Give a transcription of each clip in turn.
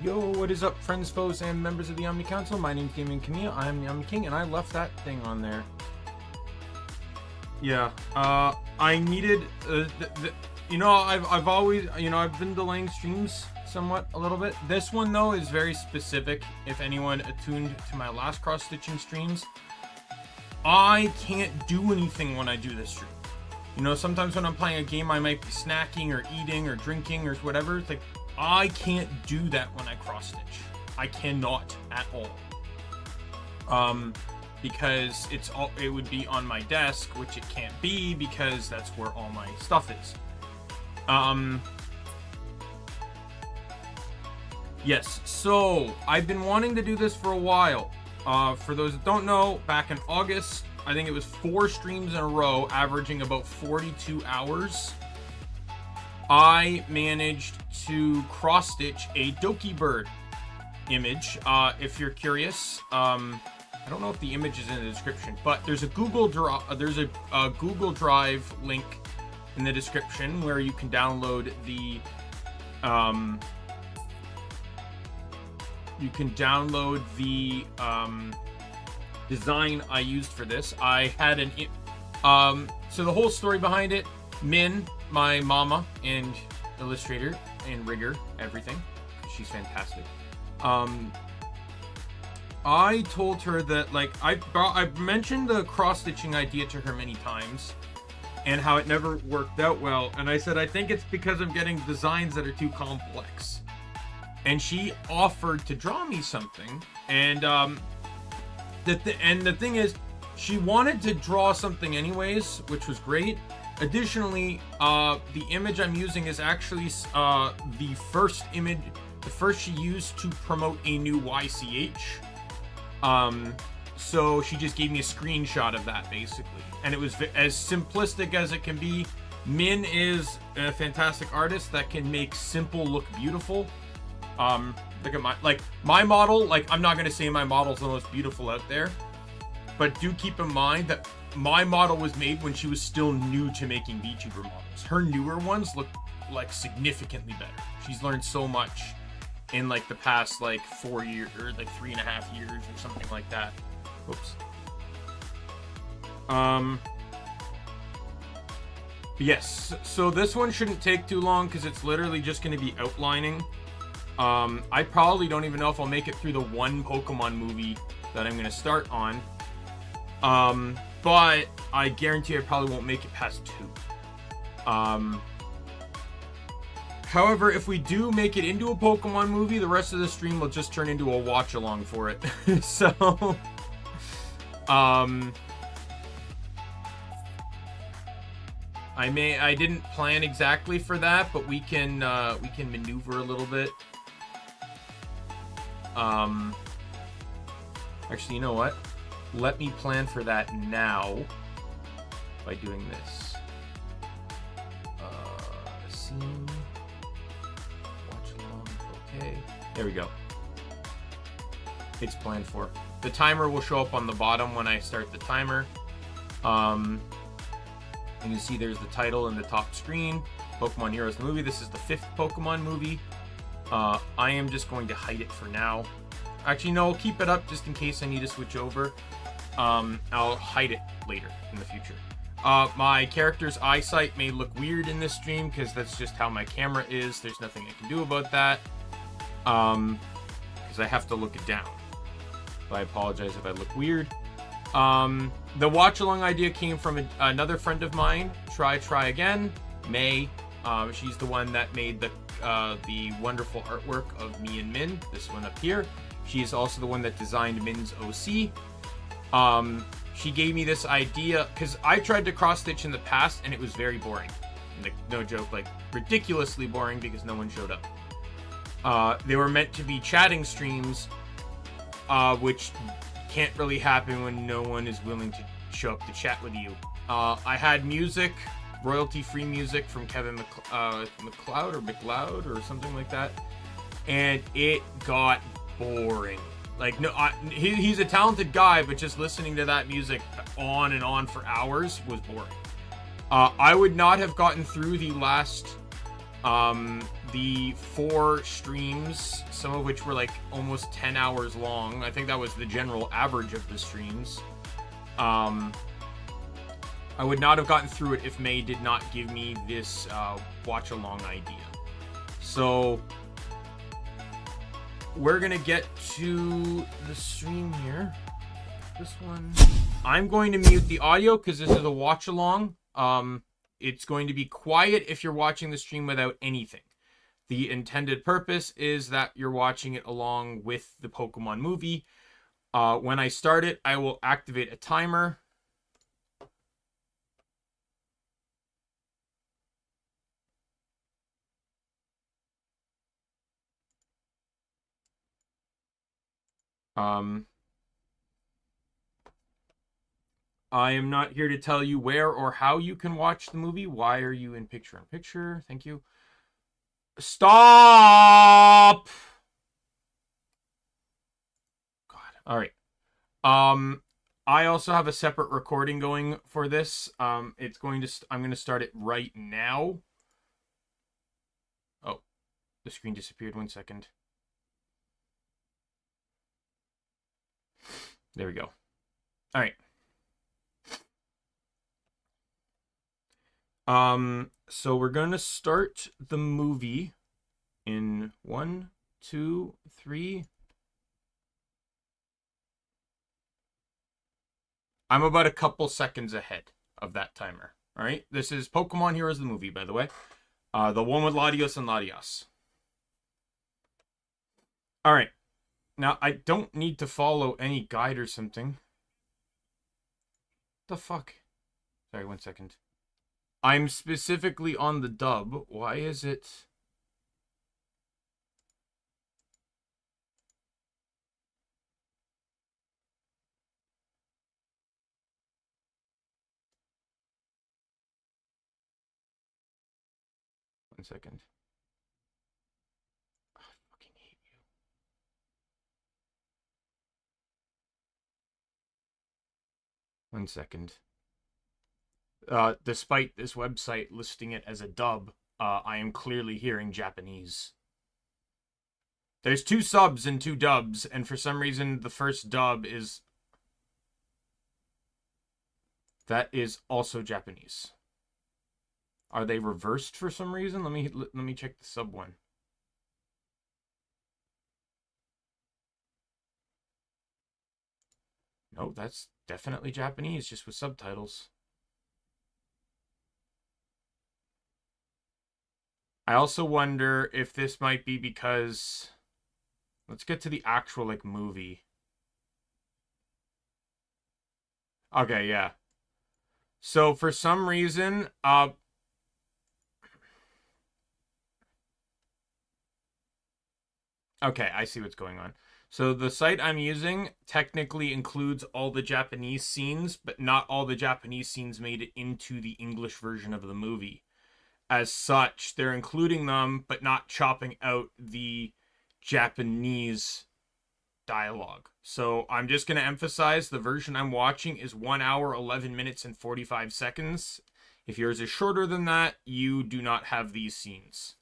Yo, what is up, friends, foes, and members of the Omni Council? My name's Daimien Kamiya, I'm the Omni King, and I left that thing on there. Yeah, I needed, you know, I've always, you know, I've been delaying streams somewhat a little bit. This one, though, is very specific. If anyone attuned to my last cross-stitching streams, I can't do anything when I do this stream. You know, sometimes when I'm playing a game, I might be snacking or eating or drinking or whatever. It's like, I can't do that when I cross-stitch. I cannot at all. Because it would be on my desk, which it can't be because that's where all my stuff is. Yes, so I've been wanting to do this for a while. For those that don't know, back in August, I think it was 4 streams in a row, averaging about 42 hours. I managed to cross-stitch a Dokibird image. If you're curious, I don't know if the image is in the description, but there's a Google Drive link in the description where you can download the design I used for this. I had so the whole story behind it, Min, my mama and illustrator and rigger, everything, she's fantastic. I told her that, like, I've mentioned the cross-stitching idea to her many times and how it never worked out well, and I said I think it's because I'm getting designs that are too complex. And she offered to draw me something, and the thing is, she wanted to draw something anyways, which was great. Additionally, the image I'm using is actually the first she used to promote a new YCH. So she just gave me a screenshot of that, basically, and it was as simplistic as it can be. Min is a fantastic artist that can make simple look beautiful. Look at my model. Like, I'm not gonna say my model's the most beautiful out there, but do keep in mind that my model was made when she was still new to making Vtuber models. Her newer ones look like significantly better. She's learned so much in like the past like 4 years or like 3.5 years or something like that. Oops. Yes, so this one shouldn't take too long because it's literally just going to be outlining. I probably don't even know if I'll make it through the one Pokemon movie that I'm going to start on. But I guarantee I probably won't make it past 2. However, if we do make it into a Pokemon movie, the rest of the stream will just turn into a watch along for it. So, I didn't plan exactly for that, but we can maneuver a little bit. Actually, you know what? Let me plan for that now by doing this. Scene. Watch along. Okay. There we go. It's planned for. The timer will show up on the bottom when I start the timer. And you see there's the title in the top screen. Pokemon Heroes the movie. This is the 5th Pokemon movie. I am just going to hide it for now. Actually, no, I'll keep it up just in case I need to switch over. I'll hide it later in the future. My character's eyesight may look weird in this stream because that's just how my camera is. There's nothing I can do about that. Because I have to look it down. So I apologize if I look weird. The watch-along idea came from another friend of mine, Try Again, May. She's the one that made the wonderful artwork of me and Min, this one up here. She's also the one that designed Min's OC. She gave me this idea because I tried to cross-stitch in the past and it was very boring. Like, no joke, like ridiculously boring because no one showed up. They were meant to be chatting streams, which can't really happen when no one is willing to show up to chat with you. I had music, royalty-free music from Kevin McLeod or something like that, and it got boring. Like, no, he's a talented guy, but just listening to that music on and on for hours was boring. I would not have gotten through the last the 4 streams, some of which were like almost 10 hours long. I think that was the general average of the streams. I would not have gotten through it if May did not give me this watch along idea. So we're gonna get to the stream here. This one. I'm going to mute the audio because this is a watch along. It's going to be quiet if you're watching the stream without anything. The intended purpose is that you're watching it along with the Pokemon movie. When I start it, I will activate a timer. I am not here to tell you where or how you can watch the movie. Why are you in picture-in-picture? Thank you. Stop! God. All right. I also have a separate recording going for this. It's going to. I'm going to start it right now. Oh, the screen disappeared. 1 second. There we go. All right. So we're going to start the movie in 1, 2, 3. I'm about a couple seconds ahead of that timer. All right. This is Pokemon Heroes, the movie, by the way. The one with Latios and Latias. All right. Now, I don't need to follow any guide or something. The fuck? Sorry, 1 second. I'm specifically on the dub. Why is it... One second. Oh, I fucking hate you. One second. Despite this website listing it as a dub, I am clearly hearing Japanese. There's 2 subs and 2 dubs, and for some reason the first dub is... That is also Japanese. Are they reversed for some reason? Let me check the sub one. No, that's definitely Japanese, just with subtitles. I also wonder if this might be because... Let's get to the actual, like, movie. Okay, yeah. So, for some reason, okay, I see what's going on. So, the site I'm using technically includes all the Japanese scenes, but not all the Japanese scenes made it into the English version of the movie. As such, they're including them, but not chopping out the Japanese dialogue. So I'm just going to emphasize the version I'm watching is 1 hour, 11 minutes, and 45 seconds. If yours is shorter than that, you do not have these scenes.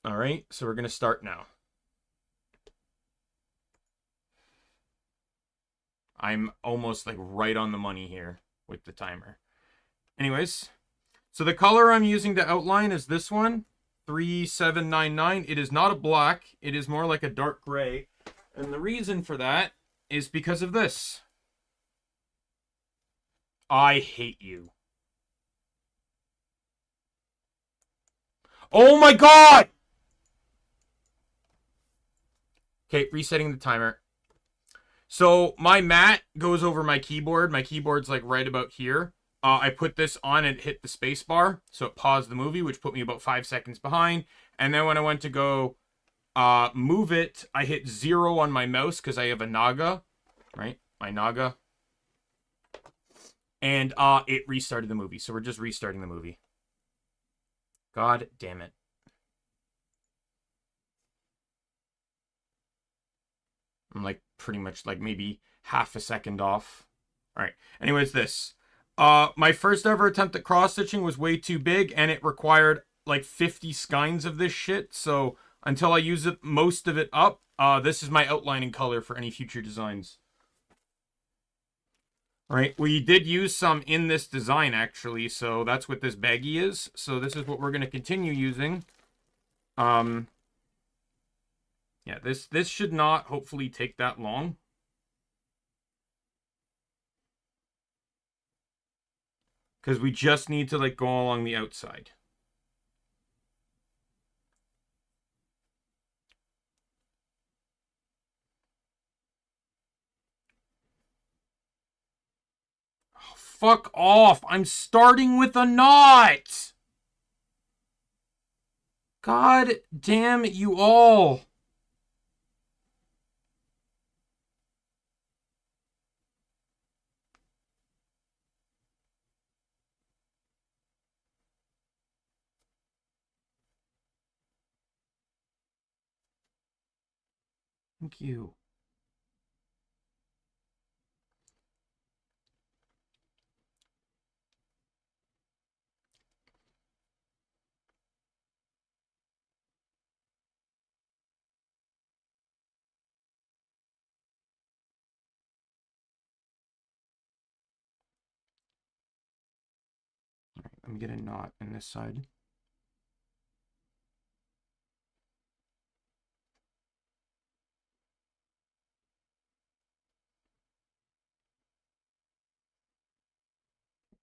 All right, so we're going to start now. I'm almost like right on the money here with the timer. Anyways, so the color I'm using to outline is this one, 3799. It is not a black. It is more like a dark gray. And the reason for that is because of this. I hate you. Oh my god! Okay, resetting the timer. So my mat goes over my keyboard. My keyboard's like right about here. I put this on and hit the space bar, so it paused the movie, which put me about 5 seconds behind. And then when I went to go move it, I hit 0 on my mouse because I have a Naga, right? My Naga. And it restarted the movie, so we're just restarting the movie. God damn it. I'm like pretty much like maybe half a second off. All right. Anyways, this. My first ever attempt at cross-stitching was way too big, and it required like 50 skeins of this shit, so until I use it, most of it up, this is my outlining color for any future designs. Right, we did use some in this design, actually, so that's what this baggie is. So this is what we're going to continue using. Yeah, this should not, hopefully, take that long. Because we just need to, like, go along the outside. Oh, fuck off! I'm starting with a knot! God damn you all! Thank you. Alright, let me get a knot on this side.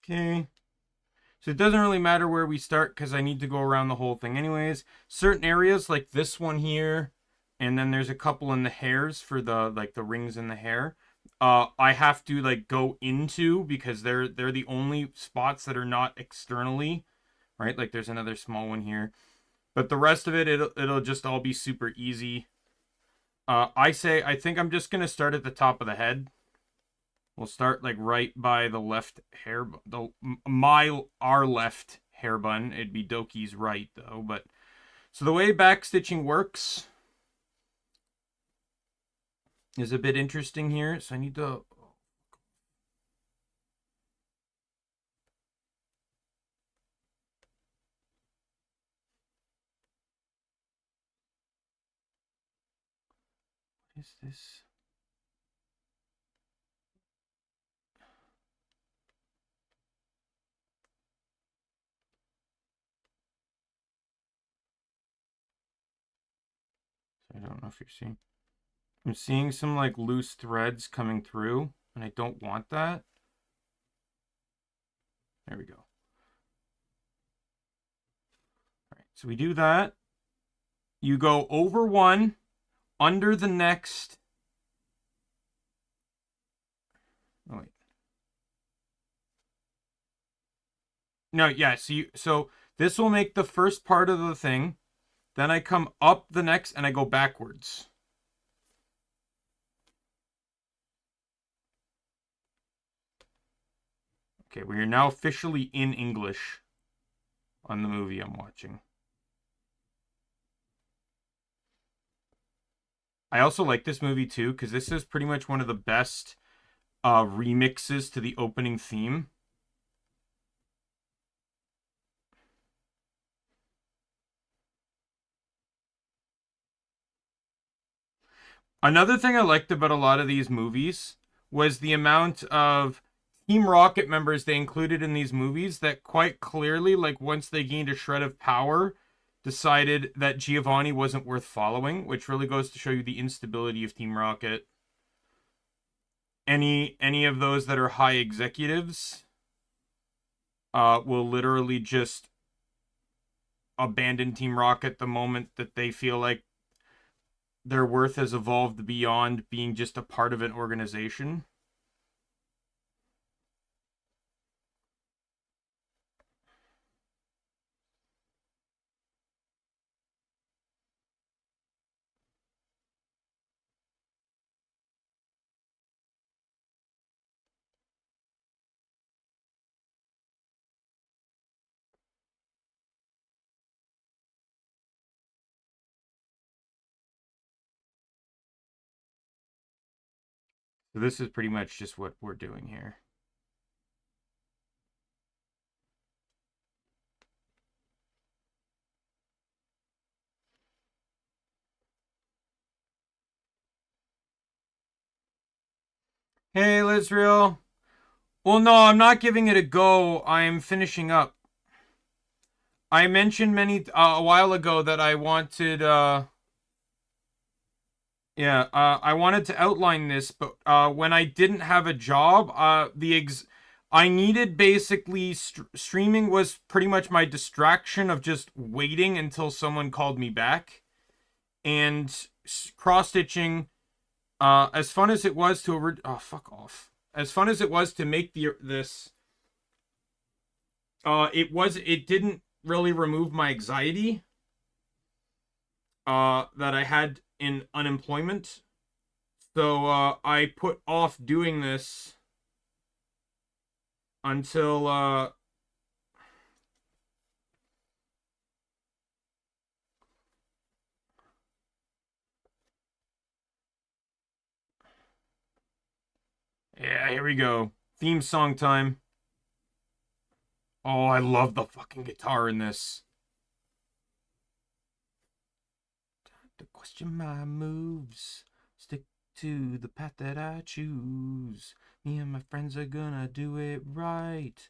Okay. So it doesn't really matter where we start because I need to go around the whole thing anyways. Certain areas like this one here, and then there's a couple in the hairs for the like the rings in the hair. I have to like go into because they're the only spots that are not externally, right? Like there's another small one here. But the rest of it it'll just all be super easy. I think I'm just gonna start at the top of the head. We'll start like right by the left hair, our left hair bun. It'd be Doki's right though, but so the way backstitching works is a bit interesting here. So I need to. What is this? I don't know if you're seeing. I'm seeing some like loose threads coming through, and I don't want that. There we go. All right, so we do that. You go over one, under the next. Oh wait. No, yeah. So this will make the first part of the thing. Then I come up the next, and I go backwards. Okay, we are now officially in English on the movie I'm watching. I also like this movie too because this is pretty much one of the best remixes to the opening theme. Another thing I liked about a lot of these movies was the amount of Team Rocket members they included in these movies that quite clearly, like once they gained a shred of power, decided that Giovanni wasn't worth following, which really goes to show you the instability of Team Rocket. Any of those that are high executives will literally just abandon Team Rocket the moment that they feel like their worth has evolved beyond being just a part of an organization. So this is pretty much just what we're doing here. Hey, Lizreal. Well, no, I'm not giving it a go. I'm finishing up. I mentioned a while ago that I wanted I wanted to outline this, but when I didn't have a job, I needed basically streaming was pretty much my distraction of just waiting until someone called me back, and cross stitching. As fun as it was to fuck off. As fun as it was to make this, it didn't really remove my anxiety that I had in unemployment. So I put off doing this until yeah, here we go. Theme song time. Oh, I love the fucking guitar in this. To question my moves, stick to the path that I choose. Me and my friends are gonna do it right.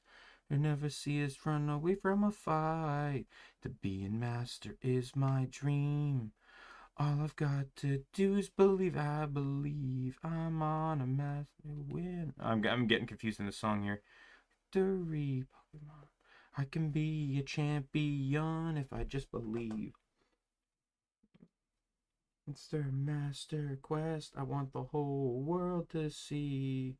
You'll never see us run away from a fight. To be a master is my dream. All I've got to do is believe. I believe I'm on a master win. I'm getting confused in the song here. Victory, Pokemon. I can be a champion if I just believe. It's their master quest. I want the whole world to see.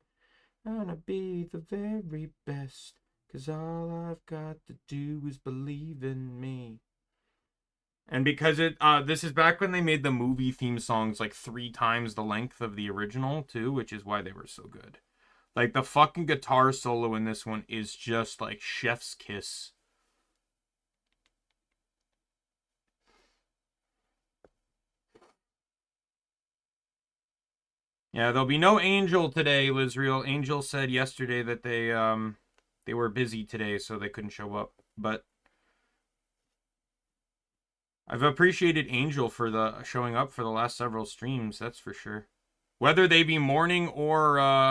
I wanna be the very best. 'Cause all I've got to do is believe in me. And because this is back when they made the movie theme songs like 3 times the length of the original too, which is why they were so good. Like the fucking guitar solo in this one is just like chef's kiss. Yeah, there'll be no Angel today, Lizreal. Angel said yesterday that they were busy today, so they couldn't show up. But I've appreciated Angel for the showing up for the last several streams, that's for sure. Whether they be morning or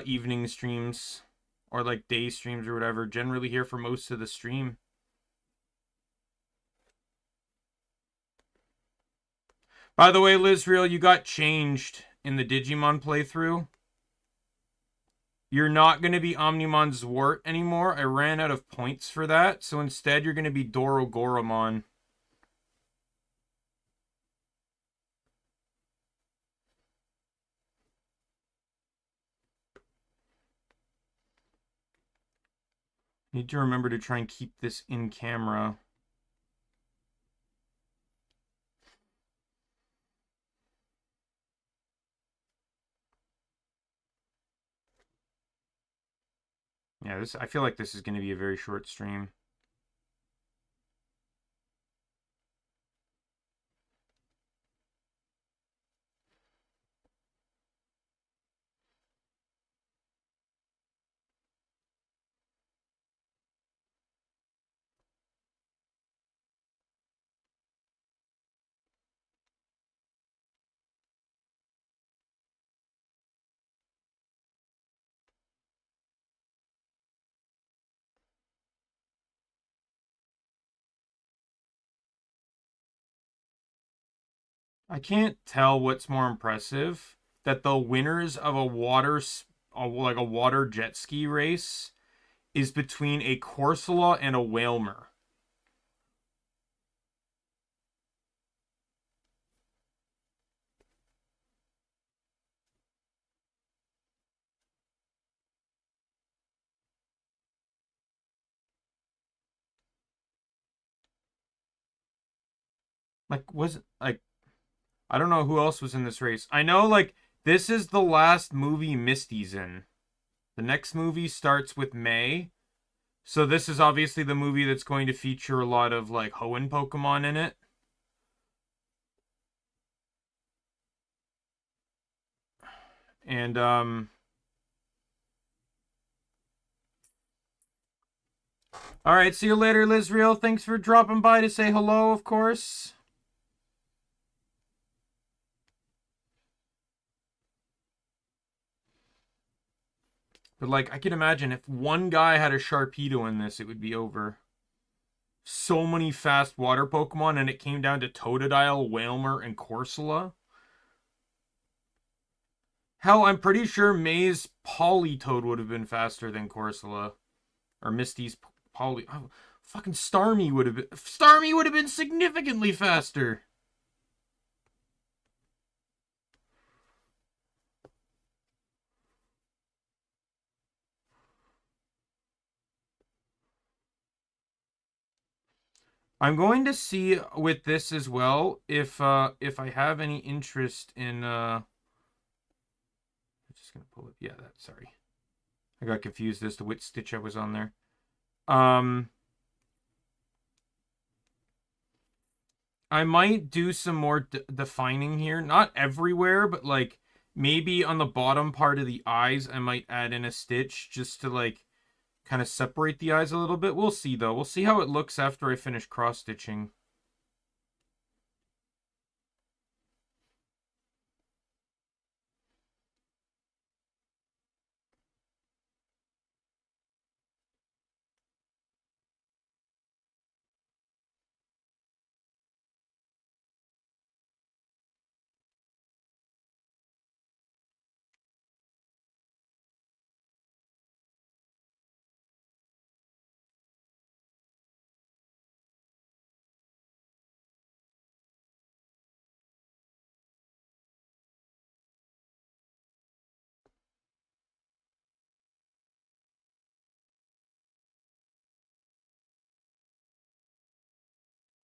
evening streams or like day streams or whatever, generally here for most of the stream. By the way, Lizreal, you got changed in the Digimon playthrough. You're not going to be Omnimon Zwart anymore. I ran out of points for that, so instead you're going to be Dorogoromon. Need to remember to try and keep this in camera. Yeah, I feel like this is going to be a very short stream. I can't tell what's more impressive, that the winners of a water jet ski race is between a Corsola and a Whalmer. I don't know who else was in this race. I know this is the last movie Misty's in. The next movie starts with May. So this is obviously the movie that's going to feature a lot of Hoenn Pokemon in it. And all right, see you later, Lizreal. Thanks for dropping by to say hello, of course. But, like, I can imagine if one guy had a Sharpedo in this, it would be over. So many fast water Pokemon, and it came down to Totodile, Wailmer, and Corsola. Hell, I'm pretty sure May's Politoed would have been faster than Corsola. Or Misty's Poly... Oh, fucking Starmie would have been... Starmie would have been significantly faster! I'm going to see with this as well if I have any interest in I'm just gonna pull it. Yeah, that sorry. I got confused as to which stitch I was on there. I might do some more defining here. Not everywhere, but like maybe on the bottom part of the eyes, I might add in a stitch just to like kind of separate the eyes a little bit. We'll see though. We'll see how it looks after I finish cross stitching.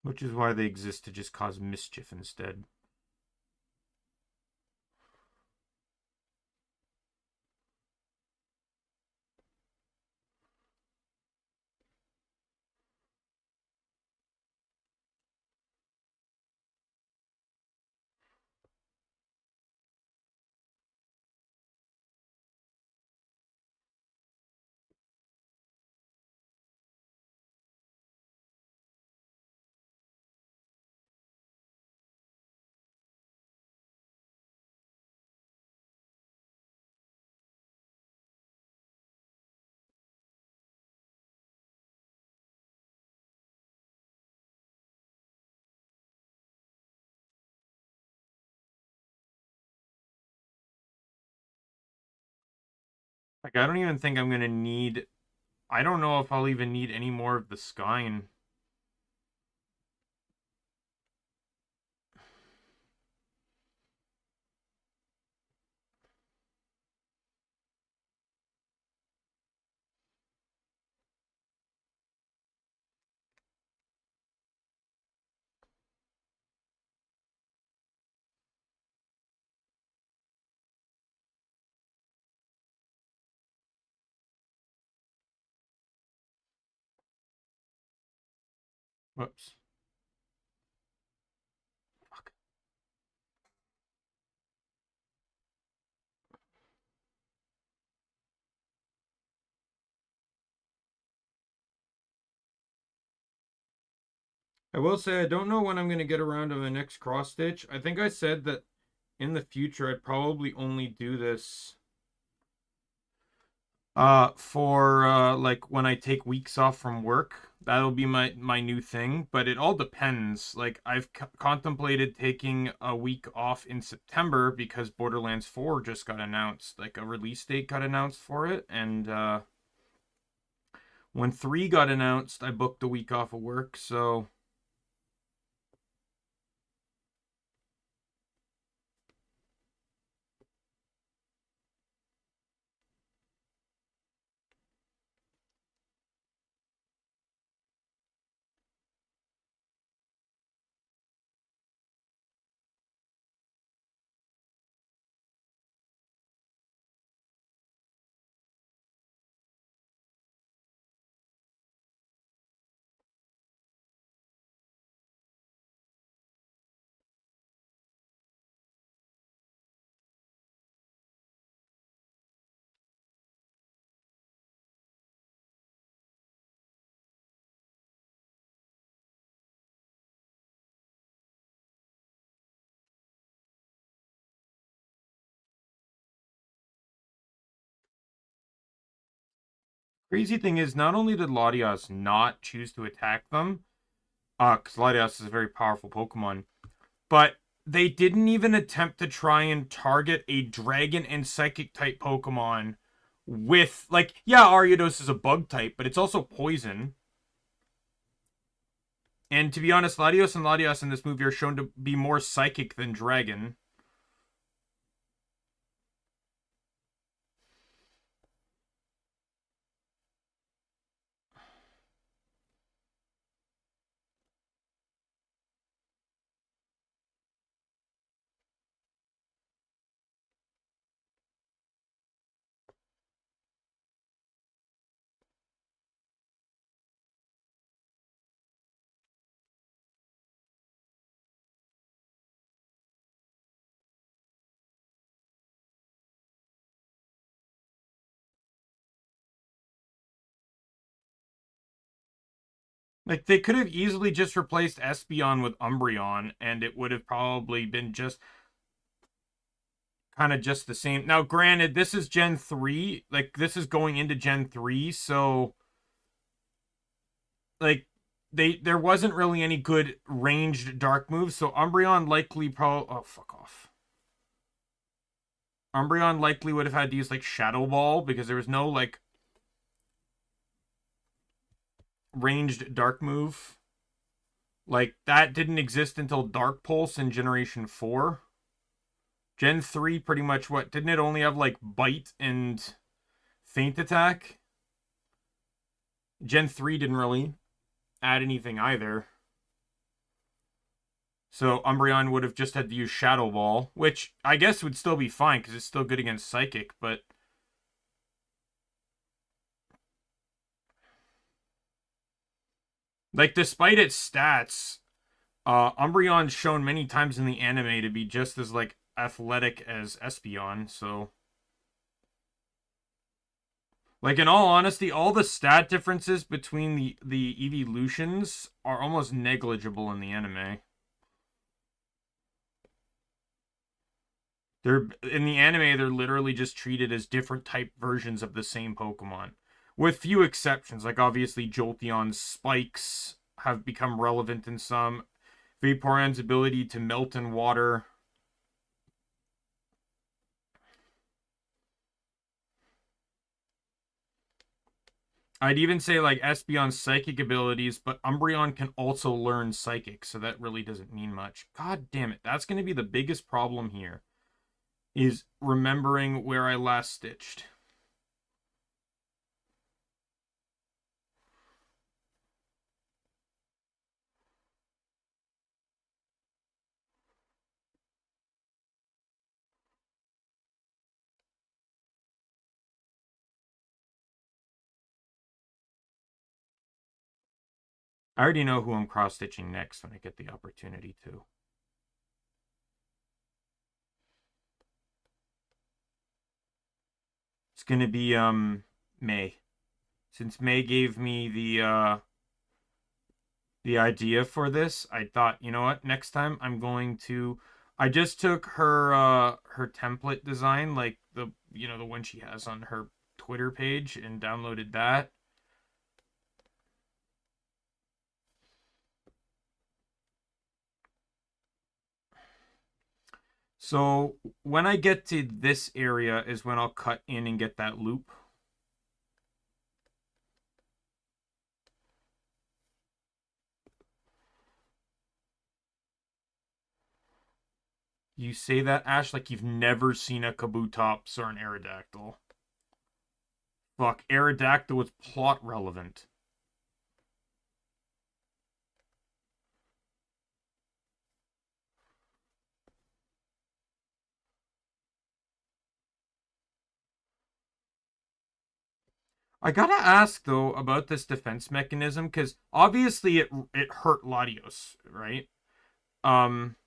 Which is why they exist to just cause mischief instead. Like, I don't even think I'm going to need... I don't know if I'll even need any more of the Skyne. Whoops. Fuck. I will say I don't know when I'm going to get around to the next cross stitch. I think I said that in the future I'd probably only do this for like when I take weeks off from work. That'll be my new thing, but it all depends. Like I've contemplated taking a week off in September because Borderlands 4 just got announced. Like a release date got announced for it, and when 3 got announced, I booked a week off of work, so Crazy thing is, not only did Latias not choose to attack them, because Latias is a very powerful Pokemon, but they didn't even attempt to try and target a dragon and psychic type Pokemon with, like, yeah, Ariados is a bug type, but it's also poison. And to be honest, Latios and Latias in this movie are shown to be more psychic than dragon. Like, they could have easily just replaced Espeon with Umbreon, and it would have probably been just kind of just the same. Now, granted, this is Gen 3. Like, this is going into Gen 3, so like there wasn't really any good ranged dark moves, so Umbreon likely oh, fuck off. Umbreon likely would have had to use like Shadow Ball because there was no like ranged dark move. Like, that didn't exist until Dark Pulse in Generation 4. Gen 3 pretty much what? Didn't it only have like Bite and Feint Attack? Gen 3 didn't really add anything either. So Umbreon would have just had to use Shadow Ball, which I guess would still be fine because it's still good against Psychic, but like, despite its stats, Umbreon's shown many times in the anime to be just as like athletic as Espeon, so like, in all honesty, all the stat differences between the evolutions are almost negligible in the anime. They're in the anime, they're literally just treated as different type versions of the same Pokemon. With few exceptions, like obviously Jolteon's spikes have become relevant in some. Vaporeon's ability to melt in water. I'd even say like Espeon's psychic abilities, but Umbreon can also learn psychic, so that really doesn't mean much. God damn it, that's going to be the biggest problem here, is remembering where I last stitched. I already know who I'm cross-stitching next when I get the opportunity to. It's gonna be May. Since May gave me the idea for this, I thought, you know what, next time I'm going to, I just took her template design, like the the one she has on her Twitter page, and downloaded that. So when I get to this area is when I'll cut in and get that loop. You say that, Ash, like you've never seen a Kabutops or an Aerodactyl. Fuck, Aerodactyl was plot relevant. I gotta ask though about this defense mechanism, because obviously it hurt Latios, right? Um,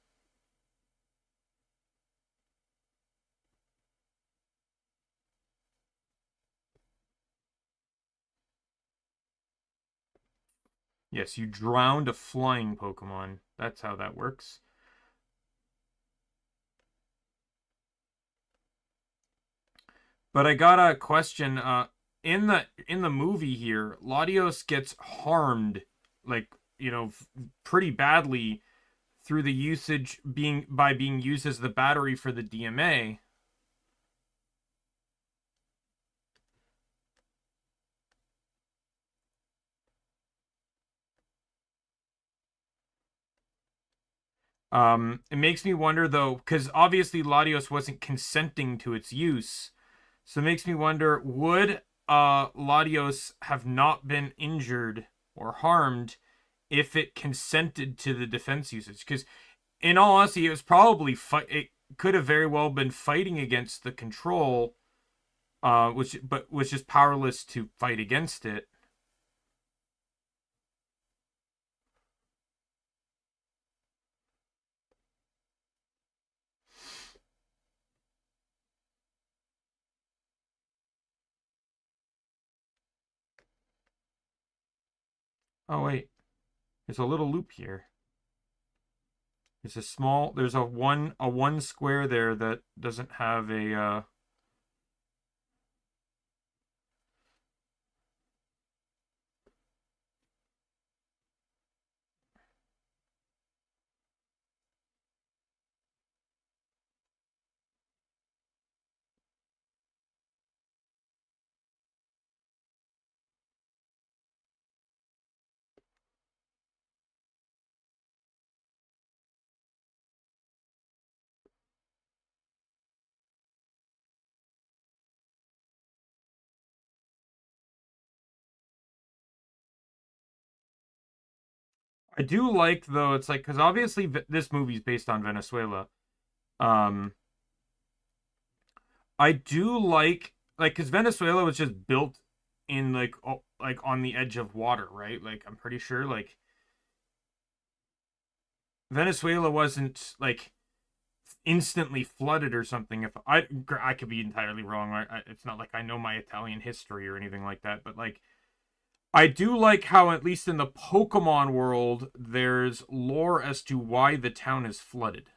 yes, you drowned a flying Pokemon. That's how that works. But I got a question. in the movie here, Latios gets harmed, like, pretty badly through the usage being used as the battery for the DMA. It makes me wonder though, because obviously Latios wasn't consenting to its use. So it makes me wonder, would Latios have not been injured or harmed if it consented to the defense usage? Because in all honesty, it was probably it could have very well been fighting against the control, which was just powerless to fight against it. Oh wait, there's a little loop here. There's a one square there that doesn't have a I do like though, it's like, because obviously this movie's based on Venezuela. Um, I do like because Venezuela was just built in like on the edge of water, right? Like I'm pretty sure like Venezuela wasn't like instantly flooded or something. If I could be entirely wrong. It's not like I know my Italian history or anything like that, but like I do like how, at least in the Pokemon world, there's lore as to why the town is flooded.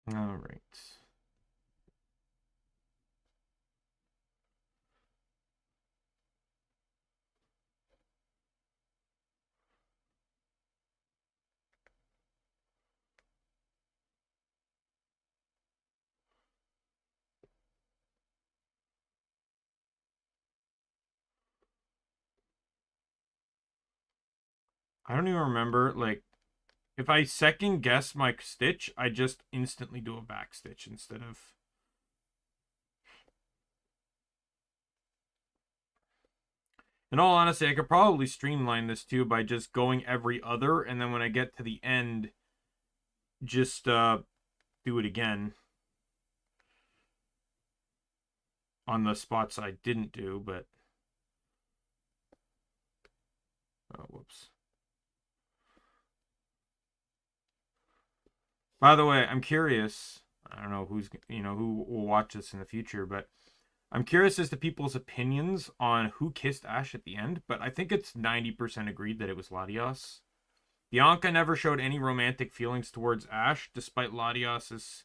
All right. I don't even remember, like, if I second guess my stitch, I just instantly do a backstitch instead of. In all honesty, I could probably streamline this too by just going every other, and then when I get to the end, just do it again on the spots I didn't do, but. Oh, whoops. By the way, I'm curious. I don't know who will watch this in the future, but I'm curious as to people's opinions on who kissed Ash at the end. But I think it's 90% agreed that it was Latios, Bianca never showed any romantic feelings towards Ash, despite Latias's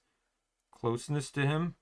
closeness to him.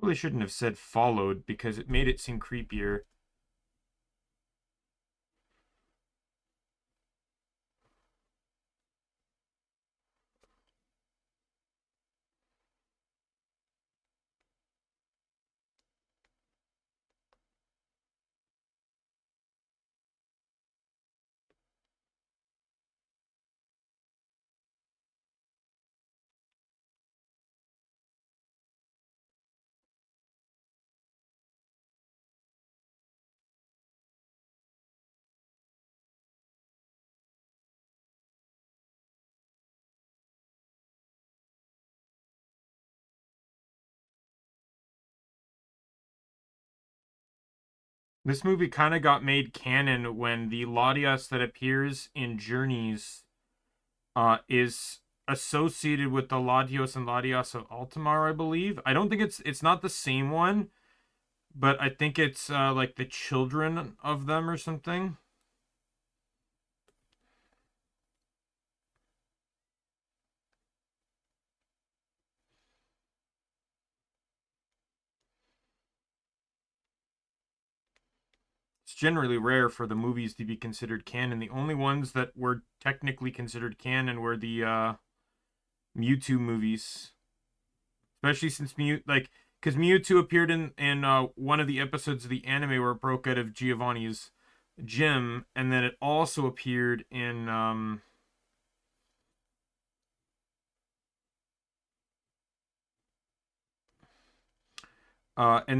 Really shouldn't have said followed because it made it seem creepier. This movie kind of got made canon when the Latias that appears in Journeys is associated with the Latios and Latias of Altamar, I believe. I don't think it's not the same one, but I think it's like the children of them or something. It's generally rare for the movies to be considered canon. The only ones that were technically considered canon were the Mewtwo movies, especially since because Mewtwo appeared in one of the episodes of the anime where it broke out of Giovanni's gym, and then it also appeared in and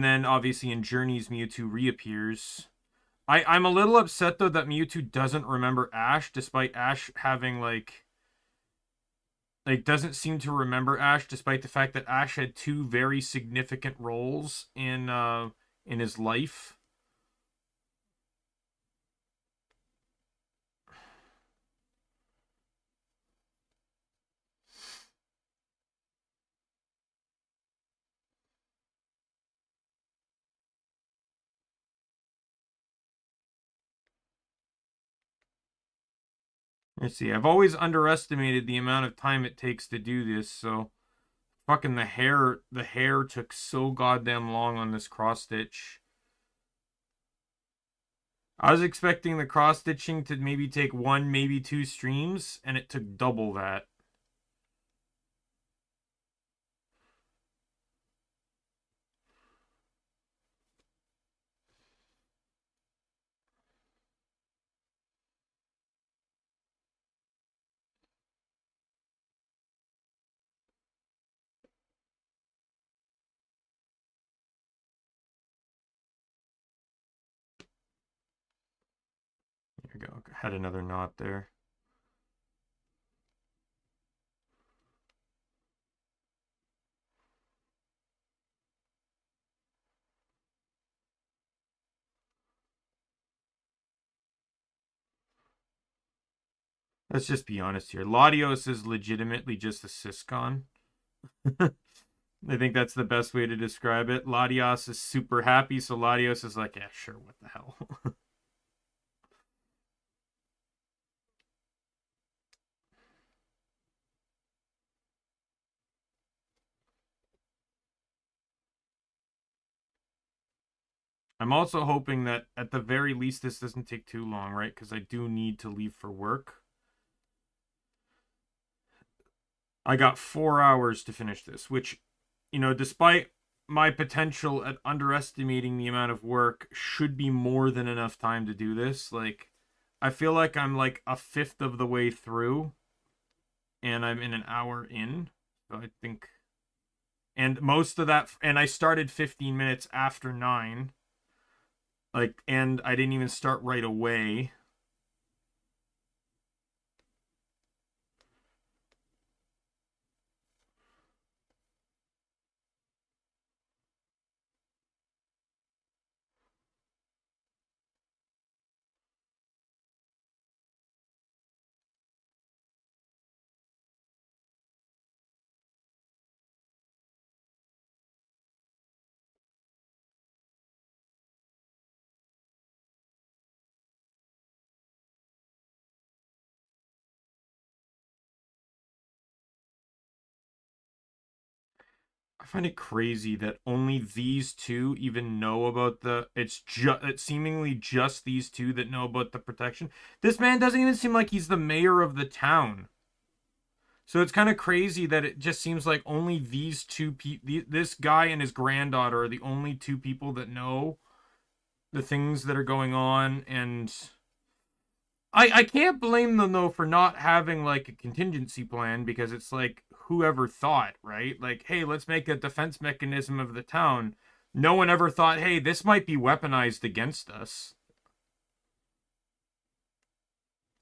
then obviously in Journeys Mewtwo reappears. I'm a little upset though that Mewtwo doesn't remember Ash, despite Ash having doesn't seem to remember Ash, despite the fact that Ash had two very significant roles in his life. Let's see. I've always underestimated the amount of time it takes to do this, so fucking the hair took so goddamn long on this cross stitch. I was expecting the cross stitching to maybe take one, maybe two streams, and it took double that. There we go. Had another knot there. Let's just be honest here. Latios is legitimately just a syscon. I think that's the best way to describe it. Latios is super happy, so Latios is like, yeah, sure, what the hell. I'm also hoping that at the very least this doesn't take too long, right? Because I do need to leave for work. I got 4 hours to finish this, which, you know, despite my potential at underestimating the amount of work, should be more than enough time to do this. Like, I feel like I'm like a fifth of the way through, and I'm in an hour in. So I think, and most of that, and I started 15 minutes after 9. Like, and I didn't even start right away. I find it crazy that only these two even know about it's seemingly just these two that know about the protection. This man doesn't even seem like he's the mayor of the town. So it's kind of crazy that it just seems like only these two people, this guy and his granddaughter, are the only two people that know the things that are going on. And I can't blame them though for not having like a contingency plan, because it's like, whoever thought, right? Like, hey, let's make a defense mechanism of the town. No one ever thought, hey, this might be weaponized against us.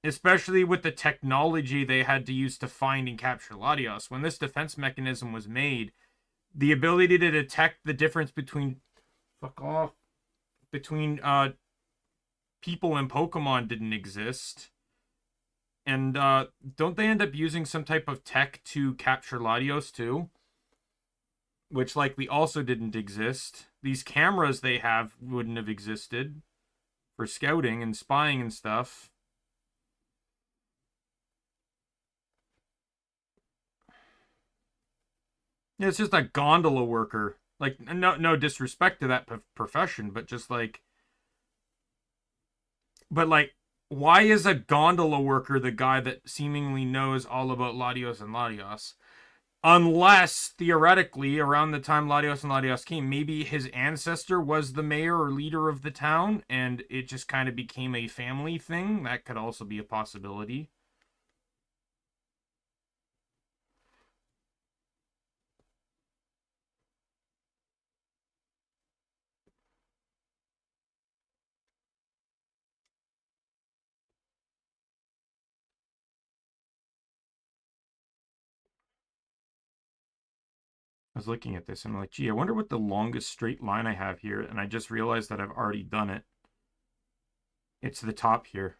Especially with the technology they had to use to find and capture Latios. When this defense mechanism was made, the ability to detect the difference between between people and Pokemon didn't exist. And don't they end up using some type of tech to capture Latios too? Which likely also didn't exist. These cameras they have wouldn't have existed for scouting and spying and stuff. Yeah, it's just a gondola worker. Like, no disrespect to that profession, but just like, but like, why is a gondola worker the guy that seemingly knows all about Latios and Latios? Unless, theoretically, around the time Latios and Latios came, maybe his ancestor was the mayor or leader of the town, and it just kind of became a family thing. That could also be a possibility. I was looking at this and I'm like, gee, I wonder what the longest straight line I have here. And I just realized that I've already done it. It's the top here.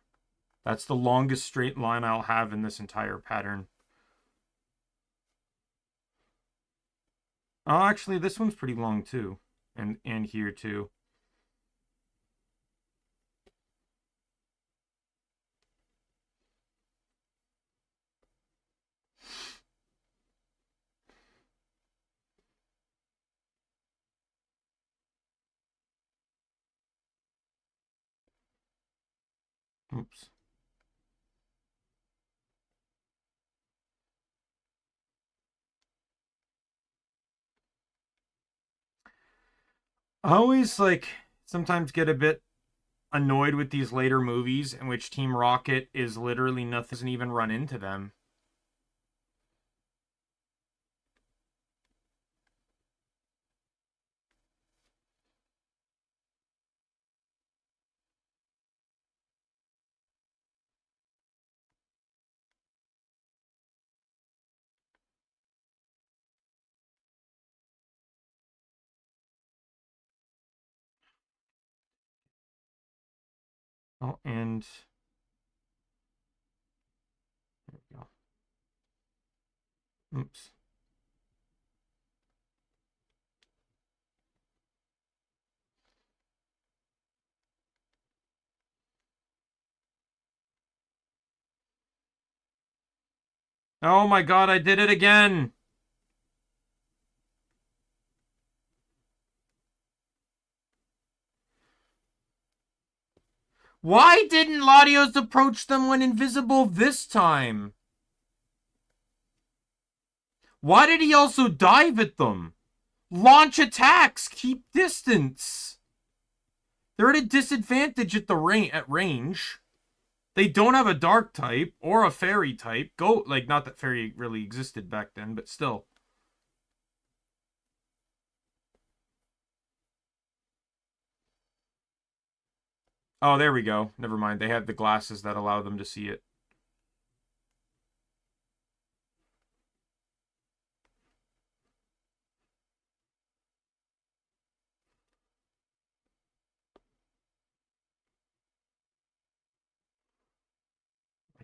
That's the longest straight line I'll have in this entire pattern. Oh, actually, this one's pretty long too. And here too. Oops. I always like sometimes get a bit annoyed with these later movies in which Team Rocket is literally nothing, doesn't even run into them. Oh, and there we go. Oops. Oh my god, I did it again! Why didn't Latios approach them when invisible this time? Why did he also dive at them? Launch attacks, keep distance. They're at a disadvantage at range. They don't have a dark type or a fairy type. Not that fairy really existed back then, but still. Oh, there we go. Never mind. They have the glasses that allow them to see it.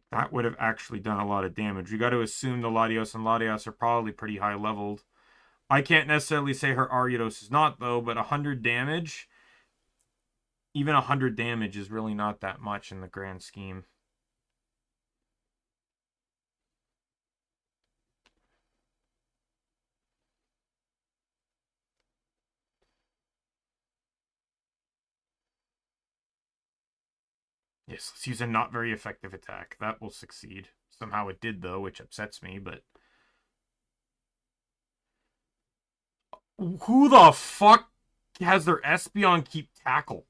That would have actually done a lot of damage. You got to assume the Latios and Latias are probably pretty high leveled. I can't necessarily say her Ariados is not, though, but 100 damage, even 100 damage is really not that much in the grand scheme. Yes, let's use a not very effective attack. That will succeed. Somehow it did, though, which upsets me, but... Who the fuck has their Espeon keep tackle?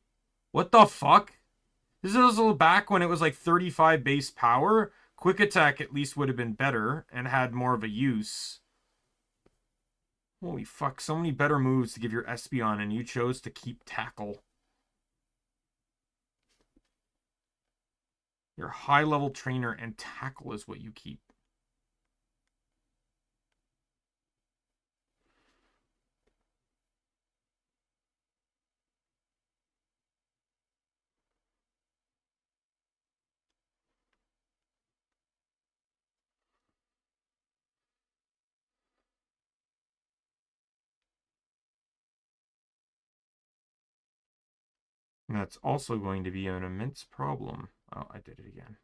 What the fuck? This is also back when it was like 35 base power. Quick attack at least would have been better and had more of a use. Holy fuck, so many better moves to give your Espeon, and you chose to keep tackle. Your high-level trainer and tackle is what you keep. And that's also going to be an immense problem. Oh, I did it again.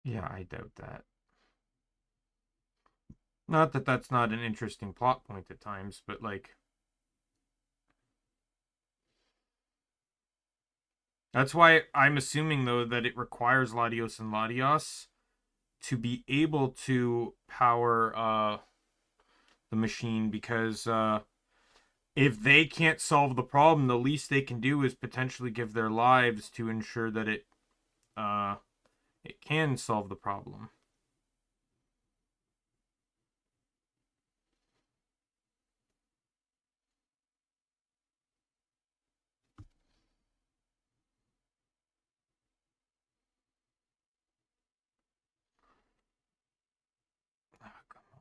Yeah, I doubt that. Not that that's not an interesting plot point at times, but like... That's why I'm assuming, though, that it requires Latios and Latios to be able to power the machine, because if they can't solve the problem, the least they can do is potentially give their lives to ensure that it can solve the problem. Oh, come on.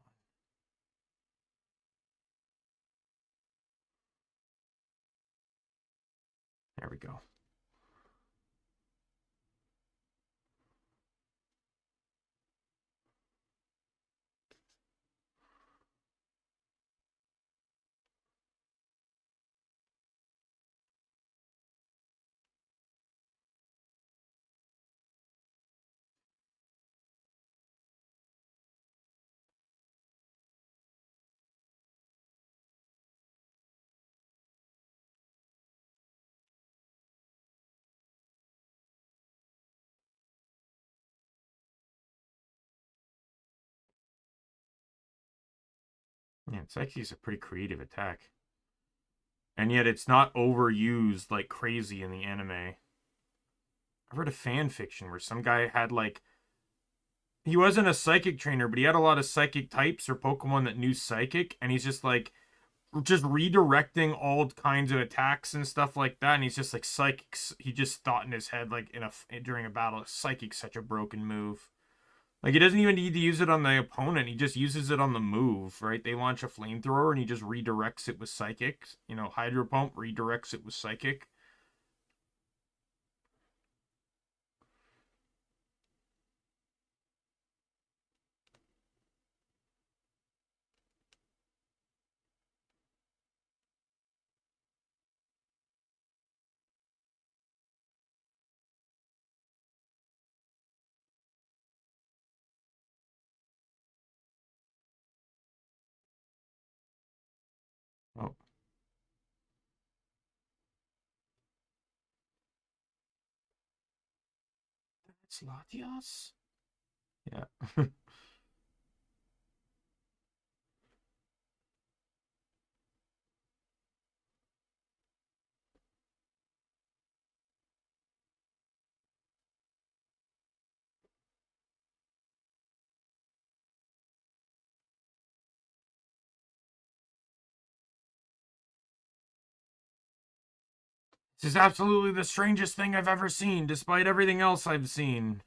There we go. Yeah, Psyche's a pretty creative attack. And yet it's not overused like crazy in the anime. I've read a fan fiction where some guy had like, he wasn't a psychic trainer, but he had a lot of psychic types or Pokemon that knew psychic, and he's just like just redirecting all kinds of attacks and stuff like that, and he's just like psychics. He just thought in his head like during a battle, psychic's such a broken move. Like he doesn't even need to use it on the opponent. He just uses it on the move, right? They launch a flamethrower and he just redirects it with psychic. You know, Hydro Pump redirects it with psychic. Oh, it's Latios? Yeah. This is absolutely the strangest thing I've ever seen, despite everything else I've seen.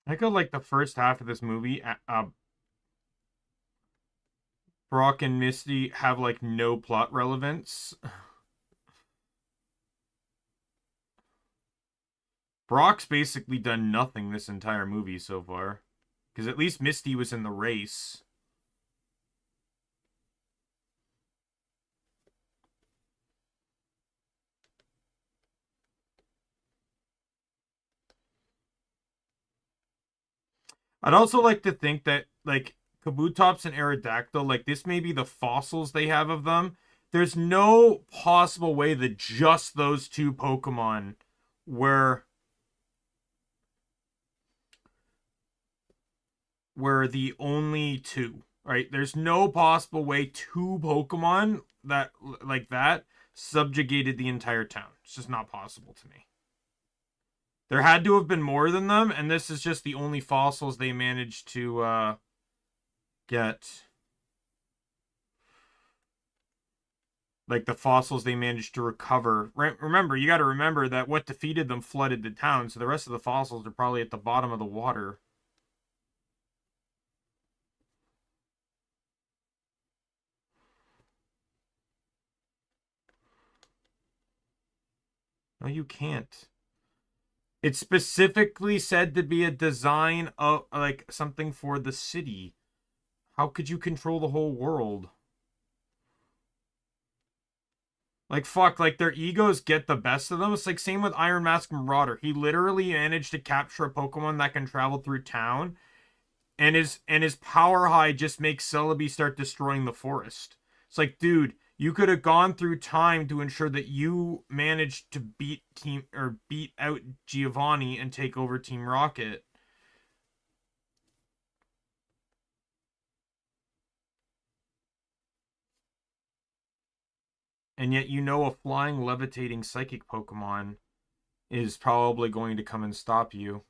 I feel like the first half of this movie, Brock and Misty have like no plot relevance. Brock's basically done nothing this entire movie so far. Because at least Misty was in the race. I'd also like to think that, like, Kabutops and Aerodactyl, like, this may be the fossils they have of them. There's no possible way that just those two Pokemon were the only two, right? There's no possible way two Pokemon that like that subjugated the entire town. It's just not possible to me. There had to have been more than them, and this is just the only fossils they managed to get. Like the fossils they managed to recover. Remember, you got to remember that what defeated them flooded the town, so the rest of the fossils are probably at the bottom of the water. No, you can't. It's specifically said to be a design of like something for the city. How could you control the whole world? Like fuck, like their egos get the best of them. It's like same with Iron Mask Marauder. He literally managed to capture a Pokemon that can travel through town, and his power high just makes Celebi start destroying the forest. It's like, dude, you could have gone through time to ensure that you managed to beat out Giovanni and take over Team Rocket. And yet you know a flying levitating psychic Pokemon is probably going to come and stop you.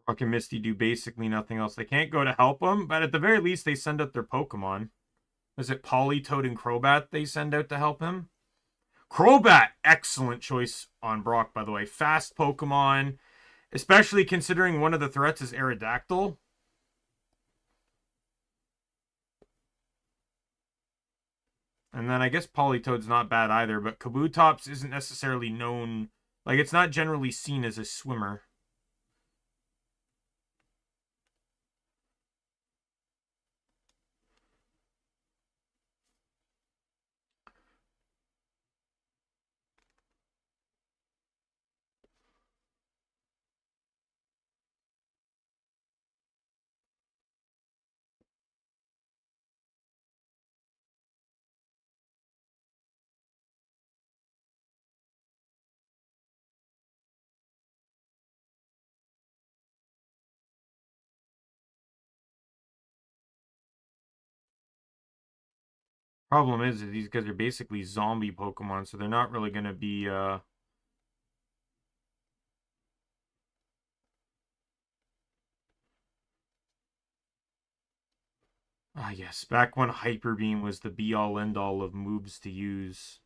Rock and Misty do basically nothing else. They can't go to help them, but at the very least, they send out their Pokemon. Is it Politoed and Crobat they send out to help him? Crobat, excellent choice on Brock, by the way. Fast Pokemon, especially considering one of the threats is Aerodactyl. And then I guess Politoed's not bad either, but Kabutops isn't necessarily known... Like, it's not generally seen as a swimmer. Problem is these guys are basically zombie Pokemon, so they're not really going to be... Ah, yes. Back when Hyper Beam was the be-all, end-all of moves to use.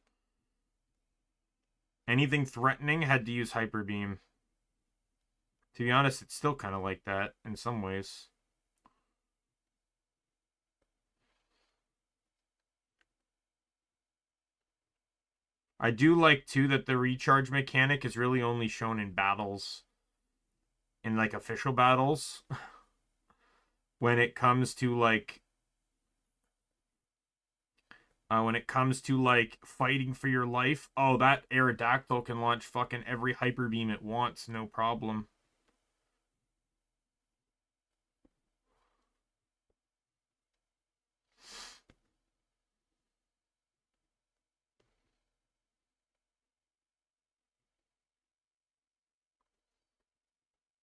Anything threatening had to use Hyper Beam. To be honest, it's still kind of like that in some ways. I do like, too, that the recharge mechanic is really only shown in battles. In, like, official battles. When it comes to, like... when it comes to, like, fighting for your life. Oh, that Aerodactyl can launch fucking every Hyper Beam it wants, no problem.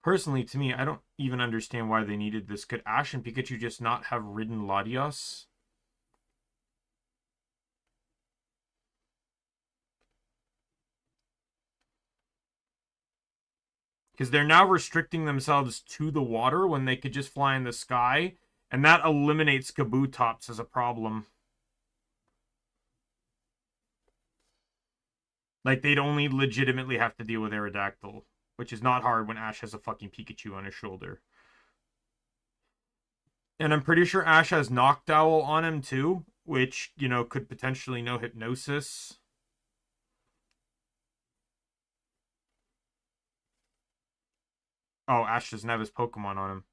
Personally, to me, I don't even understand why they needed this. Could Ash and Pikachu just not have ridden Latios? Because they're now restricting themselves to the water when they could just fly in the sky, and that eliminates Kabutops as a problem. Like, they'd only legitimately have to deal with Aerodactyl, which is not hard when Ash has a fucking Pikachu on his shoulder. And I'm pretty sure Ash has Noctowl on him, too, which, you know, could potentially know Hypnosis. Oh, Ash doesn't have his Pokemon on him.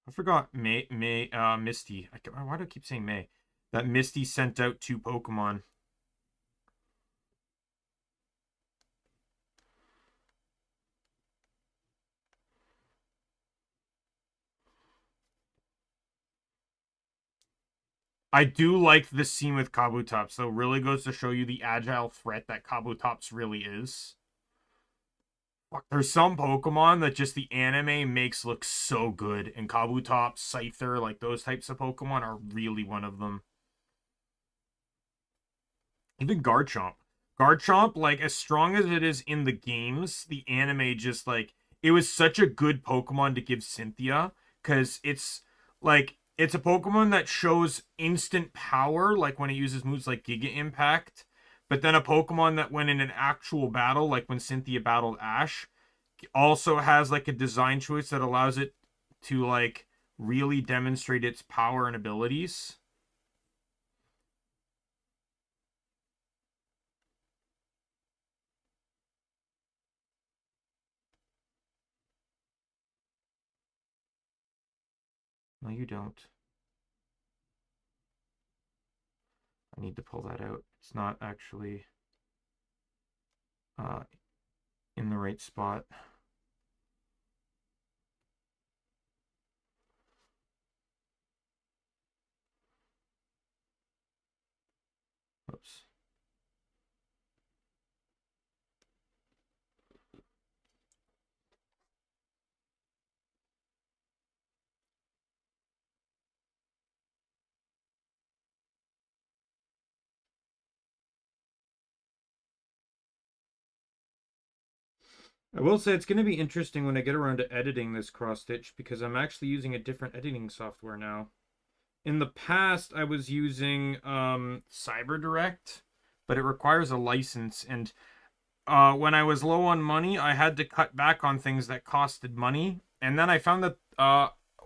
I forgot Misty. Why do I keep saying May? That Misty sent out 2 Pokemon. I do like this scene with Kabutops, though. Really goes to show you the agile threat that Kabutops really is. Fuck, there's some Pokemon that just the anime makes look so good, and Kabutops, Scyther, like those types of Pokemon are really one of them. Even Garchomp. Garchomp, like, as strong as it is in the games, the anime just, like, it was such a good Pokemon to give Cynthia, because it's, like, it's a Pokemon that shows instant power, like when it uses moves like Giga Impact, but then a Pokemon that when in an actual battle, like when Cynthia battled Ash, also has, like, a design choice that allows it to, like, really demonstrate its power and abilities. No, you don't. I need to pull that out. It's not actually uh, in the right spot. Oops. I will say it's going to be interesting when I get around to editing this cross stitch because I'm actually using a different editing software now. In the past, I was using CyberDirect, but it requires a license. And when I was low on money, I had to cut back on things that costed money. And then I found that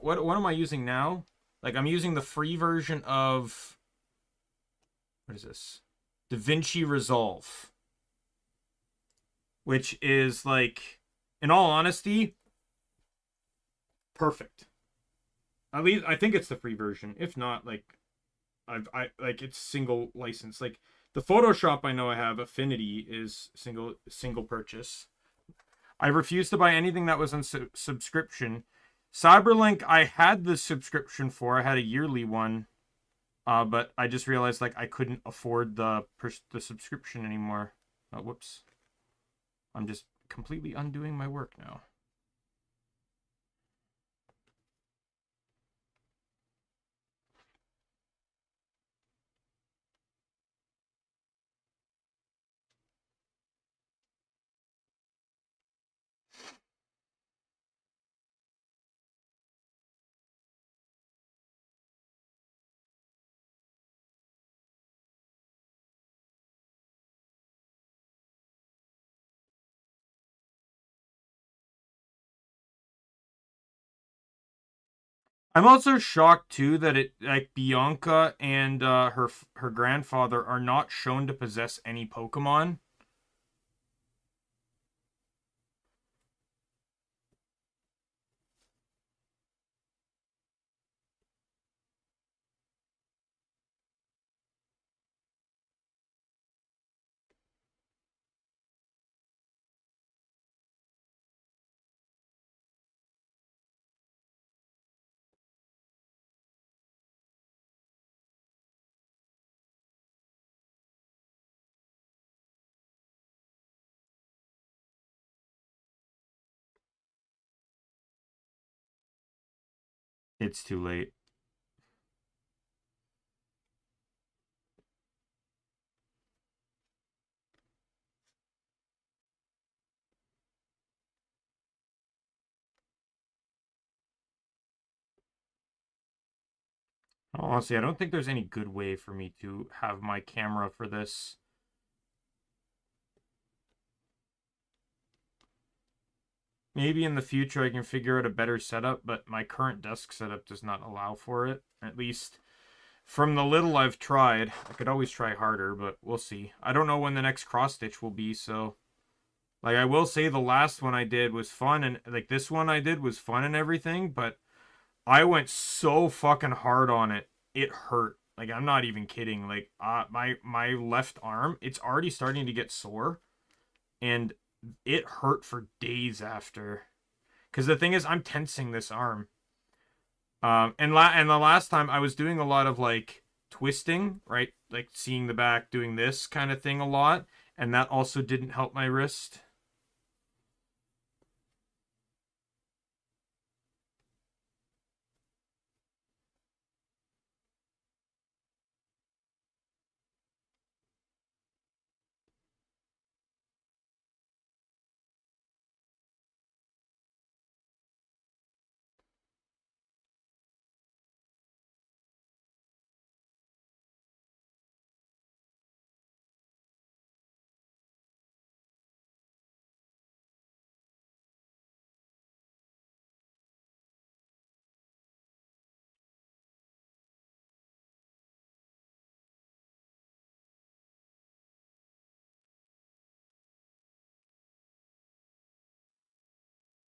what am I using now? Like I'm using the free version of what is this? DaVinci Resolve, which is like, in all honesty, perfect. At least I think it's the free version. If not, like I like it's single license. Like the Photoshop I know I have Affinity is single purchase. I refuse to buy anything that was on subscription. Cyberlink I had the subscription for. I had a yearly one. But I just realized like I couldn't afford the subscription anymore. Oh, whoops. I'm just completely undoing my work now. I'm also shocked too that it like Bianca and her grandfather are not shown to possess any Pokemon. It's too late. Honestly, I don't think there's any good way for me to have my camera for this. Maybe in the future I can figure out a better setup, but my current desk setup does not allow for it. At least from the little I've tried. I could always try harder, but we'll see. I don't know when the next cross stitch will be, so like I will say the last one I did was fun, and like this one I did was fun and everything, but I went so fucking hard on it. It hurt. Like I'm not even kidding. Like my left arm, it's already starting to get sore, and it hurt for days after. Cuz the thing is I'm tensing this arm. And the last time I was doing a lot of like twisting, right? Like seeing the back, doing this kind of thing a lot, and that also didn't help my wrist.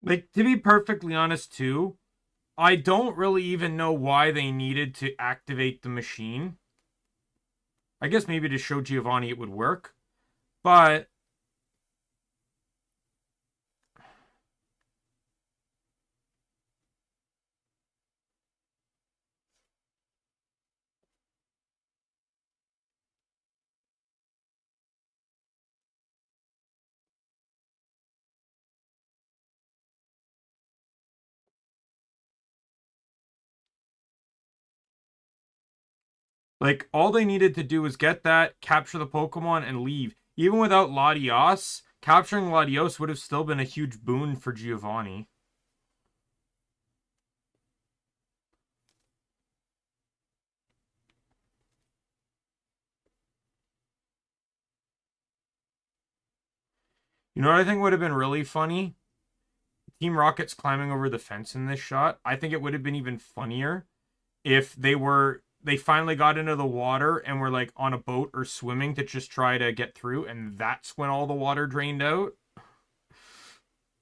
Like to be perfectly honest too, I don't really even know why they needed to activate the machine. I guess maybe to show Giovanni it would work, but like all they needed to do was get that, capture the Pokemon, and leave. Even without Latias, Capturing Latios would have still been a huge boon for Giovanni. You know what I think would have been really funny? Team Rocket's climbing over the fence in this shot. I think it would have been even funnier if they finally got into the water and were like on a boat or swimming to just try to get through, and that's when all the water drained out.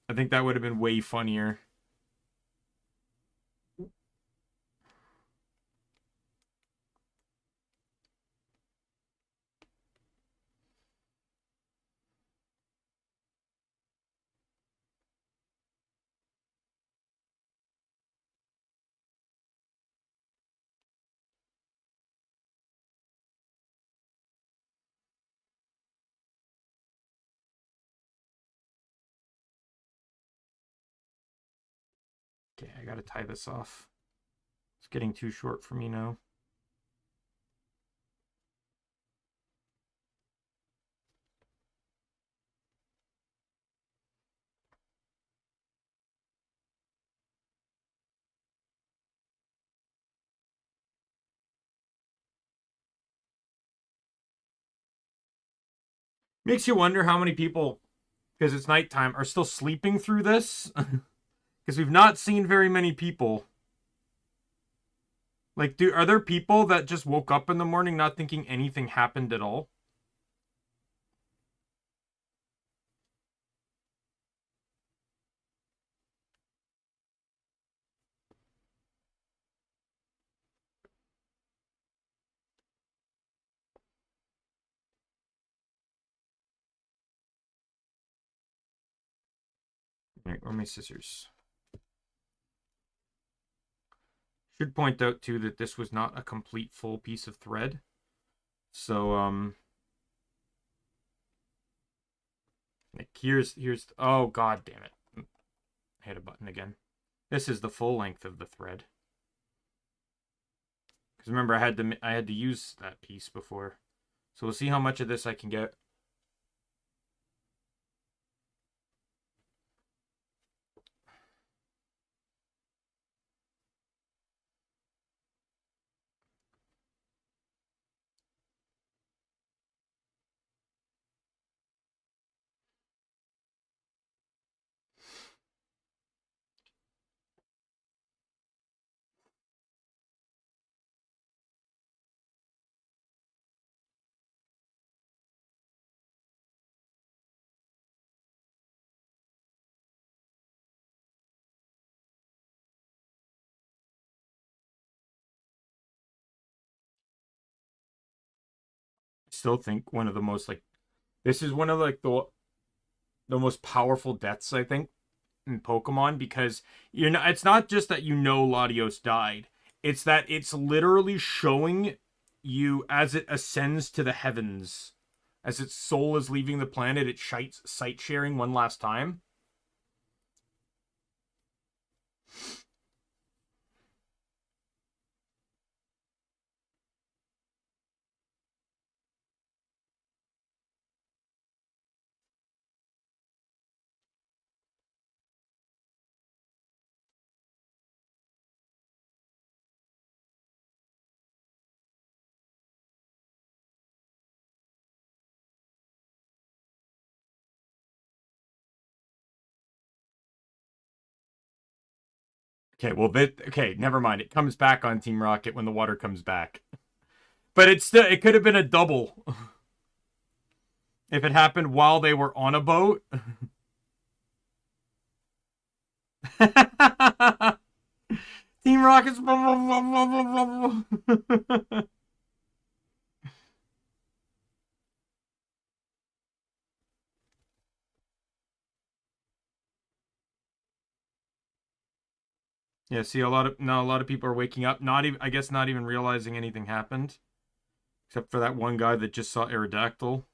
I think that would have been way funnier. Okay, I gotta tie this off. It's getting too short for me now. Makes you wonder how many people, because it's nighttime, are still sleeping through this. Because we've not seen very many people. Like, are there people that just woke up in the morning not thinking anything happened at all? Alright, where are my scissors? Should point out, too, that this was not a complete full piece of thread. So, like, here's, oh, god damn it. I hit a button again. This is the full length of the thread. Because remember, I had to use that piece before. So we'll see how much of this I can get. Still think one of the most, like, this is one of, like, the most powerful deaths, I think, in Pokemon, because it's not just that Latios died. It's that it's literally showing you as it ascends to the heavens, as its soul is leaving the planet, it sight sharing one last time. Okay, well, okay, never mind. It comes back on Team Rocket when the water comes back. But it could have been a double. If it happened while they were on a boat. Team Rocket's. Yeah, see, a lot of people are waking up, not even, I guess, not even realizing anything happened, except for that one guy that just saw Aerodactyl.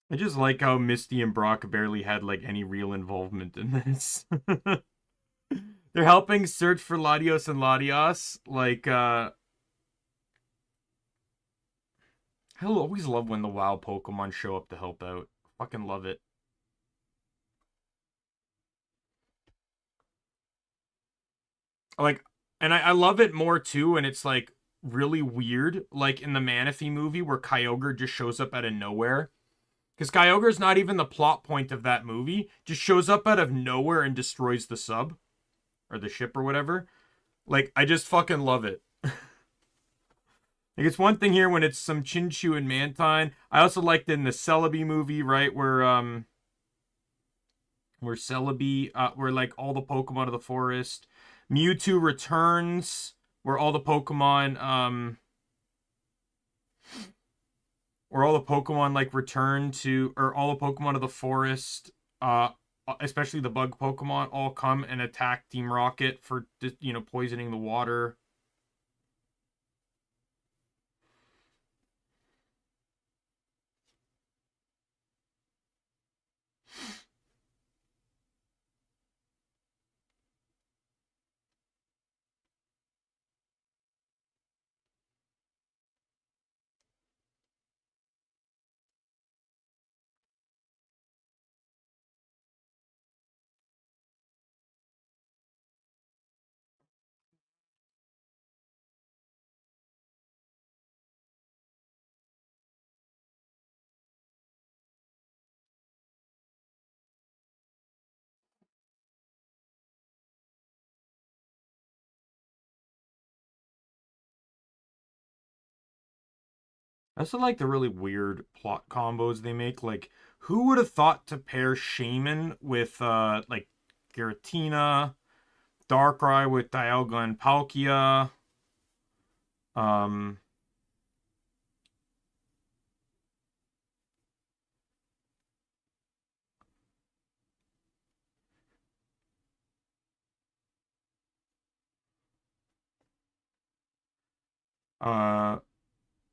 I just like how Misty and Brock barely had like any real involvement in this. They're helping search for Latios and Latias. Like, I always love when the wild Pokemon show up to help out. Fucking love it. Like, and I love it more too, and it's like really weird, like in the Manaphy movie where Kyogre just shows up out of nowhere. Because Kyogre's not even the plot point of that movie, just shows up out of nowhere and destroys the sub or the ship or whatever. Like, I just fucking love it. Like, it's one thing here when it's some Chinchu and Mantine. I also liked in the Celebi movie, right, where Celebi, where like all the Pokemon of the forest, Mewtwo returns, where all the Pokemon, where all the Pokemon like return to, or all the Pokemon of the forest, especially the bug Pokemon, all come and attack Team Rocket for poisoning the water. I also like the really weird plot combos they make. Like, who would have thought to pair Shaman with like Giratina, Darkrai with Dialga and Palkia, um, uh,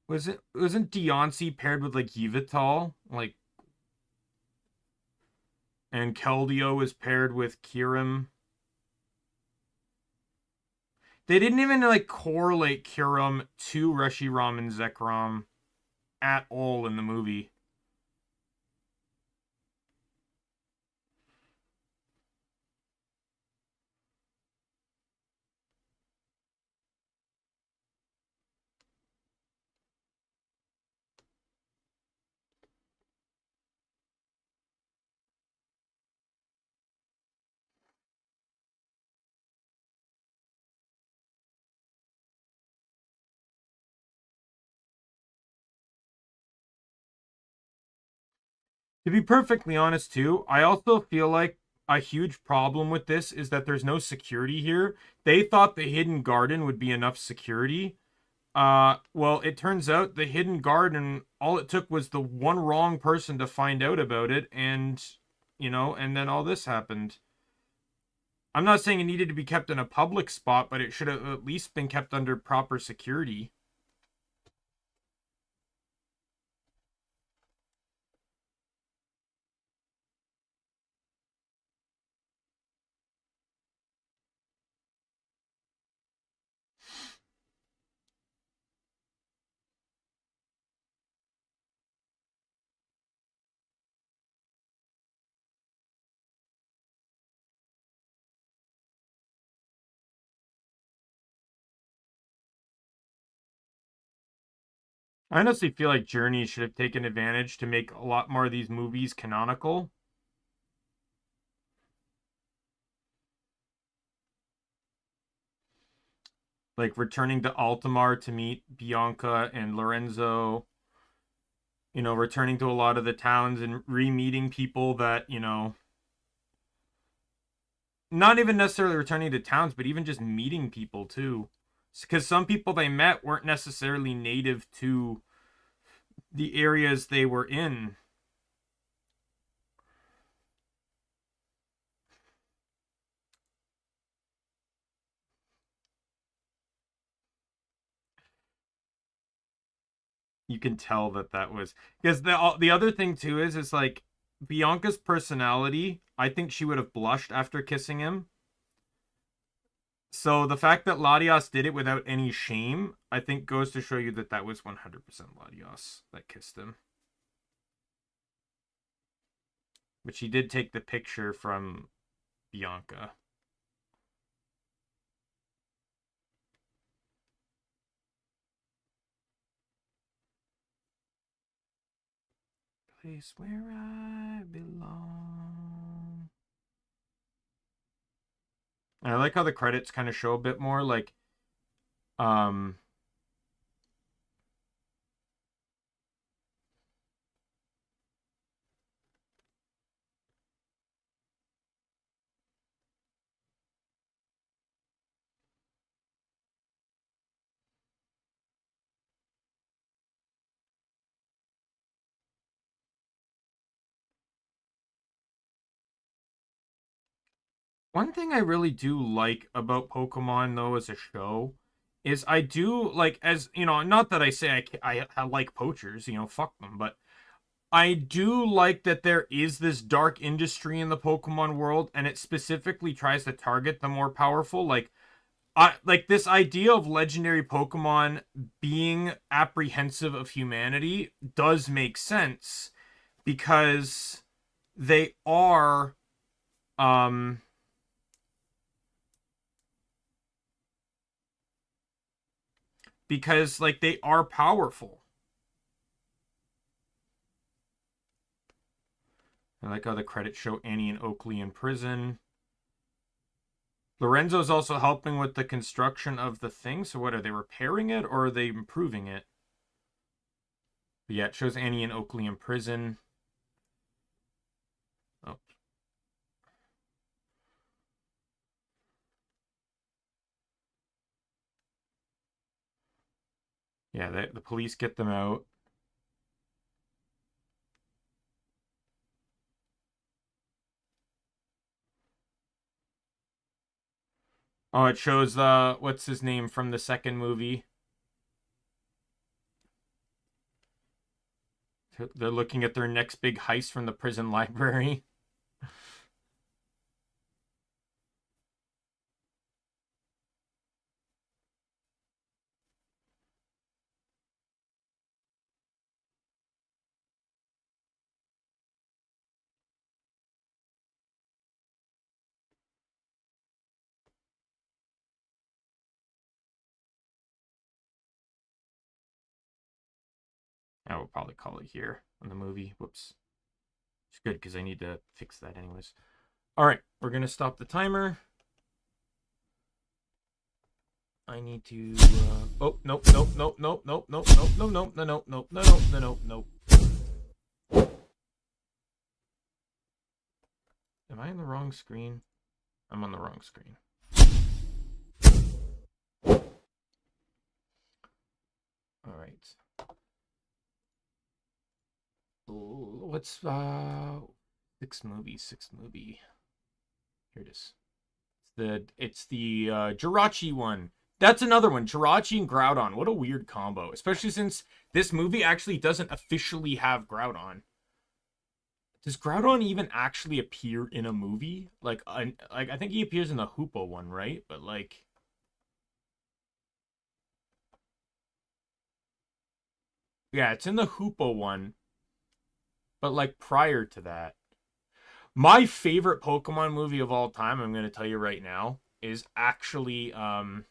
wasn't Deontay paired with like Yveltal, like, and Keldeo is paired with Kyurem. They didn't even like correlate Kyurem to Reshiram and Zekrom at all in the movie. To be perfectly honest, too, I also feel like a huge problem with this is that there's no security here. They thought the hidden garden would be enough security. Well, it turns out the hidden garden, all it took was the one wrong person to find out about it, and then all this happened. I'm not saying it needed to be kept in a public spot, but it should have at least been kept under proper security. I honestly feel like Journey should have taken advantage to make a lot more of these movies canonical. Like returning to Altamar to meet Bianca and Lorenzo, returning to a lot of the towns and re-meeting people that, not even necessarily returning to towns, but even just meeting people too. Because some people they met weren't necessarily native to the areas they were in. You can tell that was because the other thing too is like Bianca's personality. I think she would have blushed after kissing him. So the fact that Latios did it without any shame, I think goes to show you that was 100% Latios that kissed him. But she did take the picture from Bianca. Place where I belong. And I like how the credits kind of show a bit more, like, one thing I really do like about Pokemon, though, as a show, is I do like, as you know, not that I say I like poachers, you know, fuck them, but I do like that there is this dark industry in the Pokemon world, and it specifically tries to target the more powerful. Like, I like this idea of legendary Pokemon being apprehensive of humanity does make sense because they are, um, because like they are powerful. I like how the credits show Annie and Oakley in prison. Lorenzo's also helping with the construction of the thing. So what, are they repairing it or are they improving it? But yeah, it shows Annie and Oakley in prison. Oh. Yeah, the police get them out. Oh, it shows what's his name from the second movie. They're looking at their next big heist from the prison library. I will probably call it here in the movie. Whoops. It's good because I need to fix that anyways. All right, we're going to stop the timer. I need to. Oh, nope, nope, nope, nope, nope, nope, nope, nope, nope, no, nope, nope, no, nope, no, nope, nope. Am I on the wrong screen? I'm on the wrong screen. All right. What's sixth movie. Here it is. It's the Jirachi one. That's another one. Jirachi and Groudon. What a weird combo, especially since this movie actually doesn't officially have Groudon. Does Groudon even actually appear in a movie? Like I think he appears in the Hoopa one, right? But like, yeah, it's in the Hoopa one. But like prior to that, my favorite Pokemon movie of all time, I'm going to tell you right now, is actually the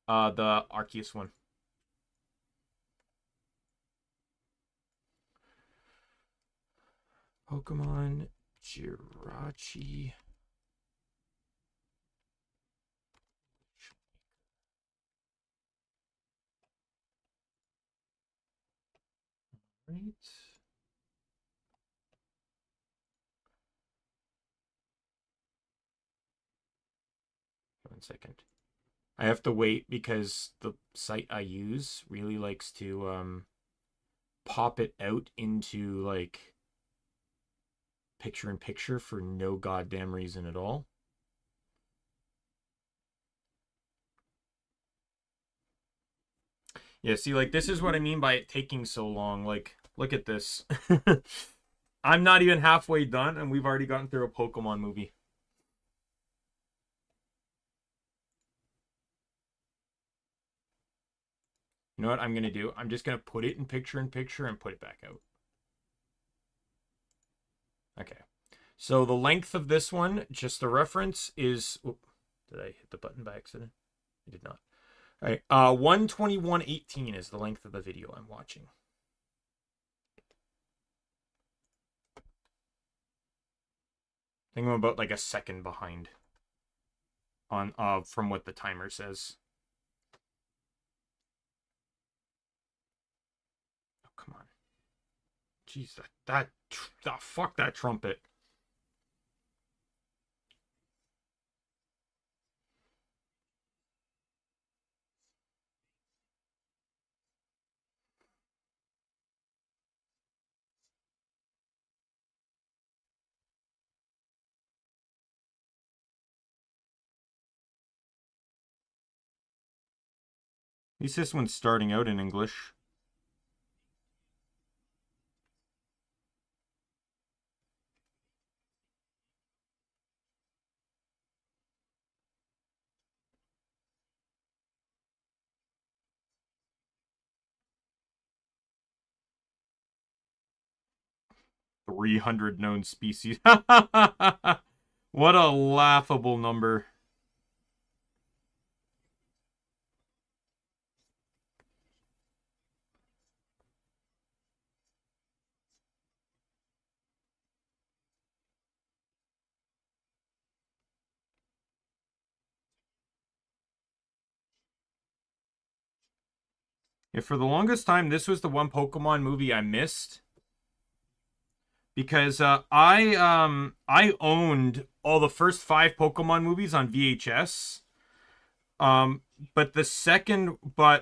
Arceus one. Pokemon Jirachi. Right. 1 second. I have to wait because the site I use really likes to pop it out into like picture in picture for no goddamn reason at all. Yeah, see, like, this is what I mean by it taking so long. Like, look at this. I'm not even halfway done, and we've already gotten through a Pokemon movie. You know what I'm going to do? I'm just going to put it in picture and put it back out. Okay. So the length of this one, just the reference, is... Oop, did I hit the button by accident? I did not. All right. 121.18 is the length of the video I'm watching. I think I'm about like a second behind on from what the timer says. Oh, come on. Jeez, fuck that trumpet. At least this one's starting out in English. .300 known species. What a laughable number. Yeah, for the longest time, this was the one Pokemon movie I missed. Because I owned all the first 5 Pokemon movies on VHS. Um, but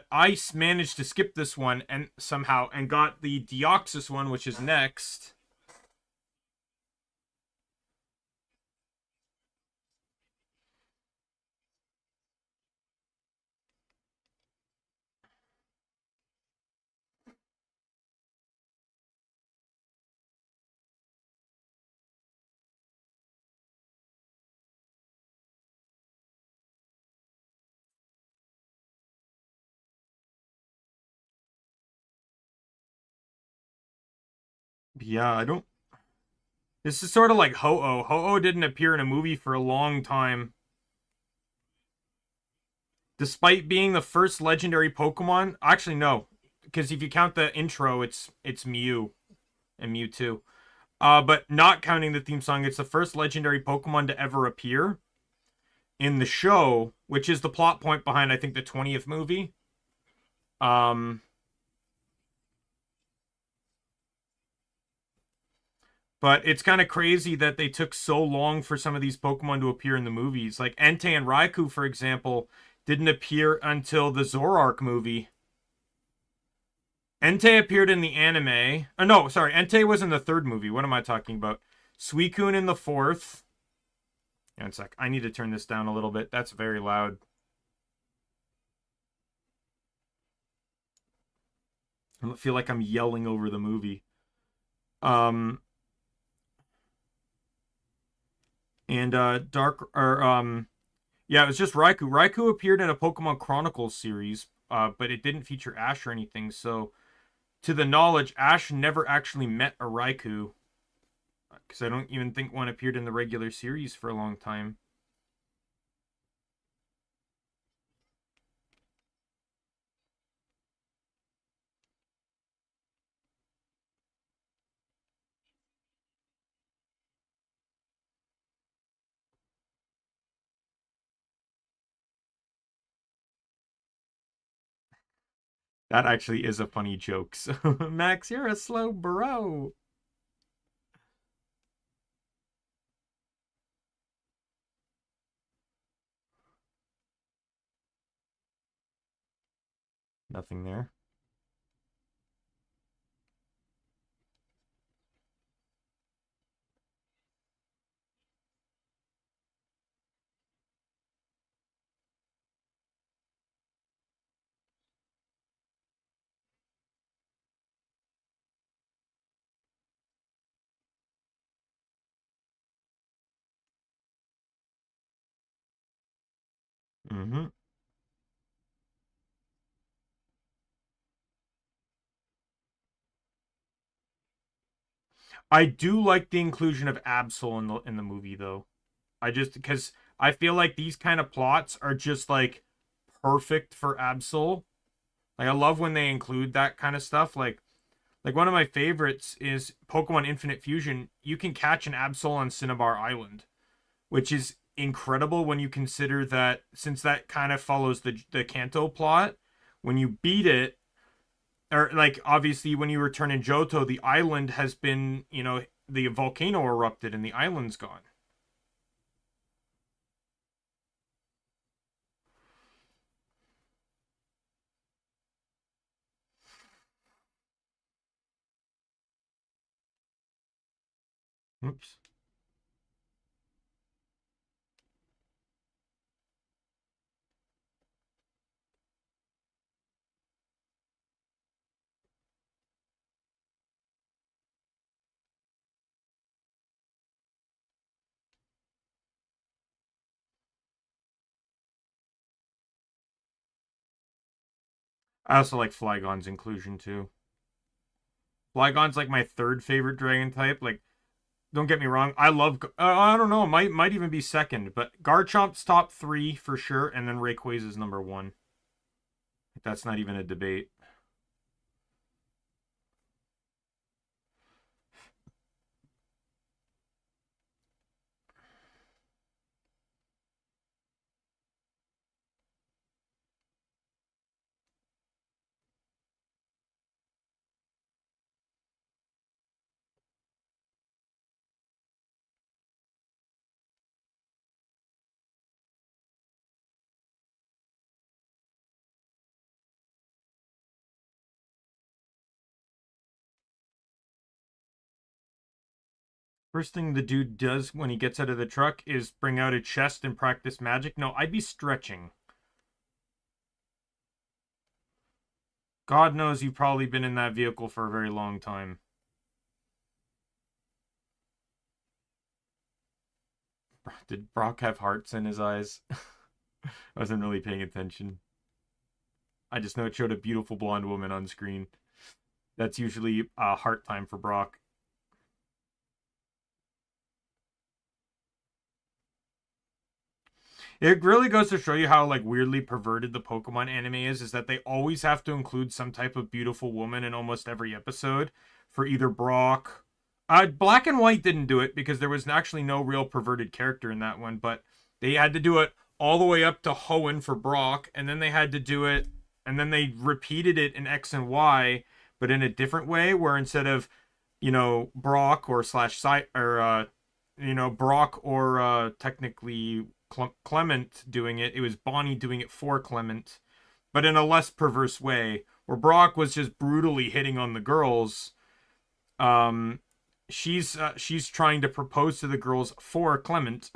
I managed to skip this one and somehow and got the Deoxys one, which is next. Yeah, I don't. This is sort of like Ho-Oh. Ho-Oh didn't appear in a movie for a long time. Despite being the first legendary Pokemon. Actually, no. Because if you count the intro, it's Mew and Mewtwo. But not counting the theme song, it's the first legendary Pokemon to ever appear in the show, which is the plot point behind, I think, the 20th movie. Um, but it's kind of crazy that they took so long for some of these Pokemon to appear in the movies. Like Entei and Raikou, for example, didn't appear until the Zoroark movie. Entei appeared in the anime. Oh, no, sorry. Entei was in the 3rd movie. What am I talking about? Suicune in the 4th. Yeah, it's like, I need to turn this down a little bit. That's very loud. I feel like I'm yelling over the movie. Um, and yeah, it was just Raikou. Raikou appeared in a Pokemon Chronicles series, but it didn't feature Ash or anything. So, to the knowledge, Ash never actually met a Raikou, because I don't even think one appeared in the regular series for a long time. That actually is a funny joke. So, Max, you're a slow bro. Nothing there. Mm-hmm. I do like the inclusion of Absol in the movie though. I just because I feel like these kind of plots are just like perfect for Absol. Like I love when they include that kind of stuff. Like one of my favorites is Pokemon Infinite Fusion. You can catch an Absol on Cinnabar Island, which is incredible when you consider that since that kind of follows the Kanto plot, when you beat it, or like obviously when you return in Johto, the island has been, the volcano erupted and the island's gone. Oops. I also like Flygon's inclusion too. Flygon's like my third favorite dragon type. Like, don't get me wrong, I love. I don't know, might even be second, but Garchomp's top three for sure, and then Rayquaza's number one. That's not even a debate. First thing the dude does when he gets out of the truck is bring out a chest and practice magic. No, I'd be stretching. God knows you've probably been in that vehicle for a very long time. Did Brock have hearts in his eyes? I wasn't really paying attention. I just know it showed a beautiful blonde woman on screen. That's usually heart time for Brock. It really goes to show you how like weirdly perverted the Pokemon anime is that they always have to include some type of beautiful woman in almost every episode for either Brock. Black and White didn't do it because there was actually no real perverted character in that one, but they had to do it all the way up to Hoenn for Brock, and then they had to do it, and then they repeated it in X and Y, but in a different way, where instead of Brock or slash or Brock or technically Clement doing it. It was Bonnie doing it for Clement, but in a less perverse way, where Brock was just brutally hitting on the girls. Um, she's trying to propose to the girls for Clement.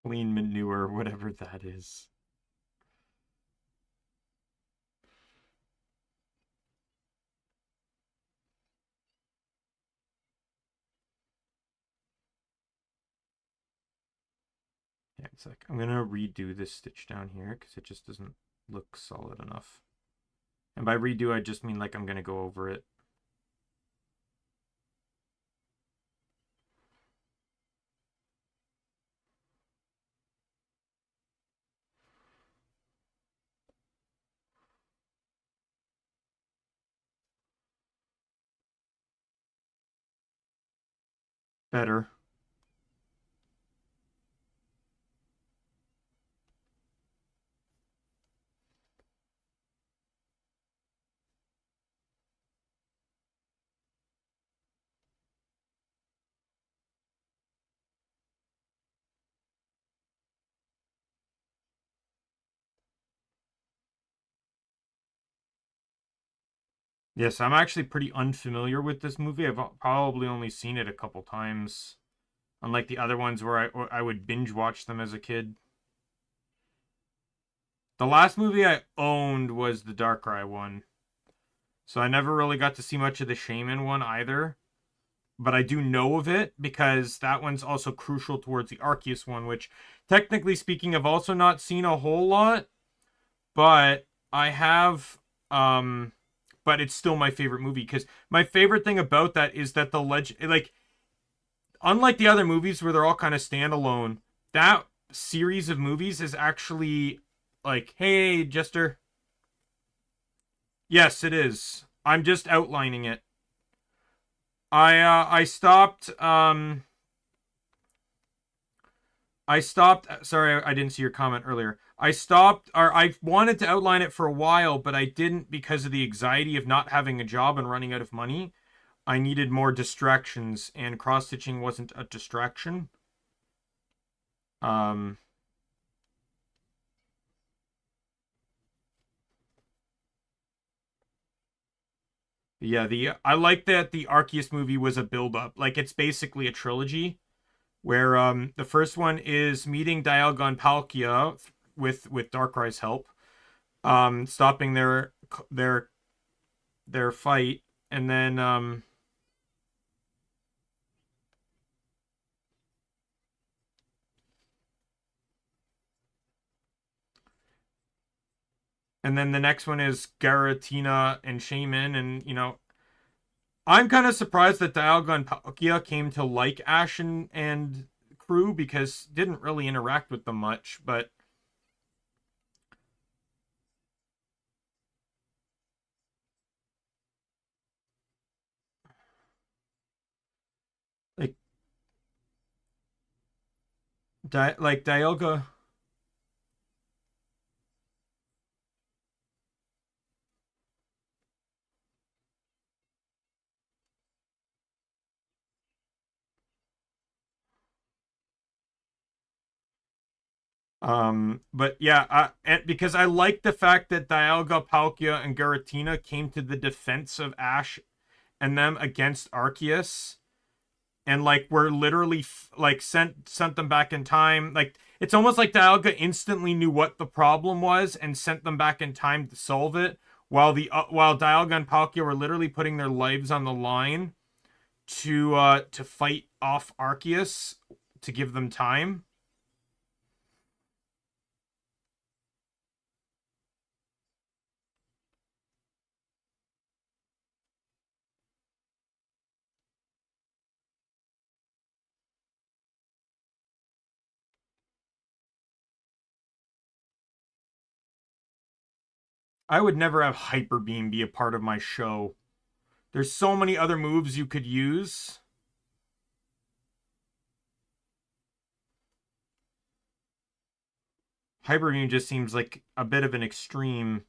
Clean manure, whatever that is. Yeah, it's like I'm gonna redo this stitch down here because it just doesn't look solid enough. And by redo, I just mean like I'm gonna go over it. Better. Yes, I'm actually pretty unfamiliar with this movie. I've probably only seen it a couple times, unlike the other ones where I would binge watch them as a kid. The last movie I owned was the Darkrai one, so I never really got to see much of the Shaman one either. But I do know of it because that one's also crucial towards the Arceus one, which, technically speaking, I've also not seen a whole lot, but I have. But it's still my favorite movie because my favorite thing about that is that the legend, like, unlike the other movies where they're all kind of standalone, that series of movies is actually like, hey, Jester. Yes, it is. I'm just outlining it. I stopped I stopped. Sorry, I didn't see your comment earlier. I stopped, or I wanted to outline it for a while, but I didn't because of the anxiety of not having a job and running out of money. I needed more distractions, and cross stitching wasn't a distraction. Um, yeah, the I like that the Arceus movie was a build up. Like it's basically a trilogy where the first one is meeting Dialga and Palkia with Darkrai's help, stopping their their fight, and then the next one is Garatina and Shaman, and I'm kind of surprised that Dialga and Palkia came to like Ash and crew because didn't really interact with them much, but like like Dialga. But yeah, because I like the fact that Dialga, Palkia, and Garatina came to the defense of Ash and them against Arceus, and like were literally like sent them back in time. Like it's almost like Dialga instantly knew what the problem was and sent them back in time to solve it, while Dialga and Palkia were literally putting their lives on the line to fight off Arceus to give them time. I would never have Hyper Beam be a part of my show. There's so many other moves you could use. Hyper Beam just seems like a bit of an extreme.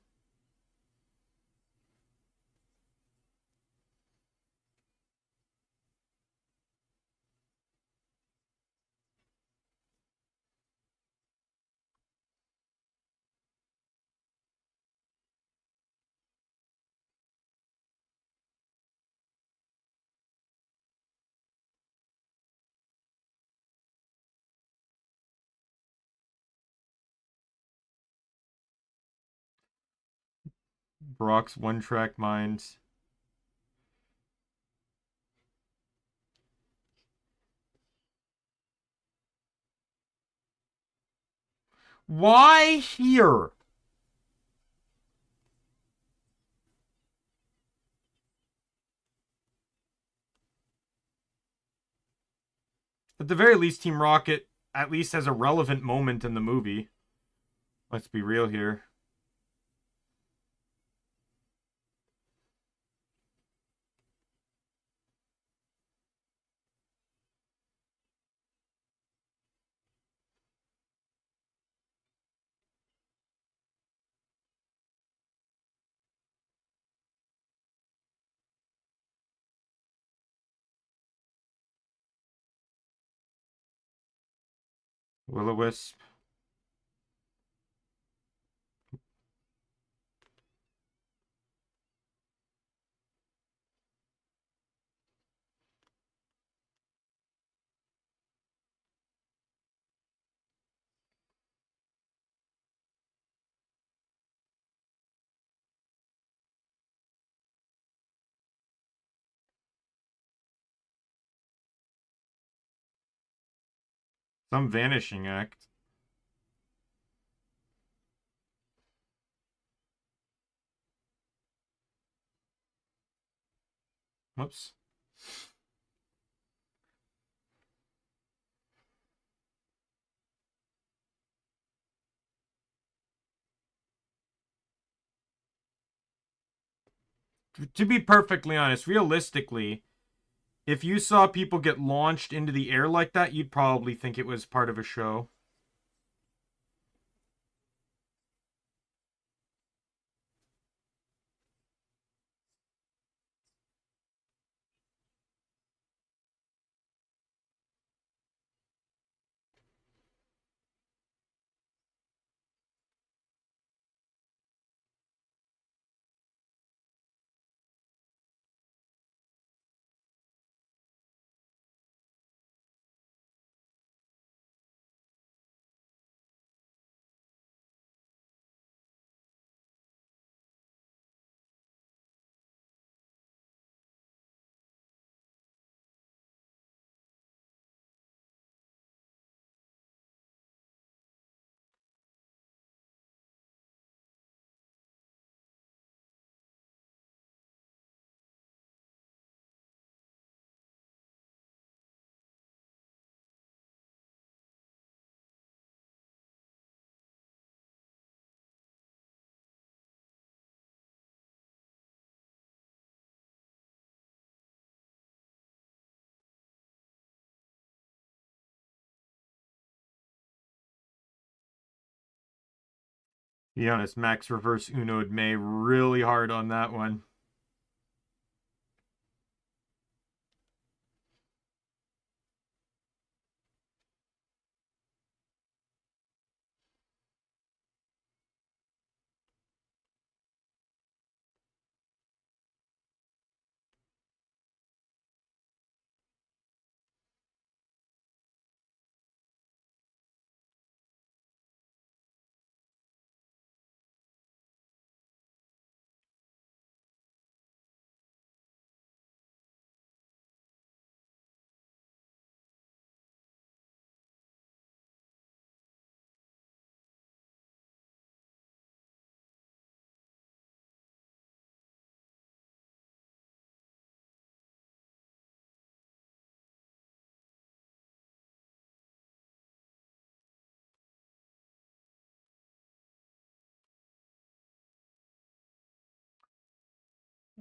Brock's one track mind. Why here? At the very least, Team Rocket at least has a relevant moment in the movie. Let's be real here. Will-O-Wisp. Some vanishing act. Whoops. To be perfectly honest, realistically, if you saw people get launched into the air like that, you'd probably think it was part of a show. To be honest, Max reverse Uno'd May really hard on that one.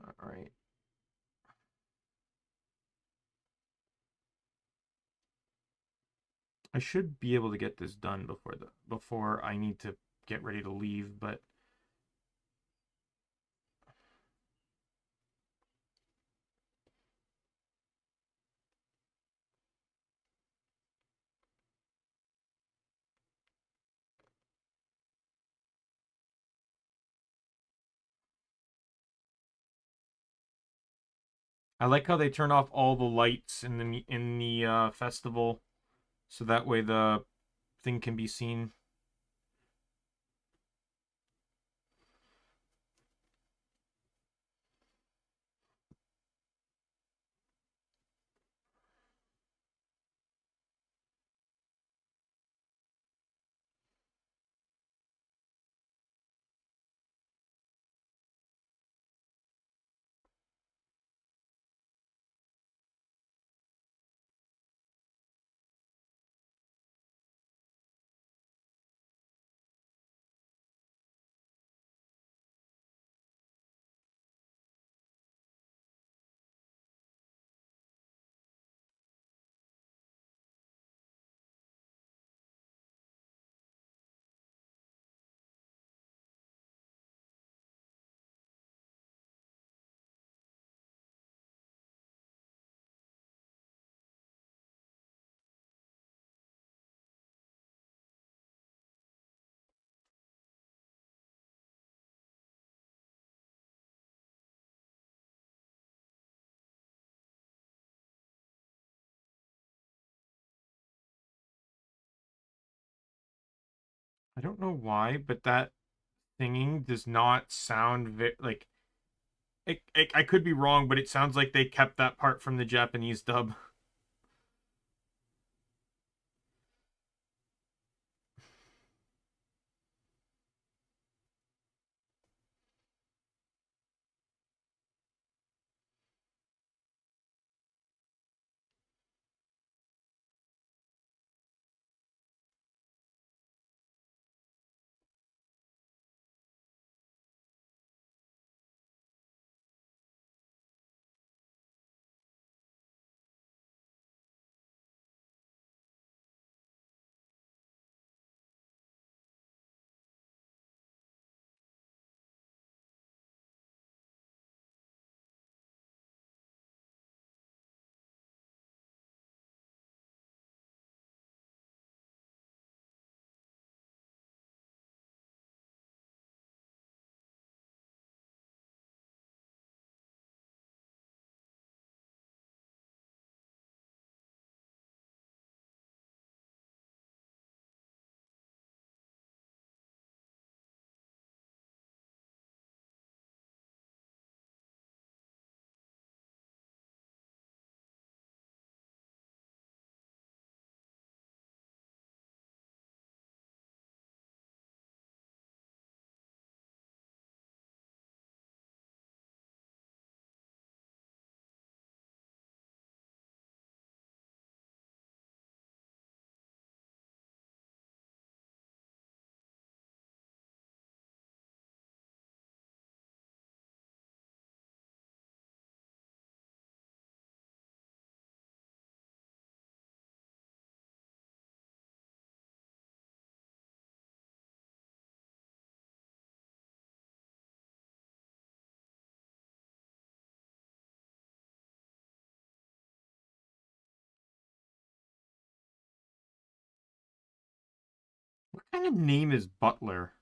All right. I should be able to get this done before I need to get ready to leave, but I like how they turn off all the lights in the festival, so that way the thing can be seen. I don't know why, but that singing does not sound like I could be wrong, but it sounds like they kept that part from the Japanese dub. What kind of name is Butler?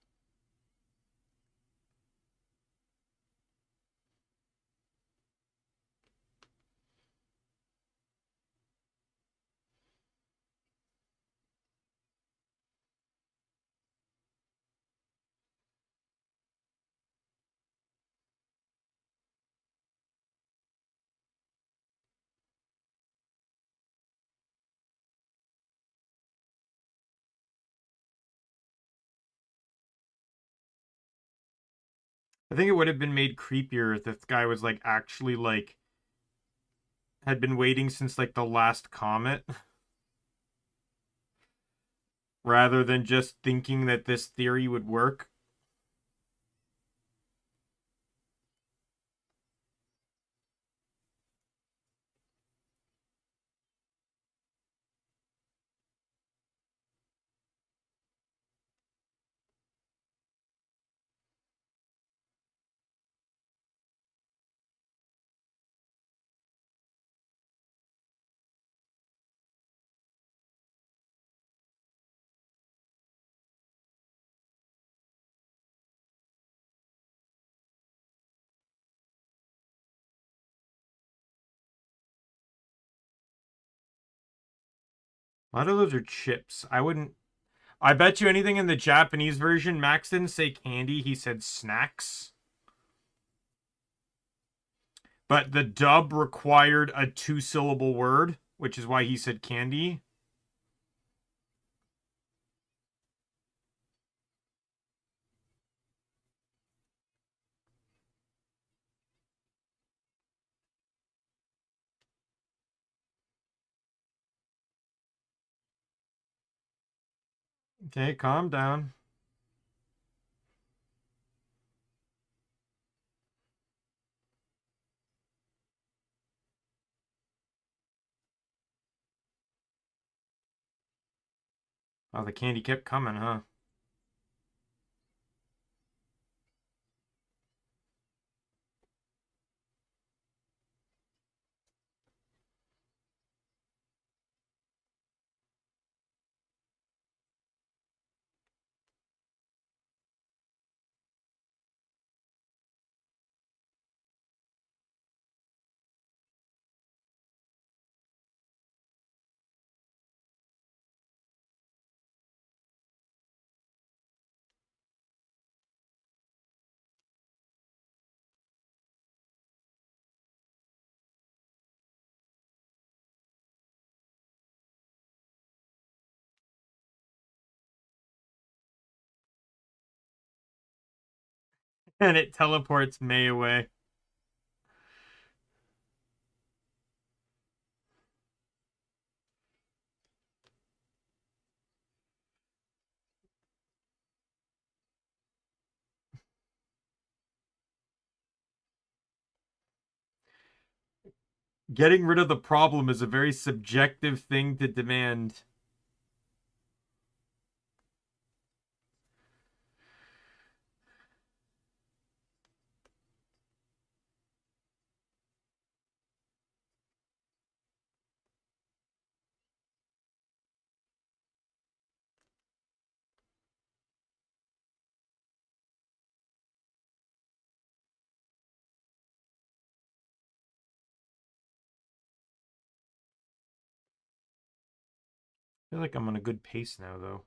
I think it would have been made creepier if this guy was like actually like had been waiting since like the last comet rather than just thinking that this theory would work. A lot of those are chips. I wouldn't. I bet you anything in the Japanese version, Max didn't say candy, he said snacks. But the dub required a 2-syllable word, which is why he said candy. Okay, calm down. Oh, the candy kept coming, huh? And it teleports May away. Getting rid of the problem is a very subjective thing to demand. I feel like I'm on a good pace now, though.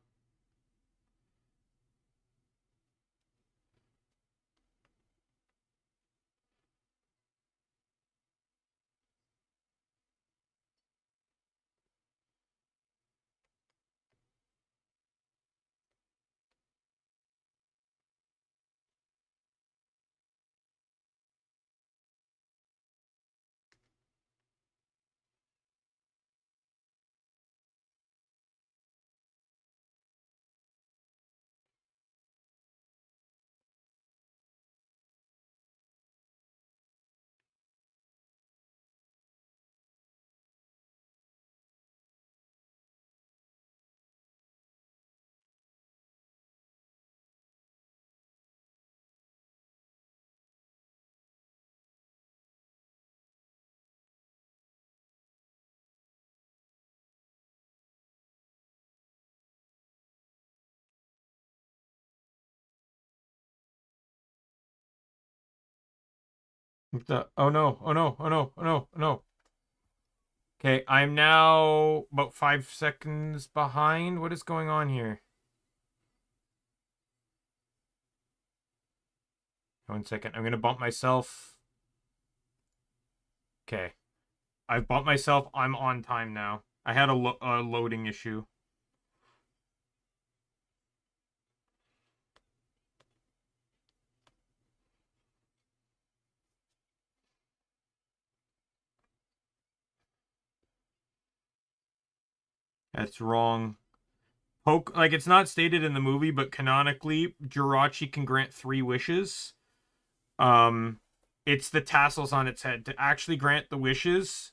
What the? Oh no! Oh no! Oh no! Oh no! Oh no! Okay, I'm now about 5 seconds behind. What is going on here? 1 second. I'm gonna bump myself. Okay, I've bumped myself. I'm on time now. I had a loading issue. That's wrong. Like it's not stated in the movie, but canonically, Jirachi can grant 3 wishes. Um, it's the tassels on its head. To actually grant the wishes,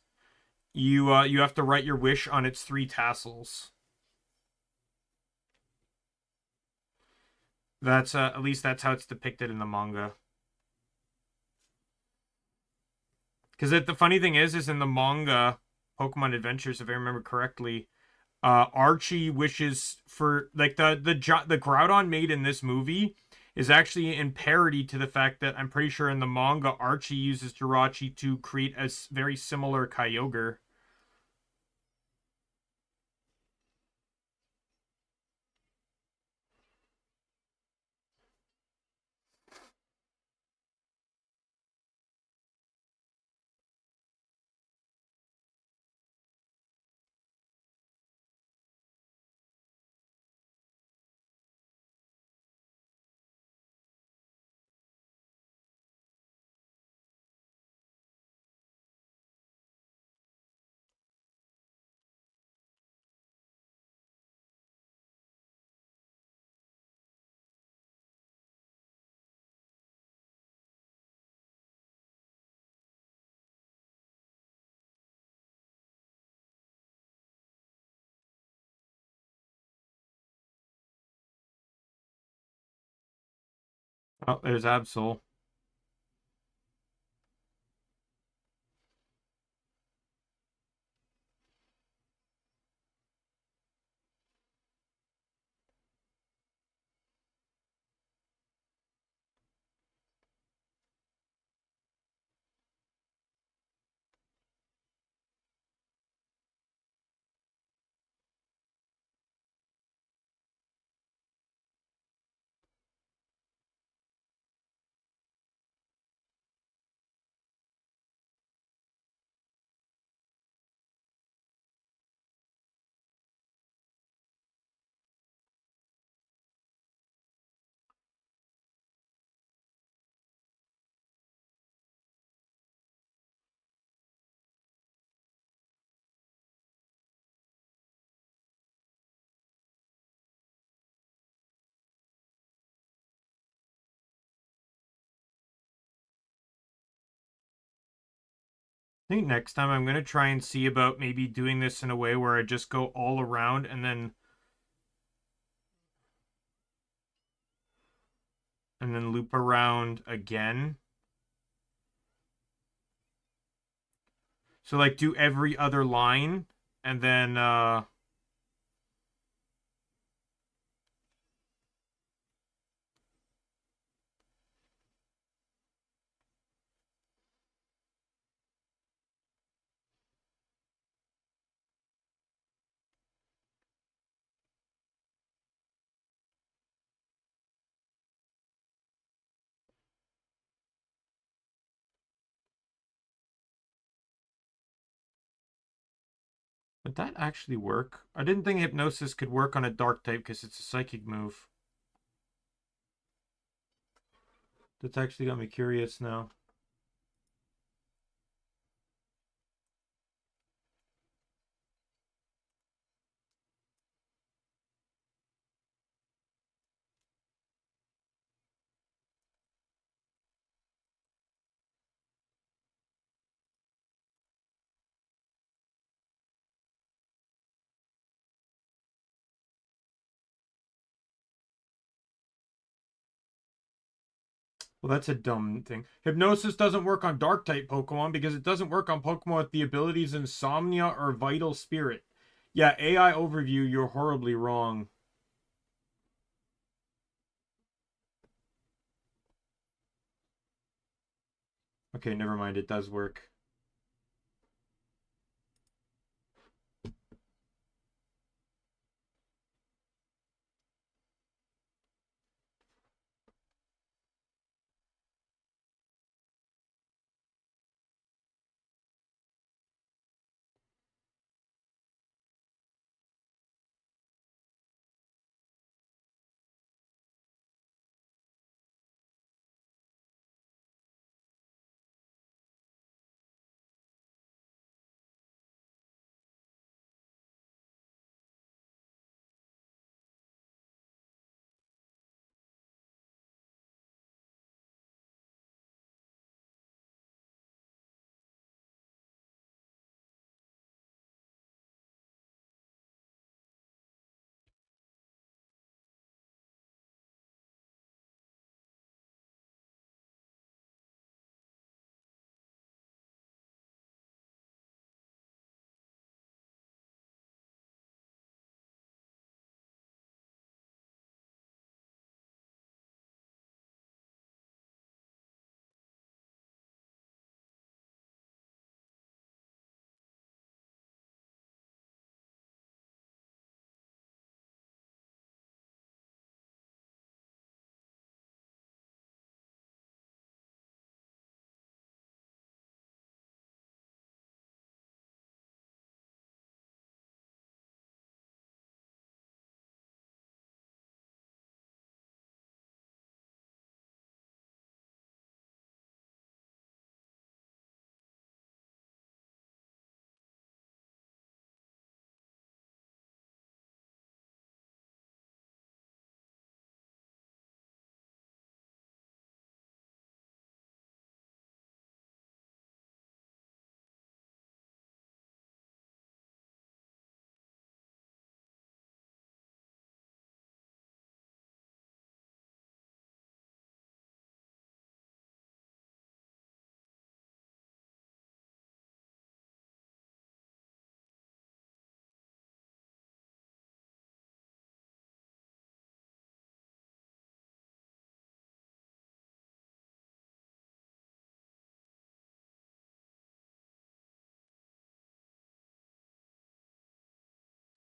you have to write your wish on its 3 tassels. That's at least that's how it's depicted in the manga. Because the funny thing is in the manga, Pokemon Adventures, if I remember correctly, Archie wishes for like the Groudon made in this movie is actually in parody to the fact that I'm pretty sure in the manga Archie uses Jirachi to create a very similar Kyogre. Oh, there's Absol. I think next time I'm gonna try and see about maybe doing this in a way where I just go all around and then loop around again. So like do every other line and then would that actually work? I didn't think hypnosis could work on a dark type because it's a psychic move. That's actually got me curious now. Well, that's a dumb thing. Hypnosis doesn't work on dark type Pokemon because it doesn't work on Pokemon with the abilities Insomnia or Vital Spirit. Yeah, AI overview, you're horribly wrong. Okay, never mind. It does work.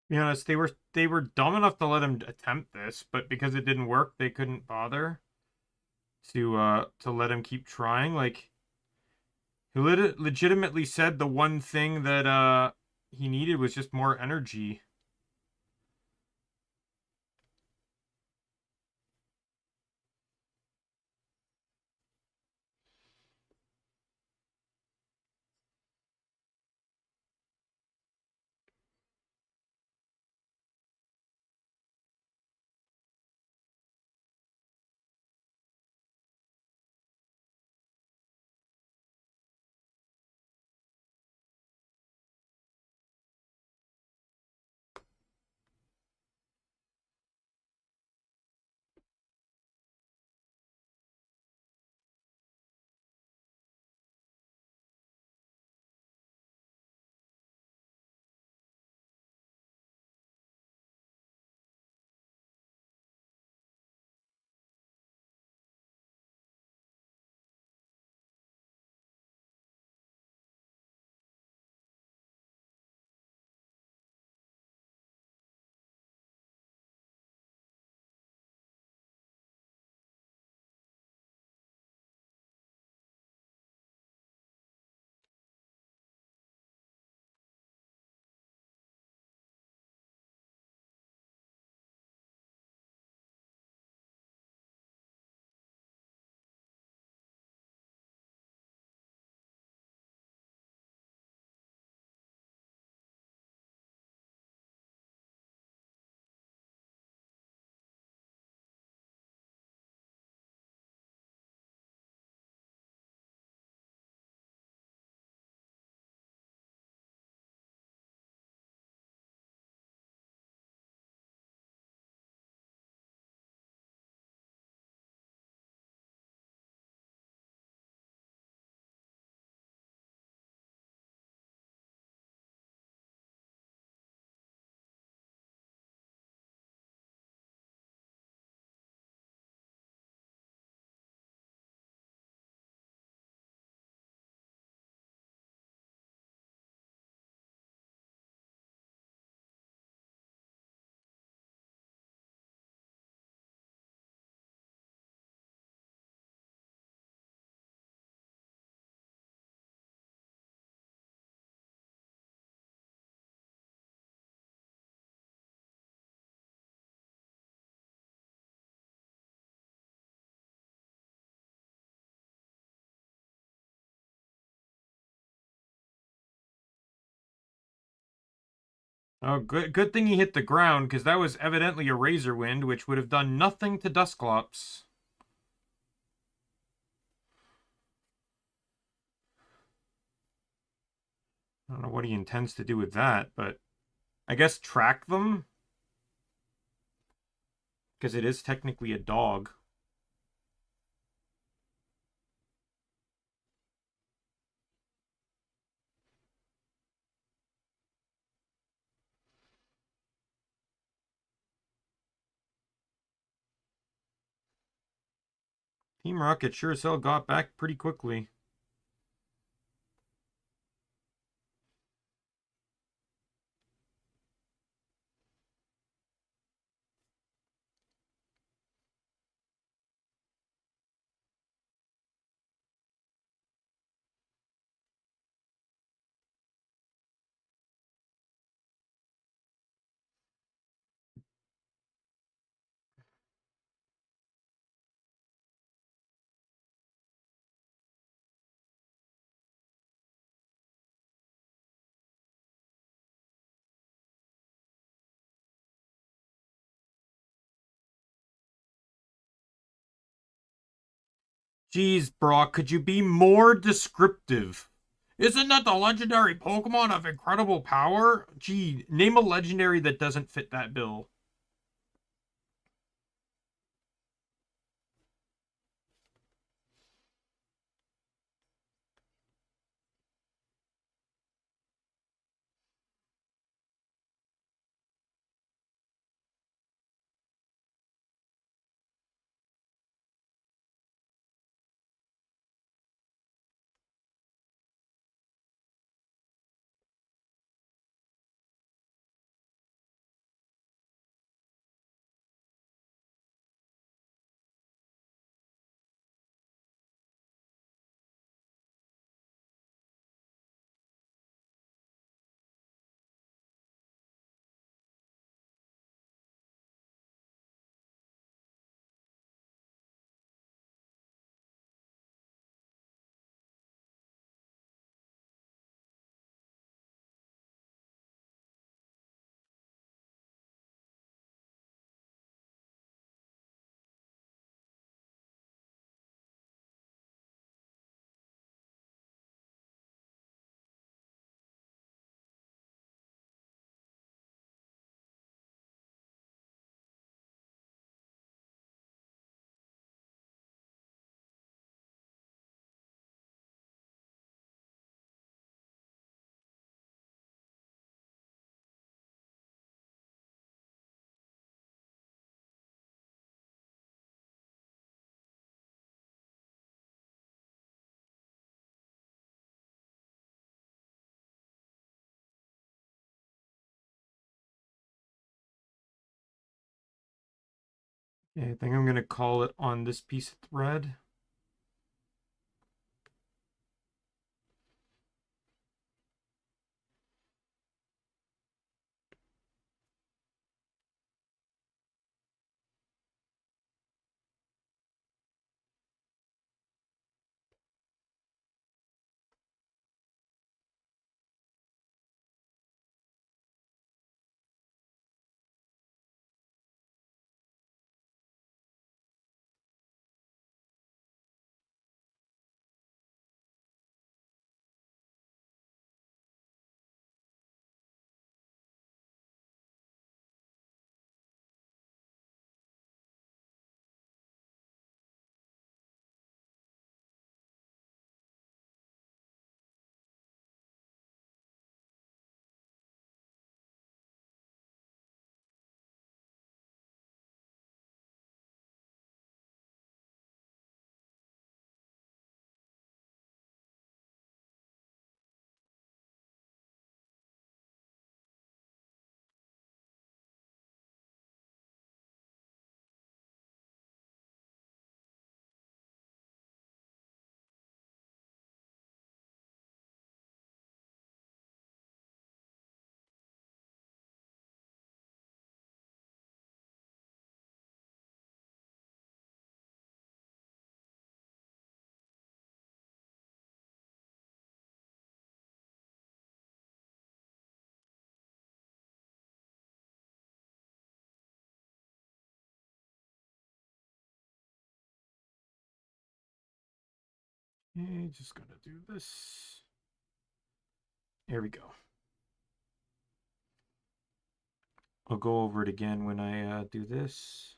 To be honest, they were dumb enough to let him attempt this, but because it didn't work, they couldn't bother to let him keep trying. Like, he legitimately said the one thing that he needed was just more energy. Oh, good thing he hit the ground, because that was evidently a razor wind, which would have done nothing to Dusclops. I don't know what he intends to do with that, but I guess track them? Because it is technically a dog. Team Rocket sure as hell got back pretty quickly. Jeez, Brock, could you be more descriptive? Isn't that the legendary Pokemon of incredible power? Gee, name a legendary that doesn't fit that bill. Okay, I think I'm gonna call it on this piece of thread. Okay, just gotta do this. There we go. I'll go over it again when I do this.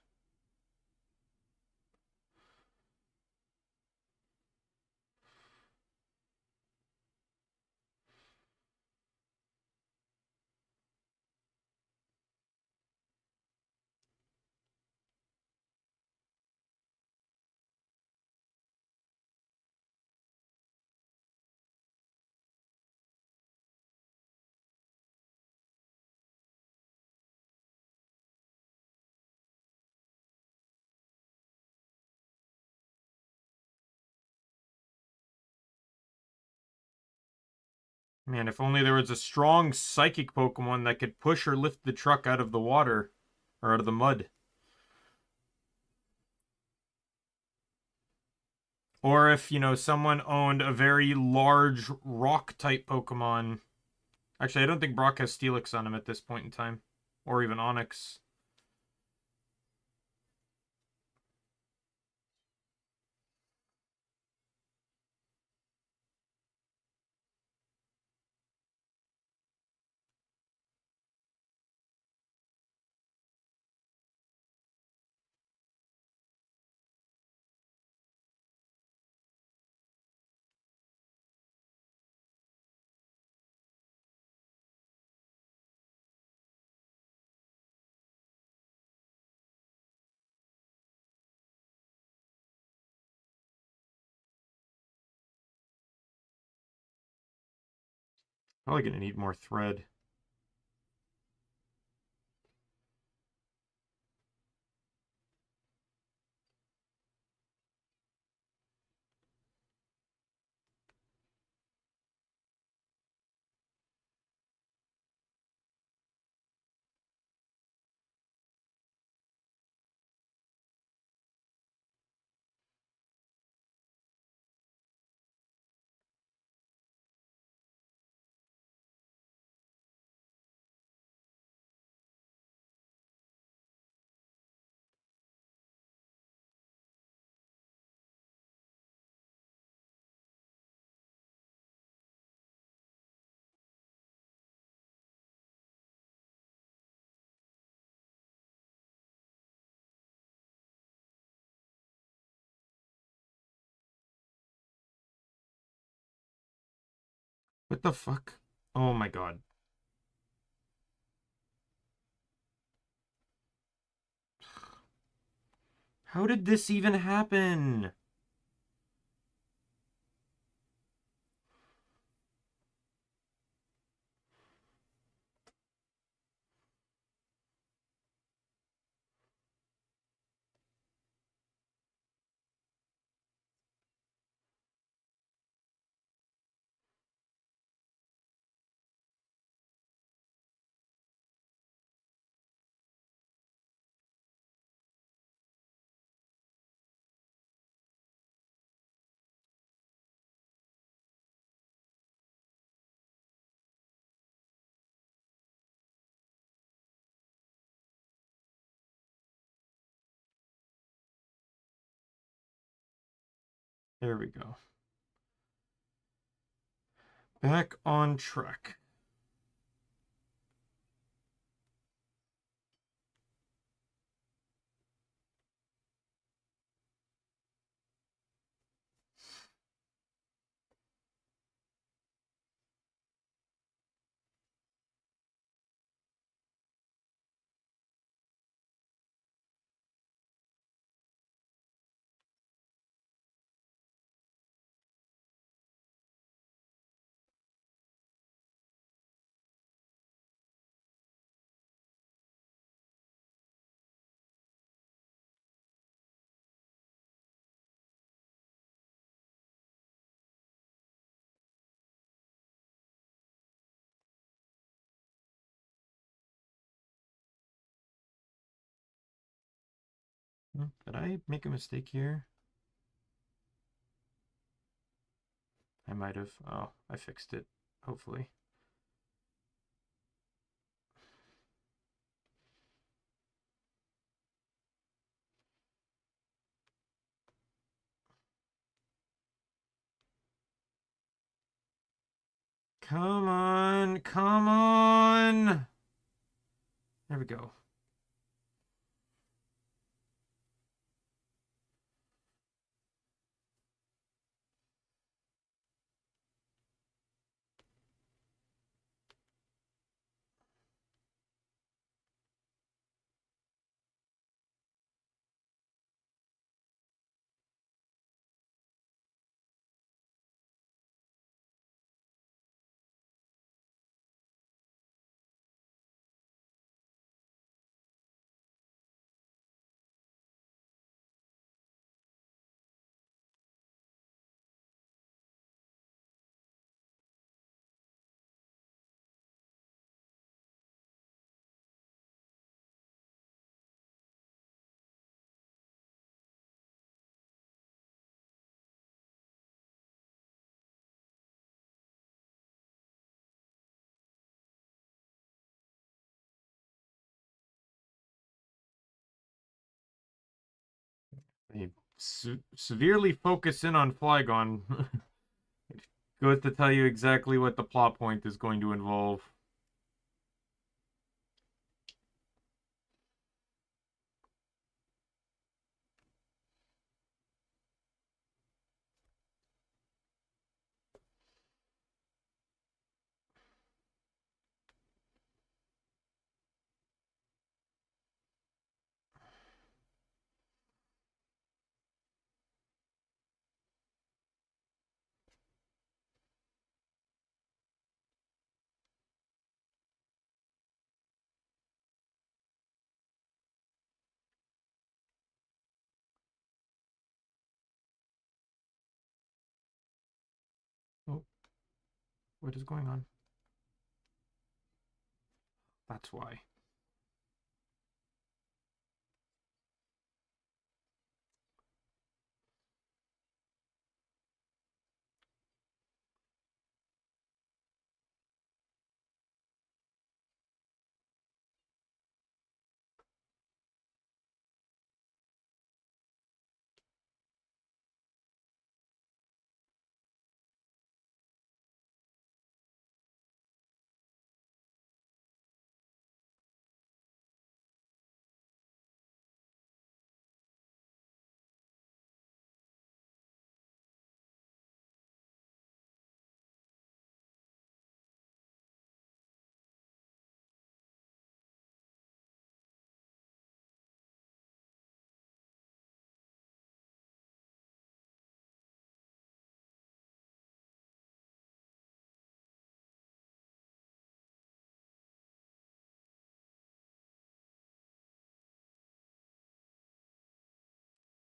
Man, if only there was a strong psychic Pokemon that could push or lift the truck out of the water. Or out of the mud. Or if, you know, someone owned a very large rock-type Pokemon. Actually, I don't think Brock has Steelix on him at this point in time. Or even Onix. Probably gonna need more thread. What the fuck? Oh my god. How did this even happen? There we go. Back on track. Did I make a mistake here? I might have. Oh, I fixed it. Hopefully. Come on, come on. There we go. They severely focus in on Flygon. Good to tell you exactly what the plot point is going to involve. Oh, what is going on? That's why.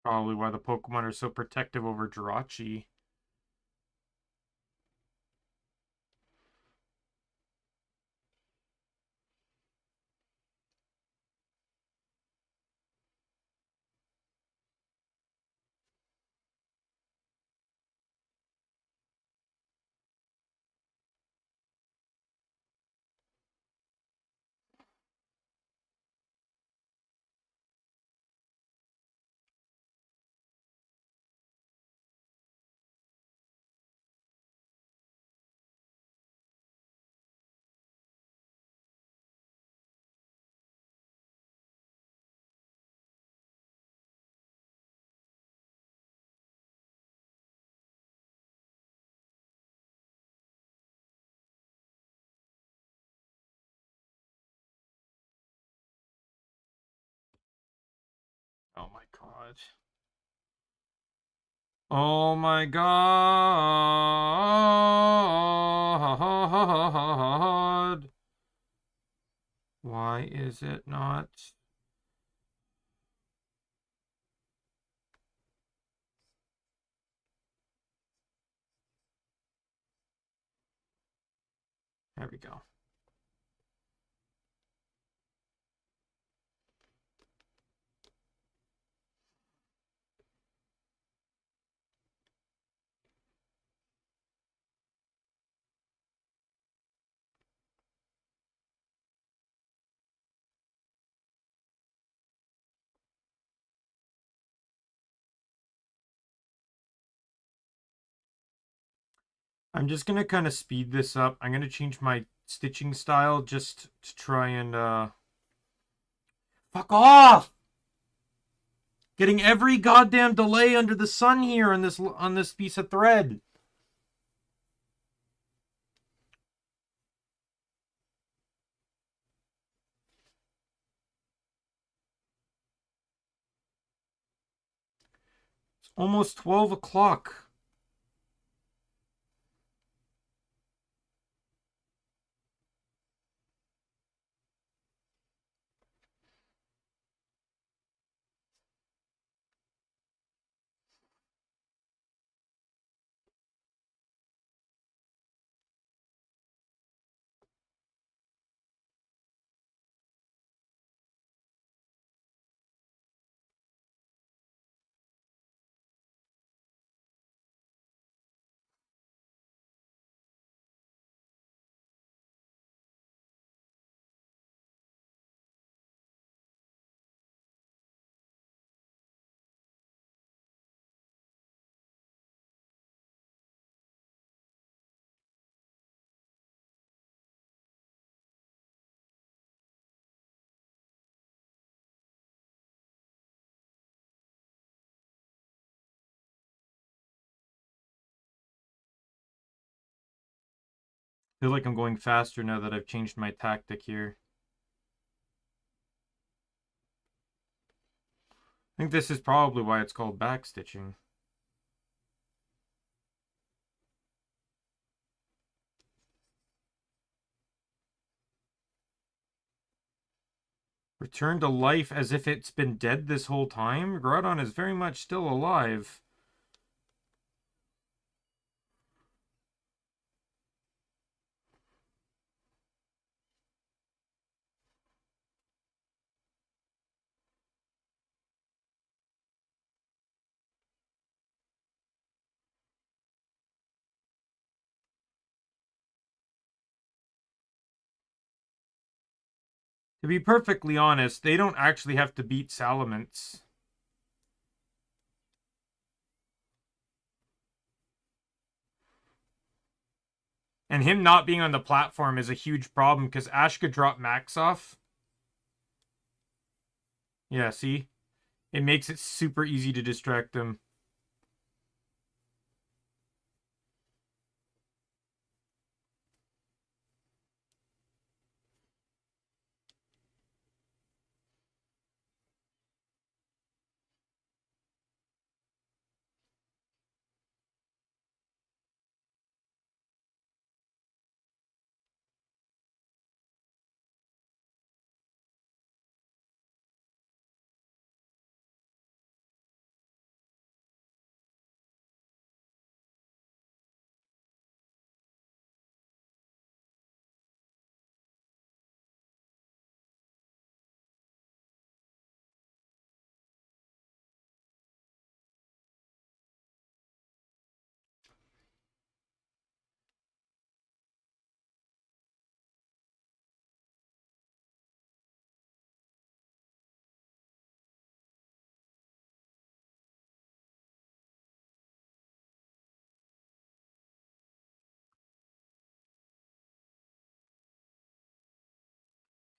Probably why the Pokemon are so protective over Jirachi. Oh my god. Oh my god. Why is it not? There we go. I'm just gonna kind of speed this up. I'm gonna change my stitching style just to try and fuck off! Getting every goddamn delay under the sun here on this piece of thread. It's almost 12 o'clock. I feel like I'm going faster now that I've changed my tactic here. I think this is probably why it's called backstitching. Return to life as if it's been dead this whole time? Groudon is very much still alive. To be perfectly honest, they don't actually have to beat Salamence. And him not being on the platform is a huge problem because Ash could drop Max off. Yeah, see? It makes it super easy to distract them.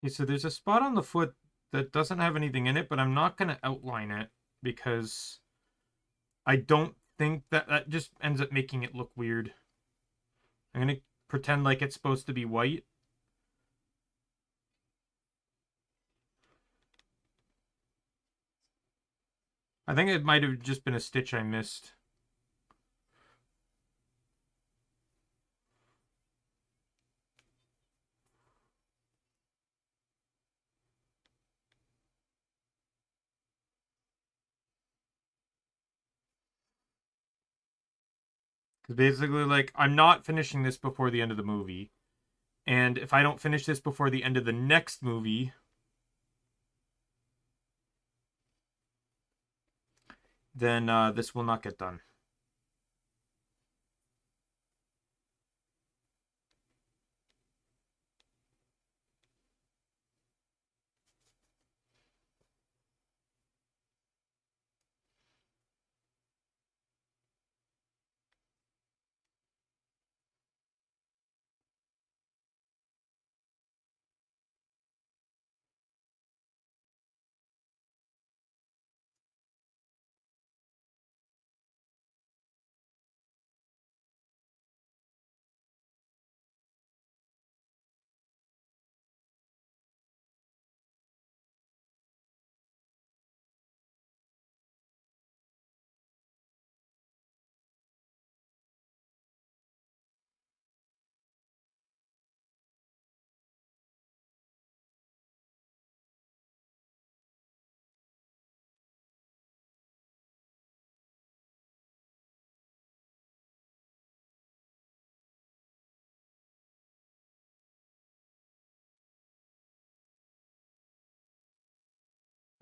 Okay, so there's a spot on the foot that doesn't have anything in it, but I'm not going to outline it because I don't think that just ends up making it look weird. I'm going to pretend like it's supposed to be white. I think it might have just been a stitch I missed. Because basically, like, I'm not finishing this before the end of the movie. And if I don't finish this before the end of the next movie, then this will not get done.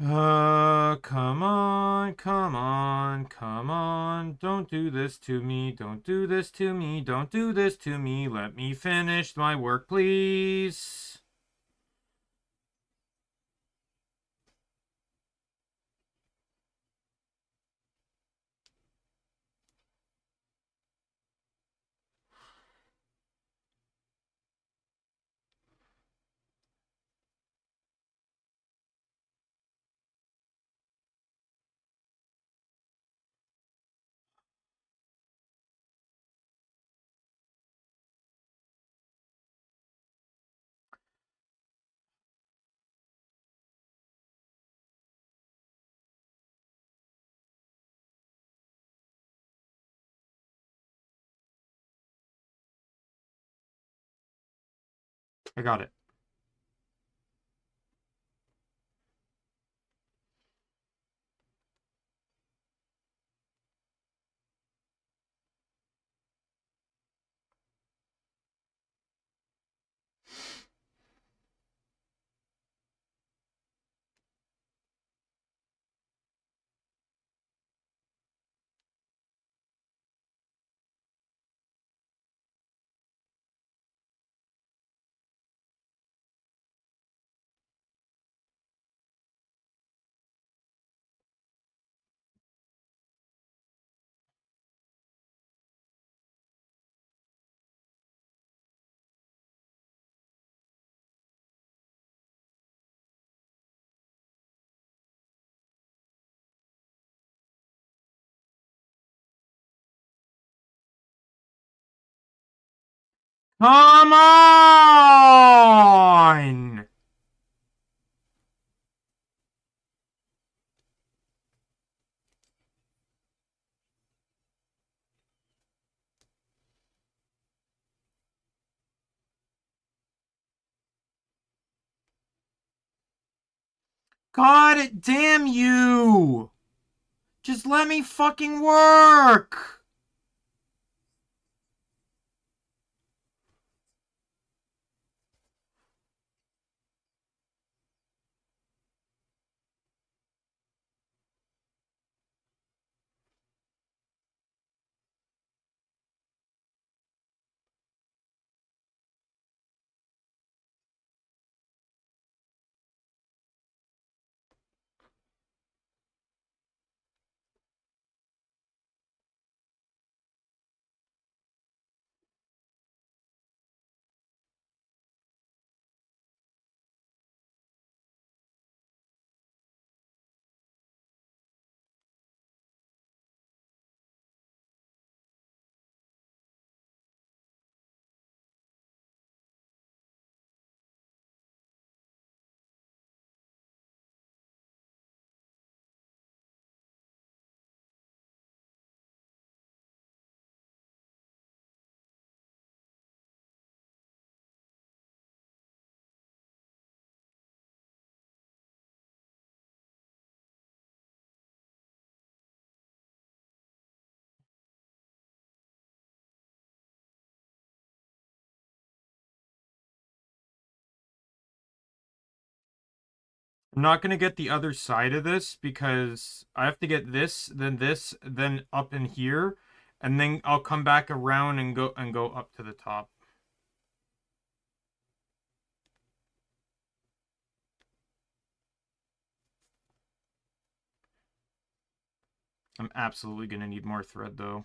Come on, come on, come on. Don't do this to me, don't do this to me, don't do this to me. Let me finish my work, please. I got it. Come on! God damn you! Just let me fucking work! I'm not gonna get the other side of this because I have to get this, then up in here, and then I'll come back around and go up to the top. I'm absolutely gonna need more thread though.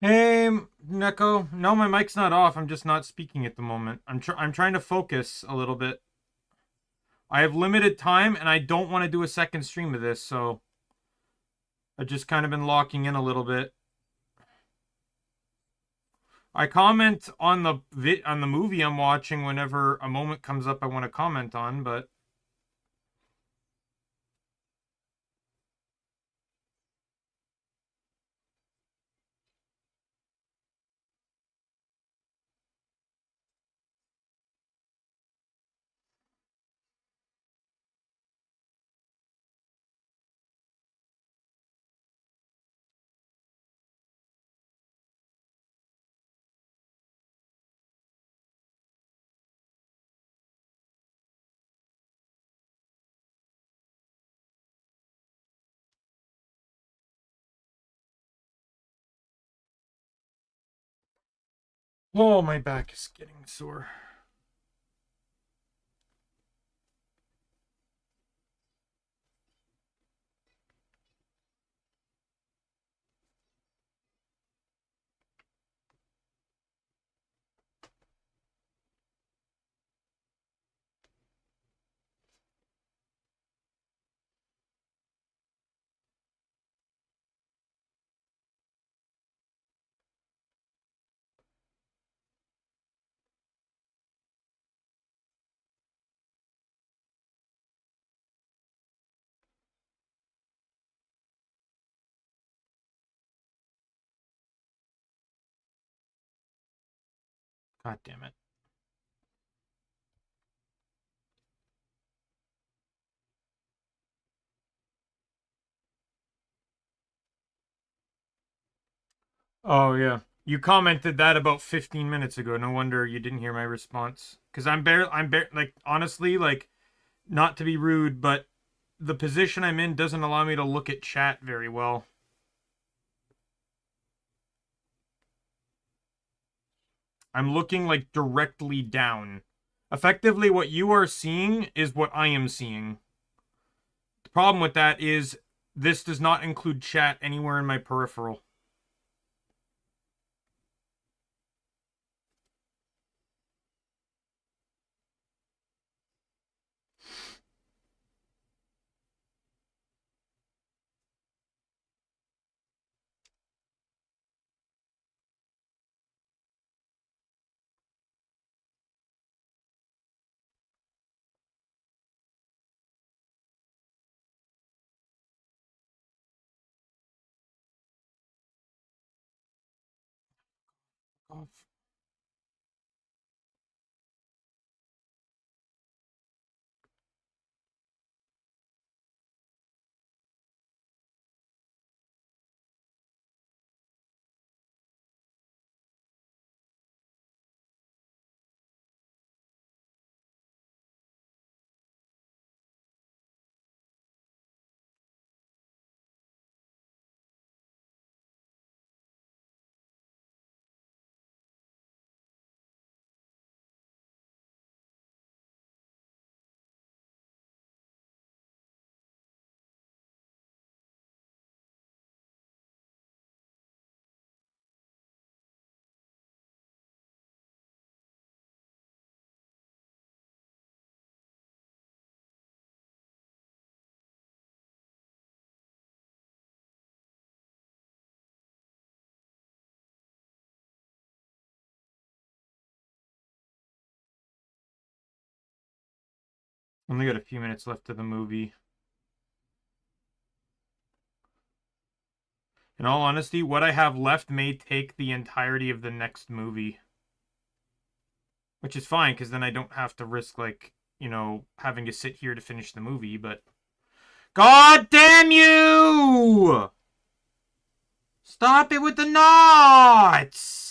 Hey, Neko, no, my mic's not off. I'm just not speaking at the moment. I'm trying to focus a little bit. I have limited time, and I don't want to do a second stream of this, so I've just kind of been locking in a little bit. I comment on the movie I'm watching whenever a moment comes up I want to comment on, but oh, my back is getting sore. God damn it. Oh yeah. You commented that about 15 minutes ago. No wonder you didn't hear my response. Cuz like honestly, like, not to be rude, but the position I'm in doesn't allow me to look at chat very well. I'm looking like directly down. Effectively, what you are seeing is what I am seeing. The problem with that is this does not include chat anywhere in my peripheral. Off. Only got a few minutes left of the movie. In all honesty, what I have left may take the entirety of the next movie. Which is fine, because then I don't have to risk, like, having to sit here to finish the movie, but... God damn you! Stop it with the knots!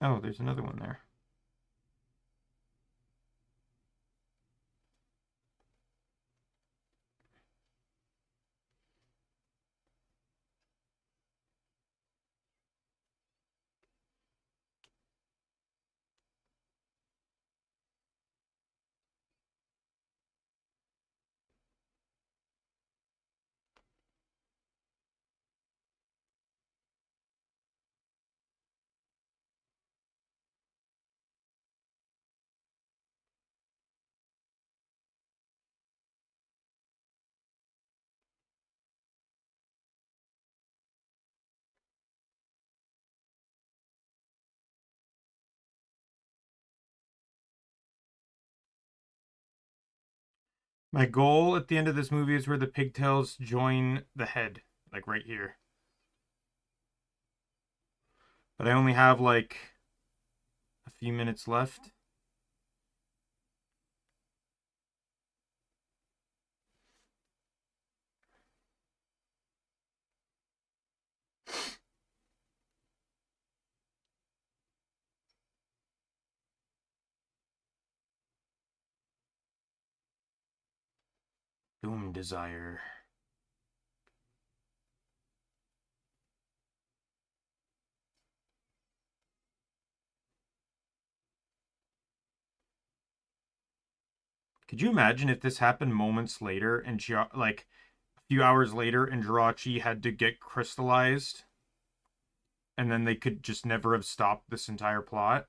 Oh, there's another one there. My goal at the end of this movie is where the pigtails join the head, like right here. But I only have like a few minutes left. Doom Desire. Could you imagine if this happened moments later and like a few hours later and Jirachi had to get crystallized and then they could just never have stopped this entire plot?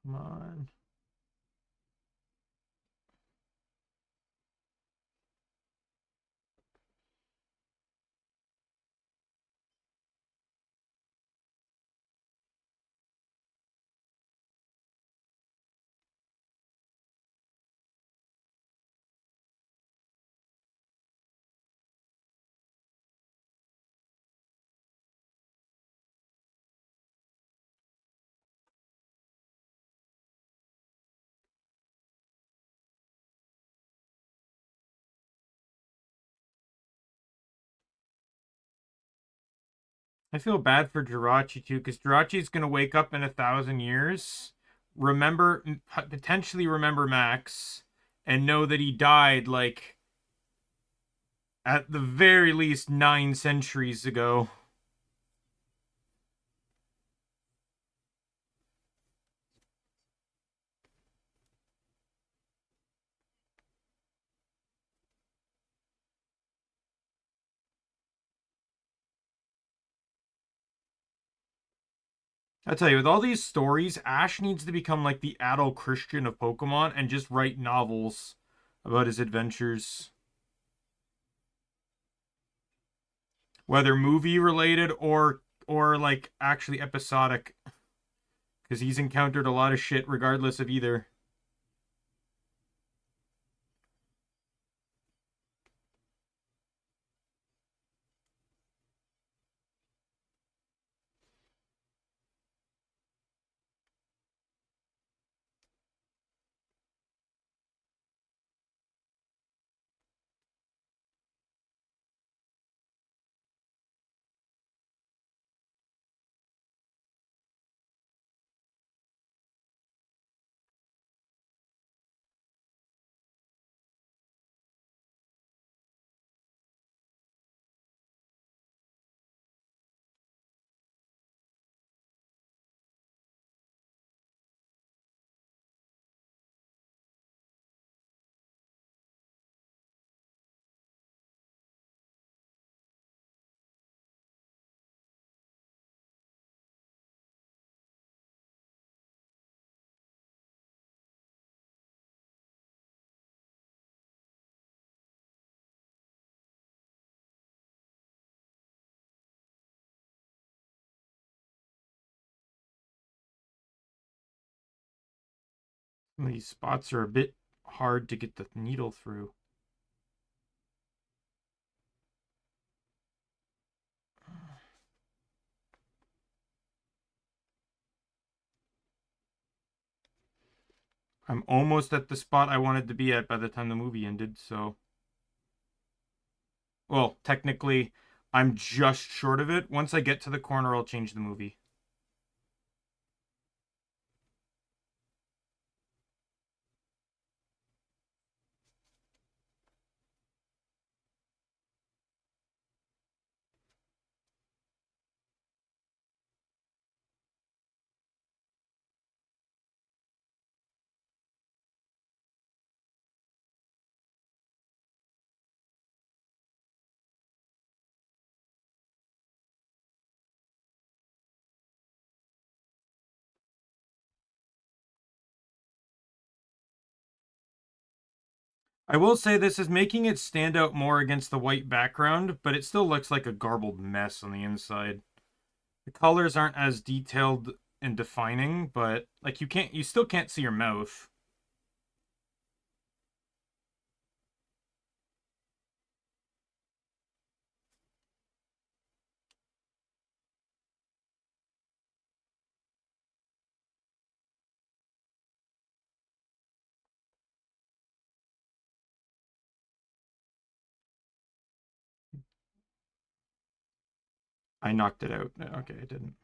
Come on. I feel bad for Jirachi too, because Jirachi's gonna wake up in 1,000 years, remember, potentially remember Max, and know that he died like at the very least 9 centuries ago. I tell you, with all these stories, Ash needs to become like the adult Christian of Pokemon and just write novels about his adventures. Whether movie related or like actually episodic. Because he's encountered a lot of shit regardless of either. These spots are a bit hard to get the needle through. I'm almost at the spot I wanted to be at by the time the movie ended, so... Well, technically, I'm just short of it. Once I get to the corner, I'll change the movie. I will say this is making it stand out more against the white background, but it still looks like a garbled mess on the inside. The colors aren't as detailed and defining, but like you still can't see your mouth. I knocked it out. Okay, I didn't.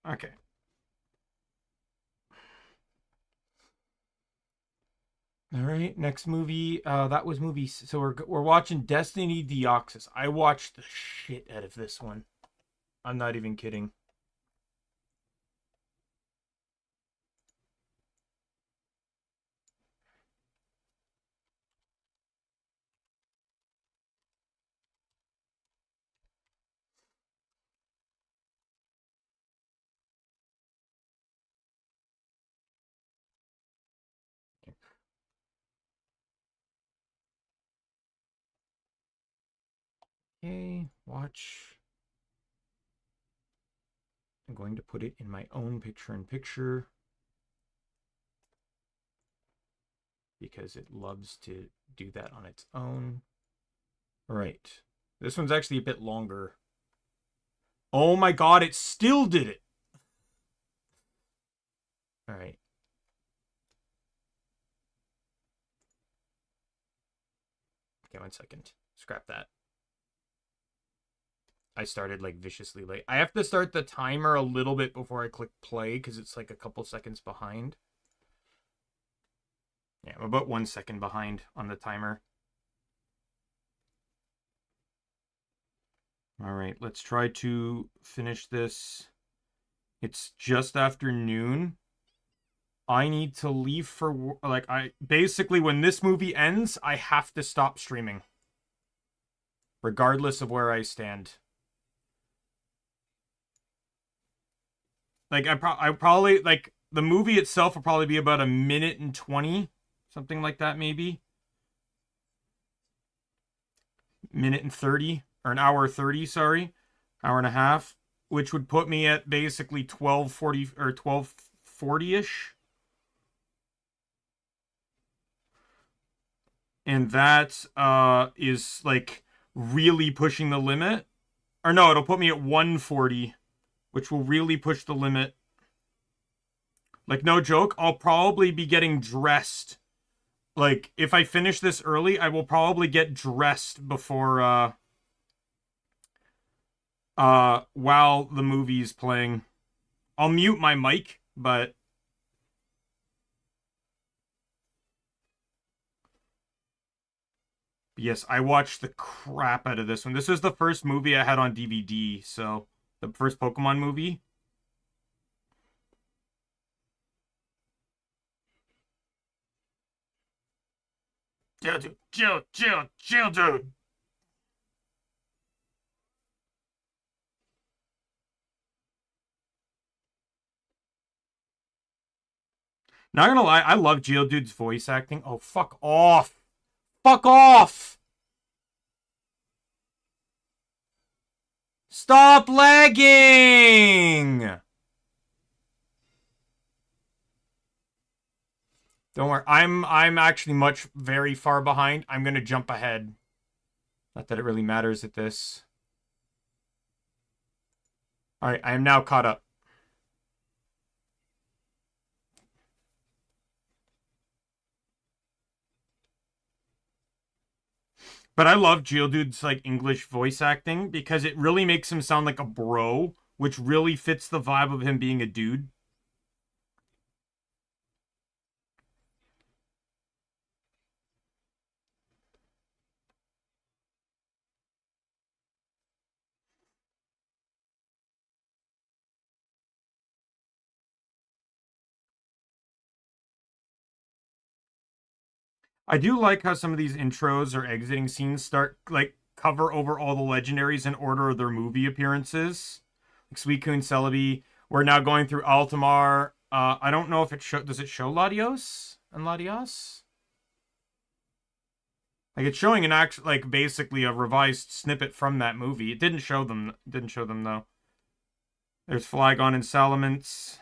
Okay. All right, next movie. That was movie. So we're watching Destiny Deoxys. I watched the shit out of this one. I'm not even kidding. Okay, watch. I'm going to put it in my own picture-in-picture because it loves to do that on its own. All right. This one's actually a bit longer. Oh my god, it still did it. All right. Okay, 1 second. Scrap that. I started like viciously late. I have to start the timer a little bit before I click play because it's like a couple seconds behind. Yeah, I'm about 1 second behind on the timer. All right, let's try to finish this. It's just after noon. I need to leave for like basically when this movie ends, I have to stop streaming. regardless of where I stand. Like I probably like the movie itself will probably be about a minute and 20, something like that maybe. Minute and 30 or an hour 30, sorry. Hour and a half, which would put me at basically 12:40 or 12:40ish. And that is like really pushing the limit. Or no, it'll put me at 140, which will really push the limit. Like, no joke, I'll probably be getting dressed. Like, if I finish this early, I will probably get dressed before while the movie's playing. I'll mute my mic, but yes, I watched the crap out of this one. This is the first movie I had on DVD, so the first Pokemon movie. Chill, dude. Not gonna lie, I love Geodude's voice acting. Oh, fuck off. Fuck off! Stop lagging! Don't worry, I'm actually much very far behind. I'm gonna jump ahead. Not that it really matters at this. Alright, I am now caught up. But I love Geodude's like English voice acting because it really makes him sound like a bro, which really fits the vibe of him being a dude. I do like how some of these intros or exiting scenes start like cover over all the legendaries in order of their movie appearances. Like Suicune, Celebi. We're now going through Altamar. I don't know if does it show Latios and Latias? Like it's showing an actual like basically a revised snippet from that movie. It didn't show them. Didn't show them though. There's Flygon and Salamence.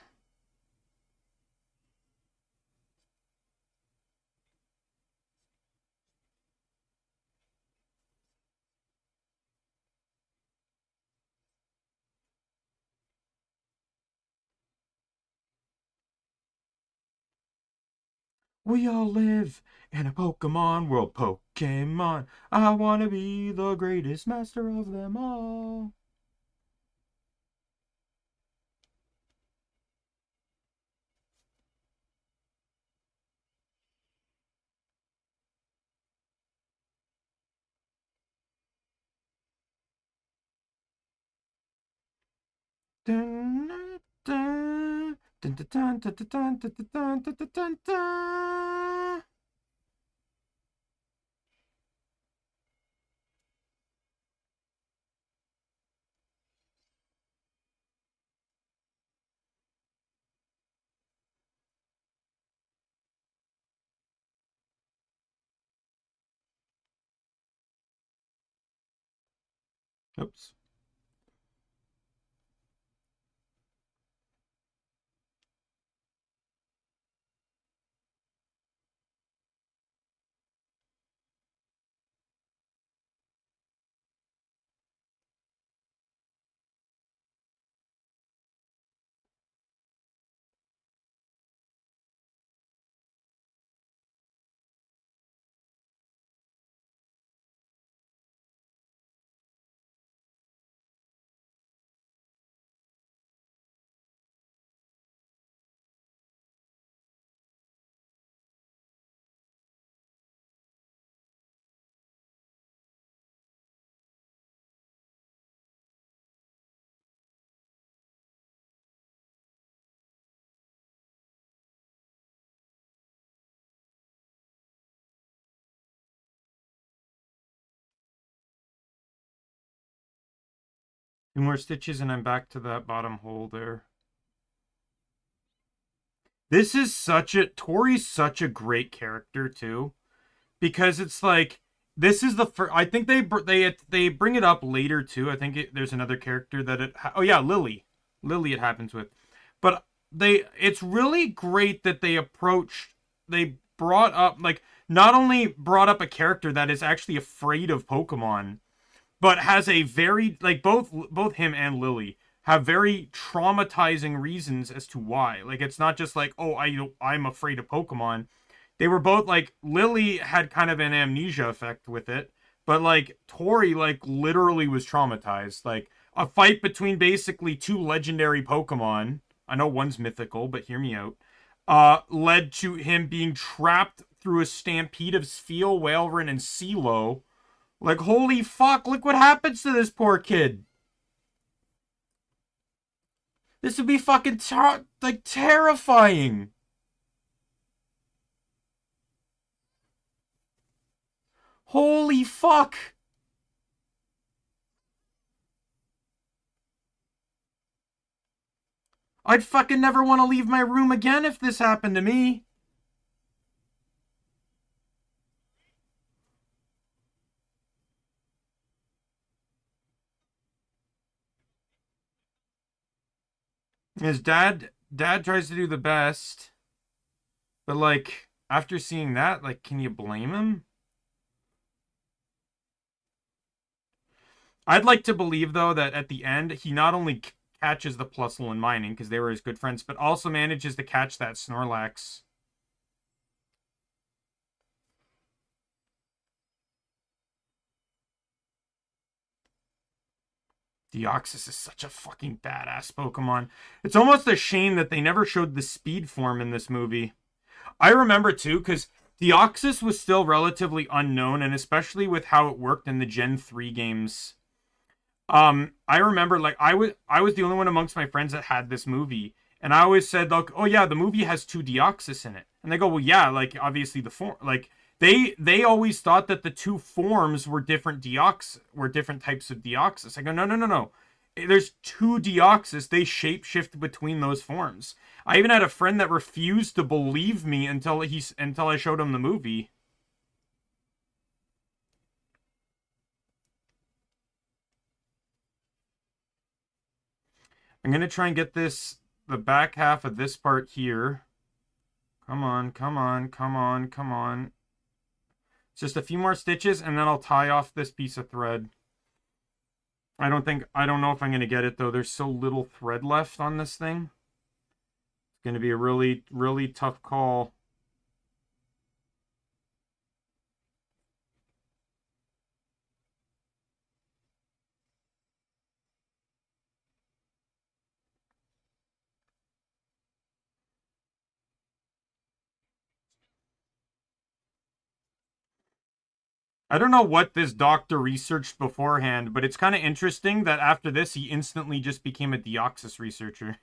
We all live in a Pokemon world. Pokemon. I want to be the greatest master of them all. Dun, dun, dun, dun, dun, dun, dun, dun, dun, dun, dun, dun, dun. Oops. Two more stitches and I'm back to that bottom hole there. This is Tori's such a great character too, because it's like this is the first. I think they bring it up later too. I think there's another character that oh yeah, Lily it happens with, but it's really great that they brought up like not only brought up a character that is actually afraid of Pokemon, but has a very like both him and Lily have very traumatizing reasons as to why. Like it's not just like, oh, I'm afraid of Pokemon. They were both like Lily had kind of an amnesia effect with it, but like Tori like literally was traumatized. Like a fight between basically two legendary Pokemon. I know one's mythical, but hear me out. Led to him being trapped through a stampede of Spheal, Whaleren, and CeeLo. Like, holy fuck, look what happens to this poor kid. This would be fucking terrifying. Holy fuck. I'd fucking never want to leave my room again if this happened to me. His dad tries to do the best. But like after seeing that, like can you blame him? I'd like to believe though that at the end he not only catches the Plusle in mining because they were his good friends, but also manages to catch that Snorlax. Deoxys is such a fucking badass Pokemon. It's almost a shame that they never showed the speed form in this movie. I remember too, because Deoxys was still relatively unknown, and especially with how it worked in the Gen 3 games. I remember like I was the only one amongst my friends that had this movie, and I always said like, oh yeah, the movie has two Deoxys in it, and they go, well yeah, like obviously the form like they always thought that the two forms were different types of Deoxys. I go, no. There's two Deoxys. They shapeshift between those forms. I even had a friend that refused to believe me until I showed him the movie. I'm gonna try and get the back half of this part here. Come on. Just a few more stitches, and then I'll tie off this piece of thread. I don't know if I'm going to get it, though. There's so little thread left on this thing. It's going to be a really, really tough call. I don't know what this doctor researched beforehand, but it's kind of interesting that after this, he instantly just became a Deoxys researcher.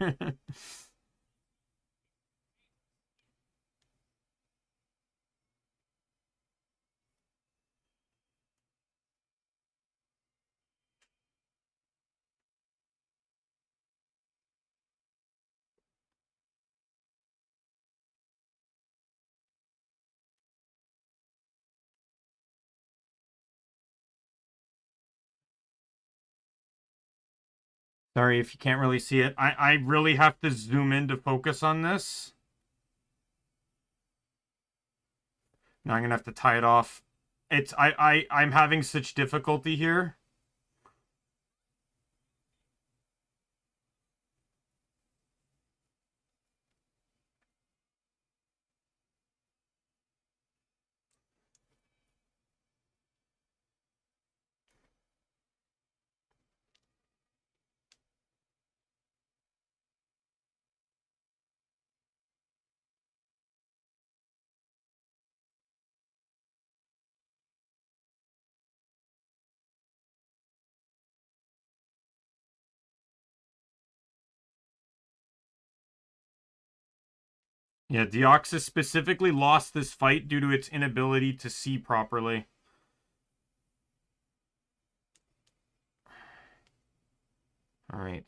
Sorry if you can't really see it. I really have to zoom in to focus on this. Now I'm going to have to tie it off. I'm having such difficulty here. Yeah, Deoxys specifically lost this fight due to its inability to see properly. All right.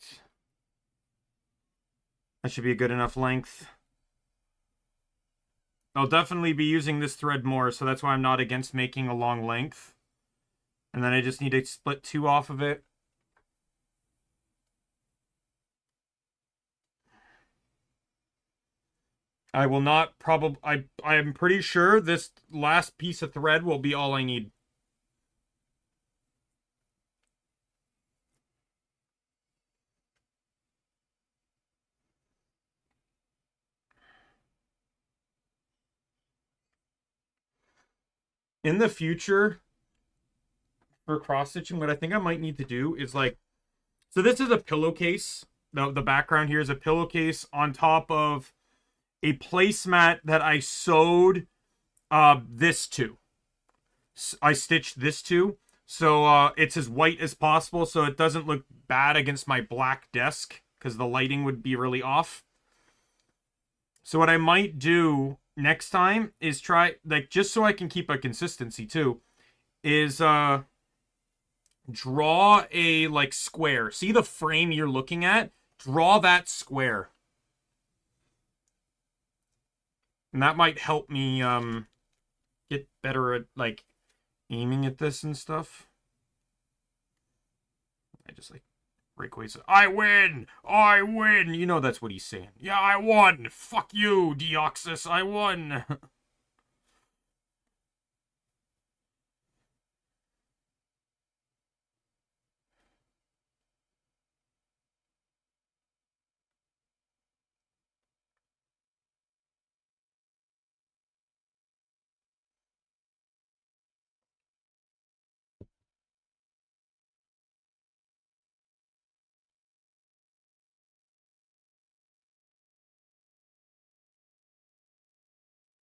That should be a good enough length. I'll definitely be using this thread more, so that's why I'm not against making a long length. And then I just need to split 2 off of it. I will not I'm pretty sure this last piece of thread will be all I need. In the future, for cross-stitching, what I think I might need to do is like, so this is a pillowcase. The background here is a pillowcase on top of a placemat that I sewed this to. I stitched this to. So it's as white as possible so it doesn't look bad against my black desk because the lighting would be really off. So what I might do next time is try, like, just so I can keep a consistency too, is draw a, like, square. See the frame you're looking at? Draw that square. And that might help me get better at, like, aiming at this and stuff. I just, like, Rayquaza, I win! I win! You know that's what he's saying. Yeah, I won! Fuck you, Deoxys, I won!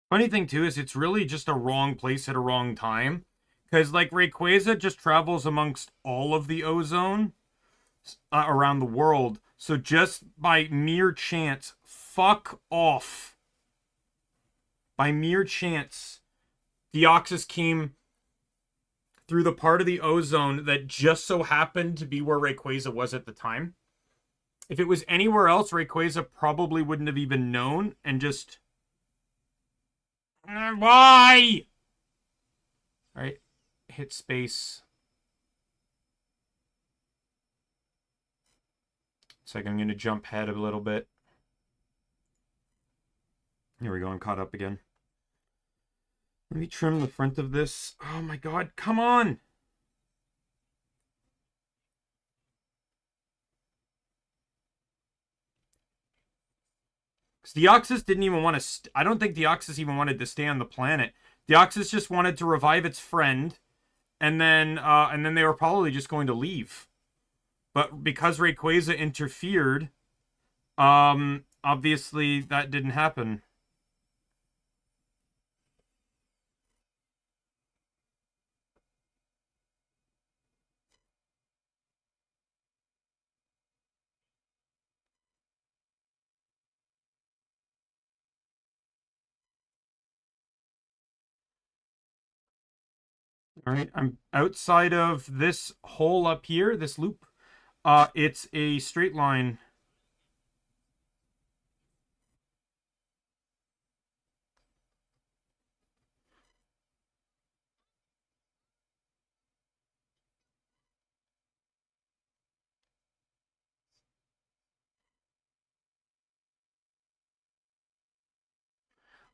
Funny thing, too, is it's really just a wrong place at a wrong time. Because, like, Rayquaza just travels amongst all of the ozone around the world. So just by mere chance, fuck off. By mere chance, Deoxys came through the part of the ozone that just so happened to be where Rayquaza was at the time. If it was anywhere else, Rayquaza probably wouldn't have even known and just... Why? Alright. Hit space. It's like I'm going to jump ahead a little bit. Here we go, I'm caught up again. Let me trim the front of this. Oh my god, come on! Because Deoxys didn't even want to... I don't think Deoxys even wanted to stay on the planet. Deoxys just wanted to revive its friend, and then they were probably just going to leave. But because Rayquaza interfered, obviously that didn't happen. All right, I'm outside of this hole up here, this loop. It's a straight line.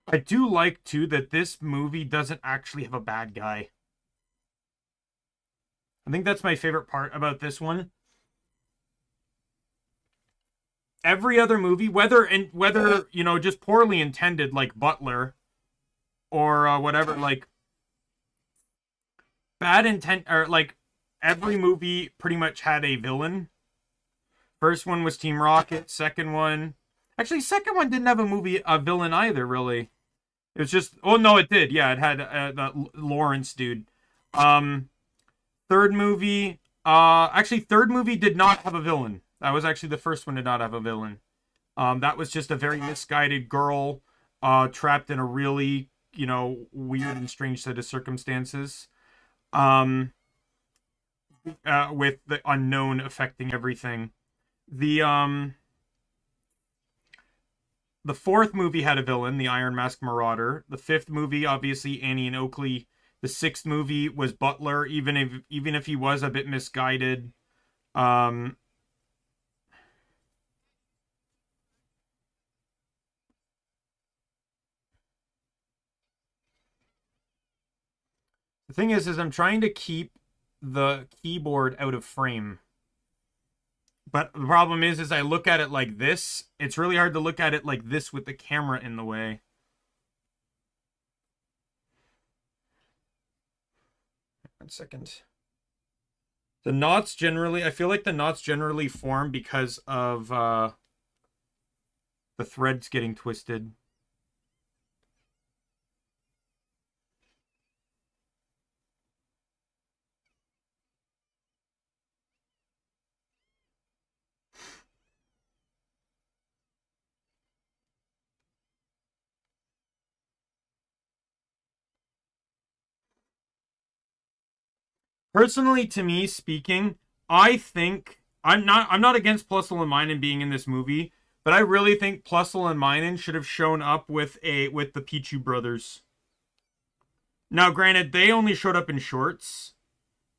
I do like, too, that this movie doesn't actually have a bad guy. I think that's my favorite part about this one. Every other movie, whether you know, just poorly intended, like Butler, or whatever, like bad intent, or like every movie pretty much had a villain. First one was Team Rocket. Second one, actually, second one didn't have a villain either. Really, it was just, oh no, it did. Yeah, it had that Lawrence dude. Third movie, actually, third movie did not have a villain. That was actually the first one to not have a villain. That was just a very misguided girl trapped in a really, you know, weird and strange set of circumstances. With the unknown affecting everything. The the fourth movie had a villain, the Iron Mask Marauder. The fifth movie, obviously, Annie and Oakley. The sixth movie was Butler, even if he was a bit misguided. Um, the thing is I'm trying to keep the keyboard out of frame. But the problem is I look at it like this. It's really hard to look at it like this with the camera in the way. 1 second. The knots generally, I feel like the knots generally form because of the threads getting twisted. Personally, to me speaking, I think I'm not against Plusle and Minen being in this movie, but I really think Plusle and Minen should have shown up with the Pichu brothers. Now, granted, they only showed up in shorts,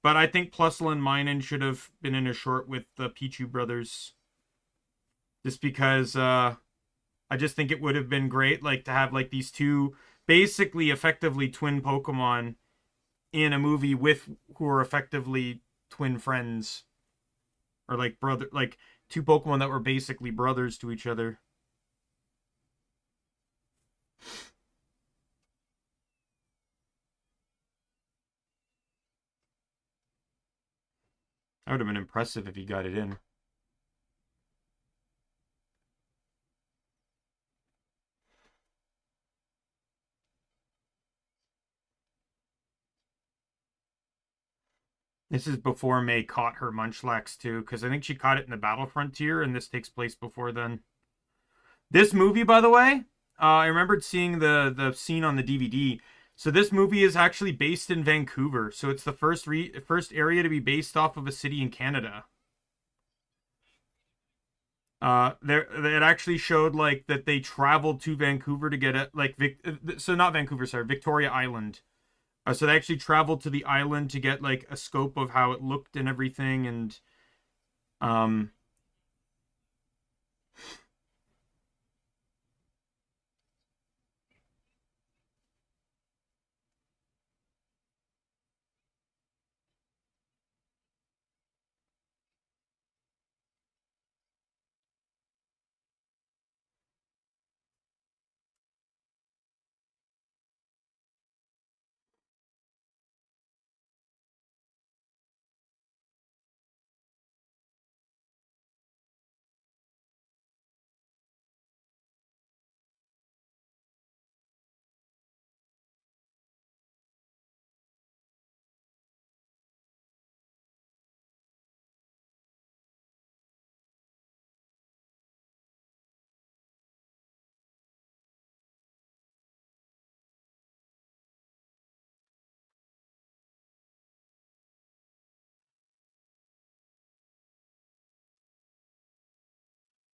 but I think Plusle and Minen should have been in a short with the Pichu brothers. Just because I just think it would have been great, like, to have like these two basically effectively twin Pokemon in a movie with who are effectively twin friends, or like brother, like two Pokemon that were basically brothers to each other. That would have been impressive if he got it in. This is before May caught her Munchlax too, because I think she caught it in the Battle Frontier, and this takes place before then. This movie, by the way, I remembered seeing the scene on the DVD. So this movie is actually based in Vancouver. So it's the first area to be based off of a city in Canada. There it actually showed like that they traveled to Vancouver to get it, like so not Vancouver, sorry, Victoria Island. So they actually traveled to the island to get like a scope of how it looked and everything, and um,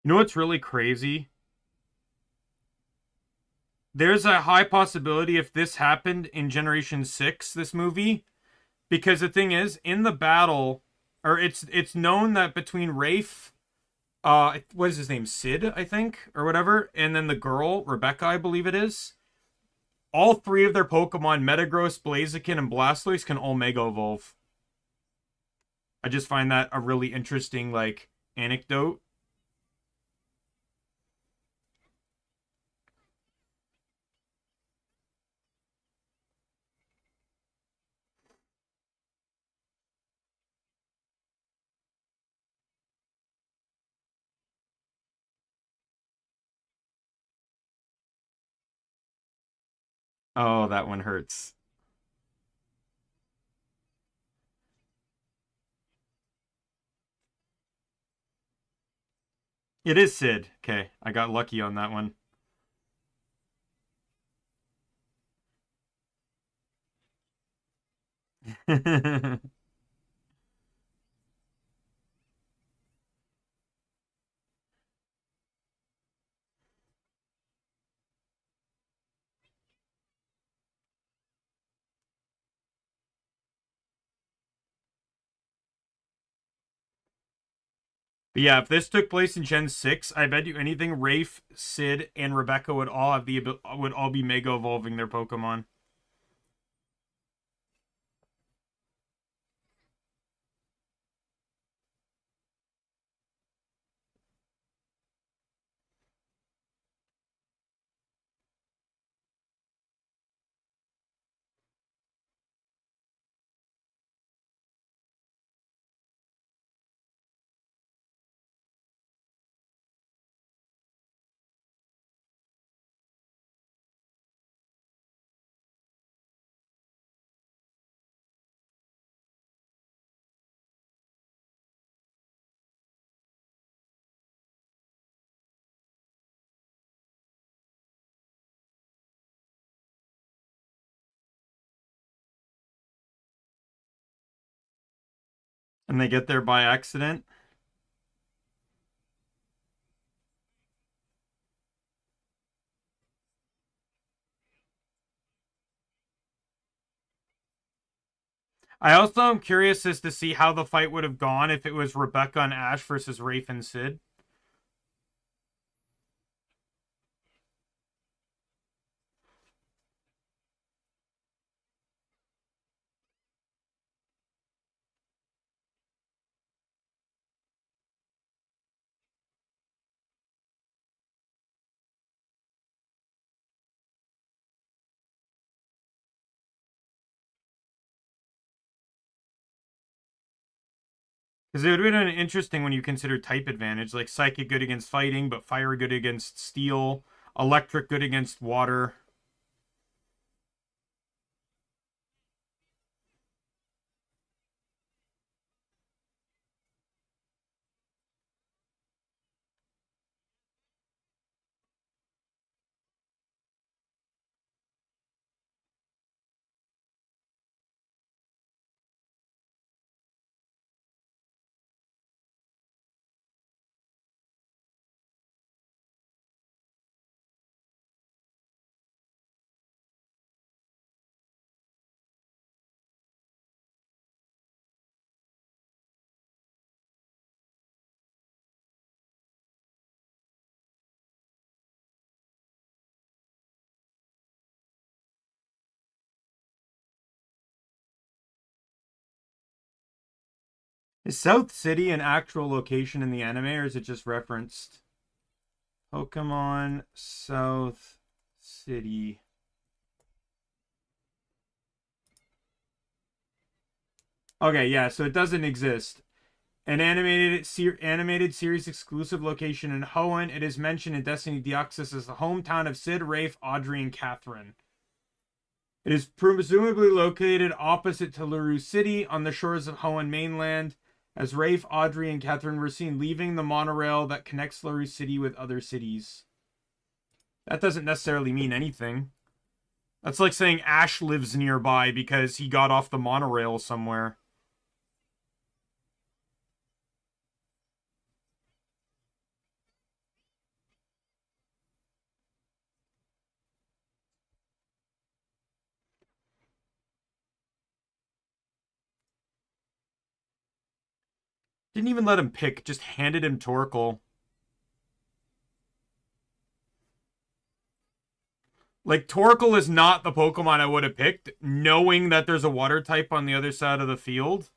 you know what's really crazy? There's a high possibility if this happened in Generation 6, this movie, because the thing is, in the battle, or it's known that between Rafe, what is his name? Sid, I think, or whatever, and then the girl, Rebecca, I believe it is, all three of their Pokemon, Metagross, Blaziken, and Blastoise, can all Mega Evolve. I just find that a really interesting, like, anecdote. Oh, that one hurts. It is Sid. Okay, I got lucky on that one. But yeah, if this took place in Gen 6, I bet you anything Rafe, Sid, and Rebecca would all have would all be mega evolving their Pokemon. And they get there by accident. I also am curious as to see how the fight would have gone if it was Rebecca and Ash versus Rafe and Sid. Because it would have been interesting when you consider type advantage, like Psychic good against fighting, but Fire good against steel, Electric good against water. Is South City an actual location in the anime, or is it just referenced? Pokemon South City. Okay, yeah, so it doesn't exist. An animated series exclusive location in Hoenn. It is mentioned in Destiny Deoxys as the hometown of Sid, Rafe, Audrey, and Catherine. It is presumably located opposite to Laru City on the shores of Hoenn mainland, as Rafe, Audrey, and Catherine were seen leaving the monorail that connects Laru City with other cities. That doesn't necessarily mean anything. That's like saying Ash lives nearby because he got off the monorail somewhere. Didn't even let him pick, just handed him Torkoal. Like, Torkoal is not the Pokemon I would have picked, knowing that there's a water type on the other side of the field.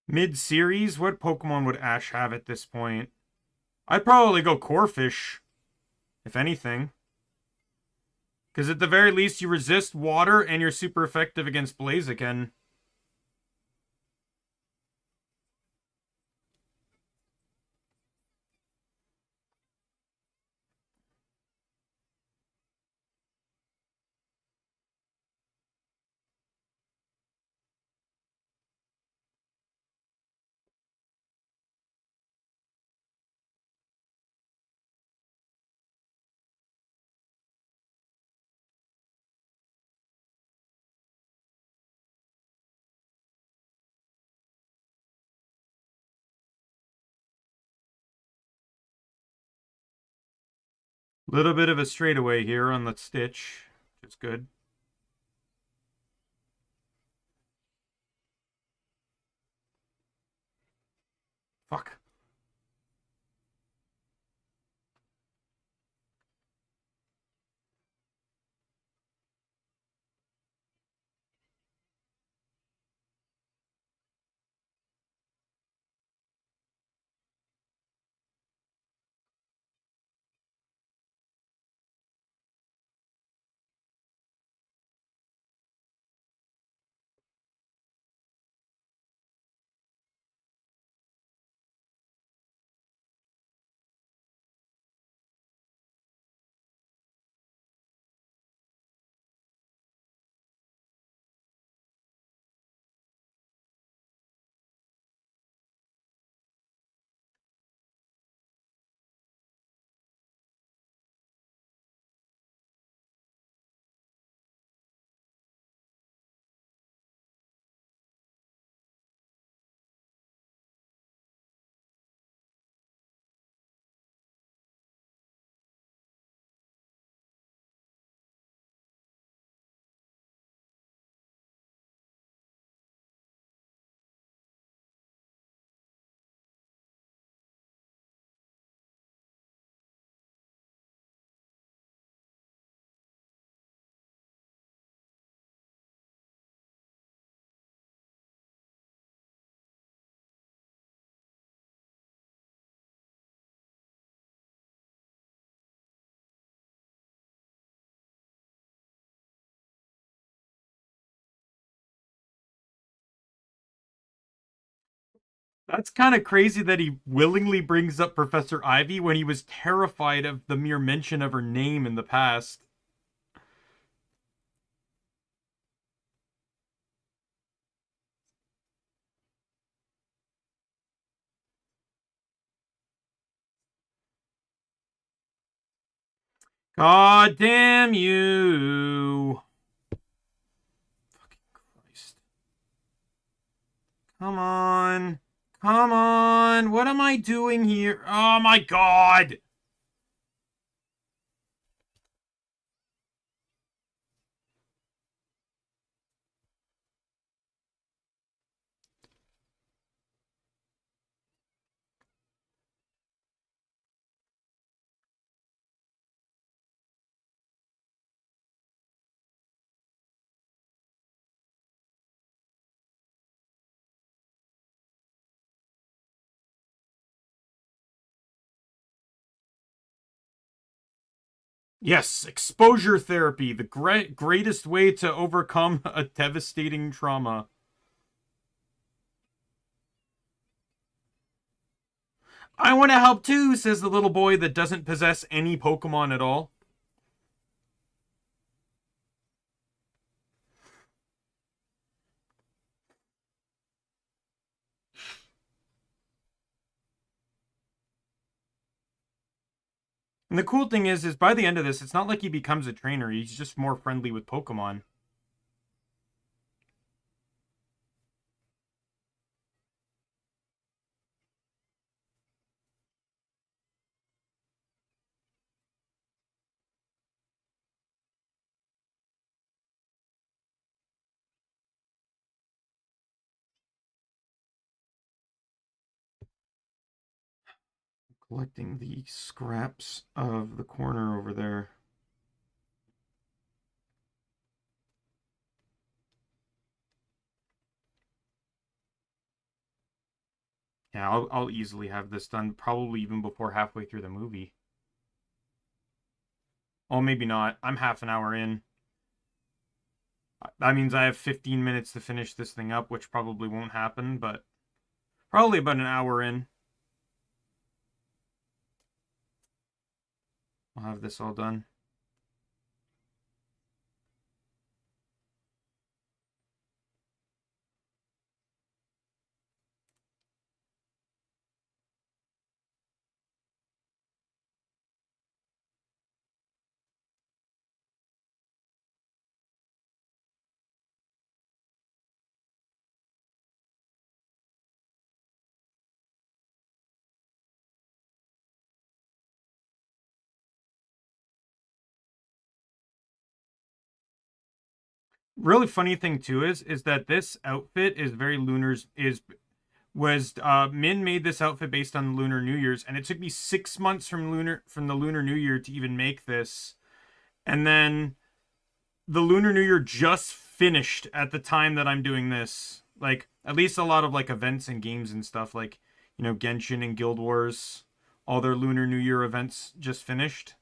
Mid-series, what Pokemon would Ash have at this point? I'd probably go Corphish, if anything. Because at the very least, you resist water and you're super effective against Blaziken. Little bit of a straightaway here on the stitch, which is good. Fuck. That's kind of crazy that he willingly brings up Professor Ivy when he was terrified of the mere mention of her name in the past. God damn you. Fucking Christ. Come on. Come on. What am I doing here? Oh my god. Yes, exposure therapy, the greatest way to overcome a devastating trauma. I want to help too, says the little boy that doesn't possess any Pokemon at all. And the cool thing is by the end of this, it's not like he becomes a trainer. He's just more friendly with Pokemon. Collecting the scraps of the corner over there. Yeah, I'll easily have this done, probably even before halfway through the movie. Oh, maybe not. I'm half an hour in. That means I have 15 minutes to finish this thing up, which probably won't happen, but probably about an hour in. I'll have this all done. Really funny thing too is that this outfit is very lunar's is was Min made this outfit based on Lunar New Year's, and it took me 6 months from the Lunar New Year to even make this. And then the Lunar New Year just finished at the time that I'm doing this. Like at least a lot of like events and games and stuff like, Genshin and Guild Wars, all their Lunar New Year events just finished.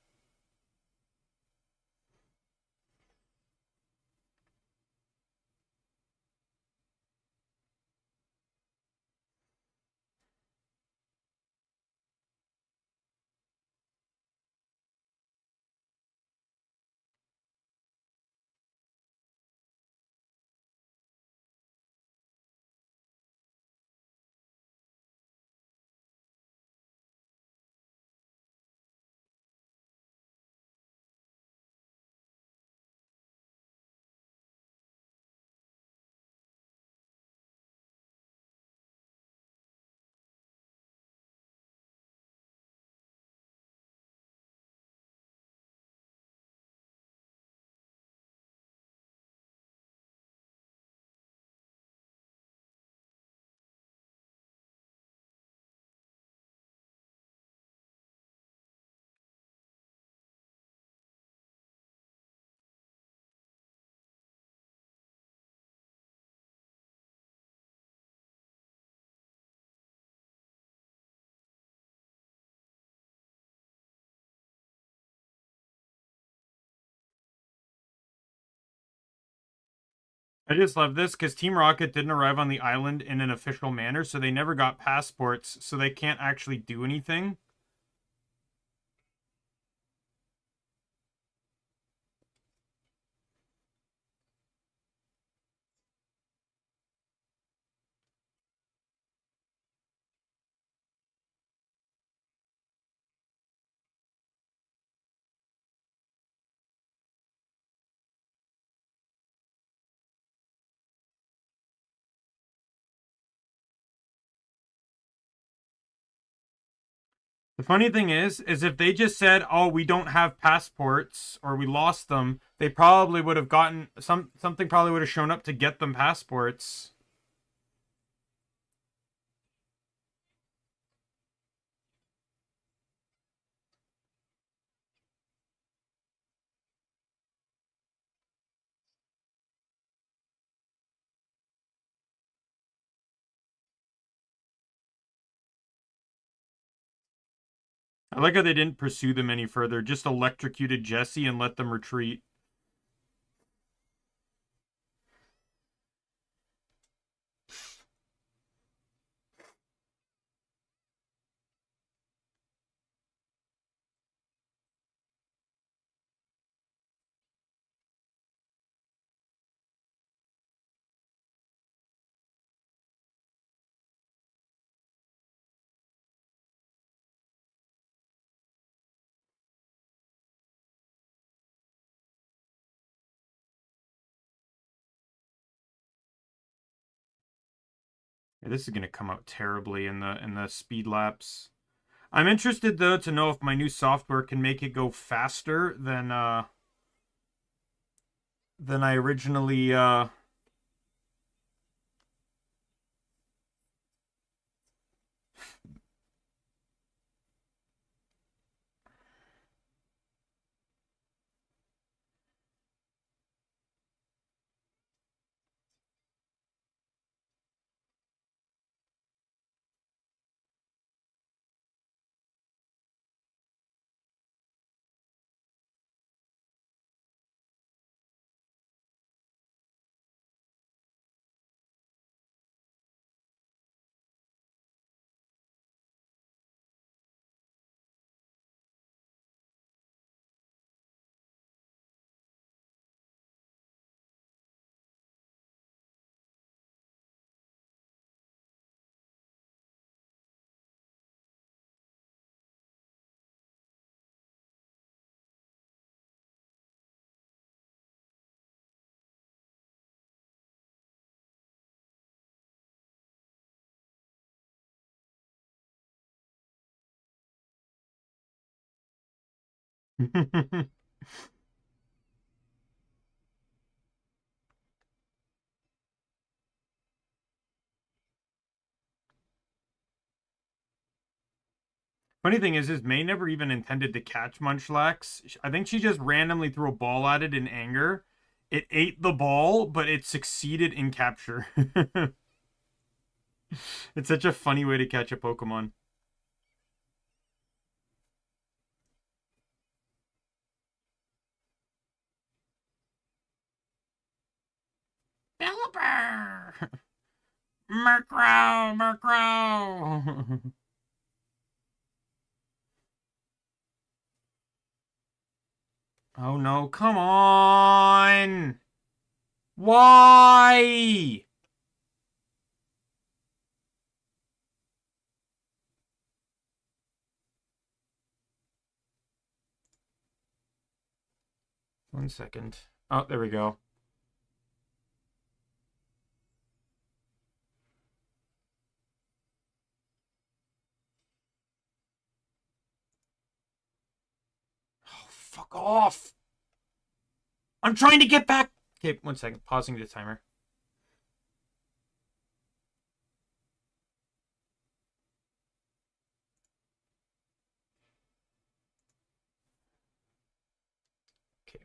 I just love this because Team Rocket didn't arrive on the island in an official manner, so they never got passports, so they can't actually do anything. The funny thing is if they just said, "Oh, we don't have passports," or "We lost them," they probably would have gotten something. Probably would have shown up to get them passports. I like how they didn't pursue them any further, just electrocuted Jesse and let them retreat. Yeah, this is gonna come out terribly in the speed lapse. I'm interested though to know if my new software can make it go faster than I originally Funny thing is May never even intended to catch Munchlax. I think she just randomly threw a ball at it in anger. It ate the ball, but it succeeded in capture. It's such a funny way to catch a Pokemon. Pelipper! Murkrow! Murkrow! Oh no, come on! Why? One second. Oh, there we go. Oh, fuck off! I'm trying to get back. Okay, one second. Pausing the timer. Okay.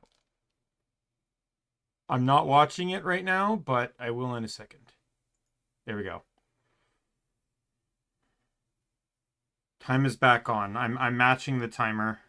I'm not watching it right now, but I will in a second. There we go. Time is back on. I'm matching the timer.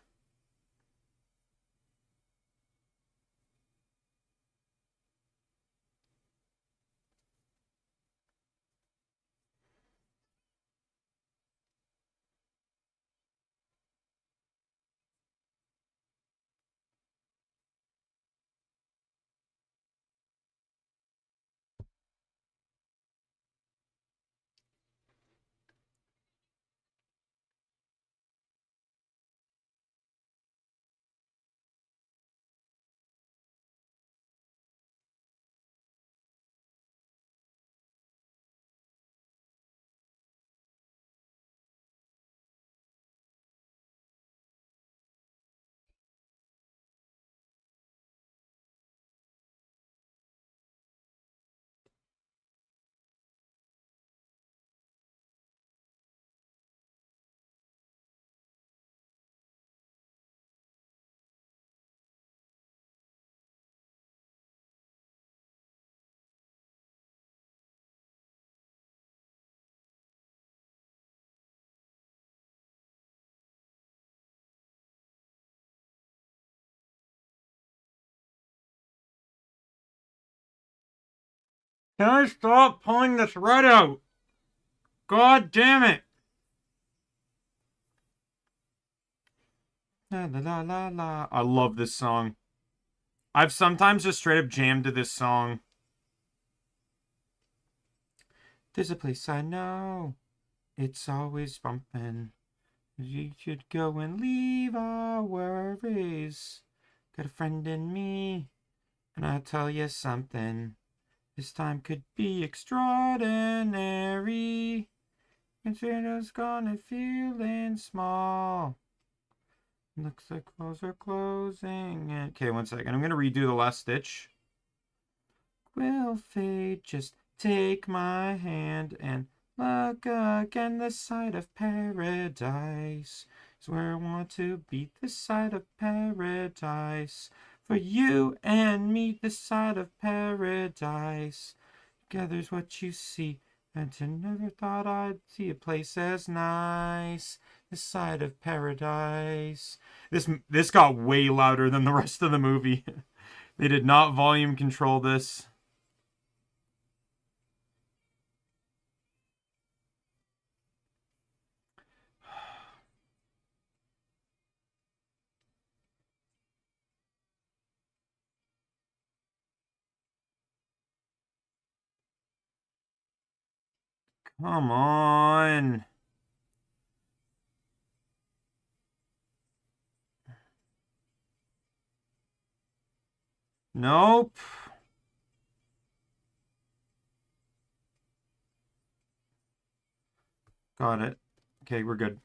Can I stop pulling the thread out? God damn it! La la la la la. I love this song. I've sometimes just straight up jammed to this song. There's a place I know. It's always bumping. You should go and leave our worries. Got a friend in me, and I'll tell you something. This time could be extraordinary. Consider's gone and feeling small. Looks like clothes are closing. Okay, one second. I'm going to redo the last stitch. Will fate just take my hand and look again? The side of paradise is where I want to be. The side of paradise for you and me. The side of paradise together's what you see. And I never thought I'd see a place as nice. This side of paradise. This got way louder than the rest of the movie. They did not volume control this. Come on. Nope. Got it. Okay, we're good.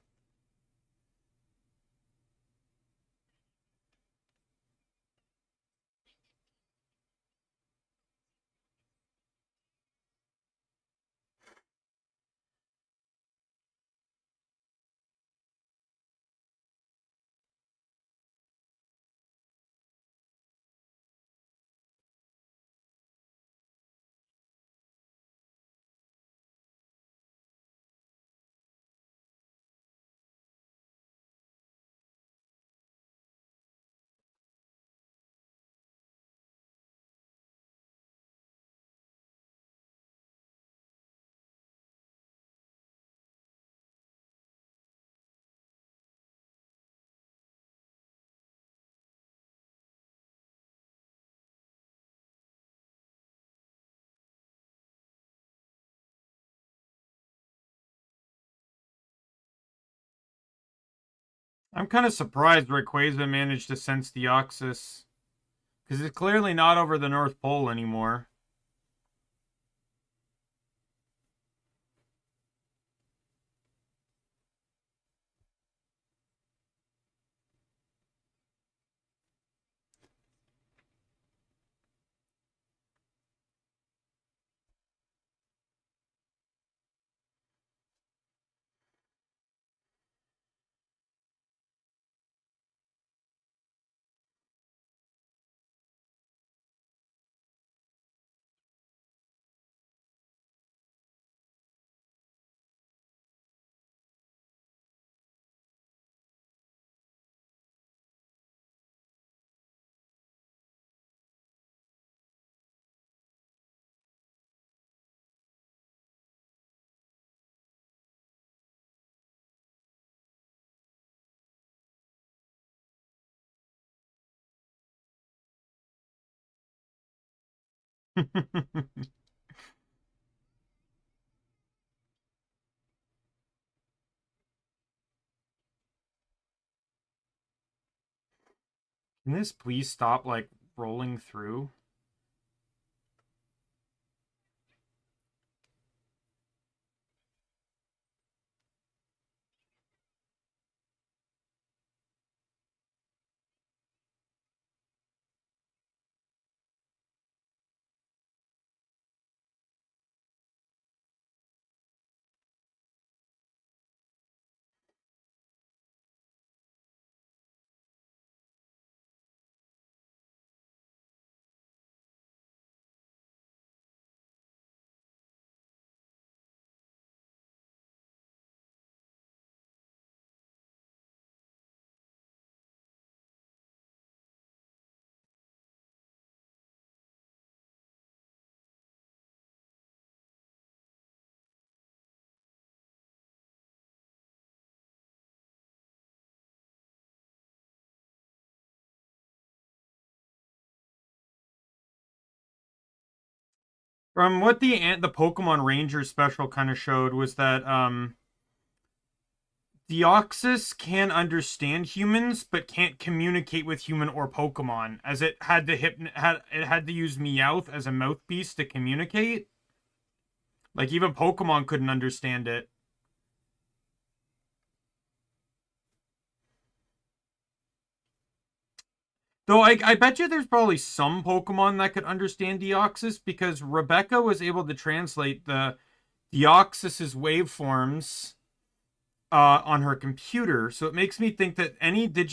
I'm kind of surprised Rayquaza managed to sense Deoxys. Because it's clearly not over the North Pole anymore. Can this please stop, like, rolling through? From what the Pokemon Ranger special kind of showed was that Deoxys can understand humans but can't communicate with human or Pokemon, as it had to had to use Meowth as a mouthpiece to communicate. Like even Pokemon couldn't understand it. Though I bet you there's probably some Pokemon that could understand Deoxys because Rebecca was able to translate the Deoxys's waveforms on her computer. So it makes me think that any any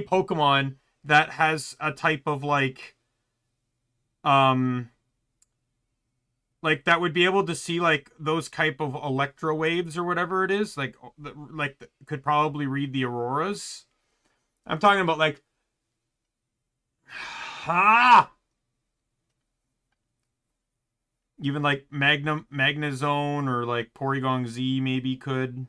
Pokemon that has a type of um that would be able to see like those type of electro waves or whatever it is, could probably read the auroras. I'm talking about like ah even like Magnezone or like Porygon Z maybe could.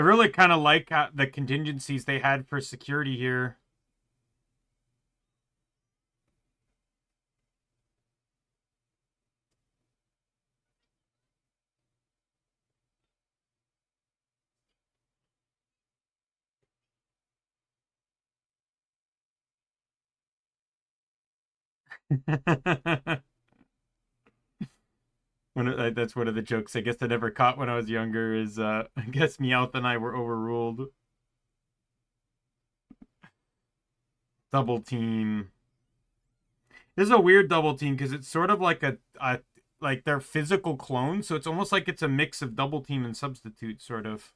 I really kind of like the contingencies they had for security here. That's one of the jokes I guess I never caught when I was younger is I guess Meowth and I were overruled. Double team. This is a weird double team because it's sort of like a like they're physical clones, so it's almost like it's a mix of double team and substitute, sort of.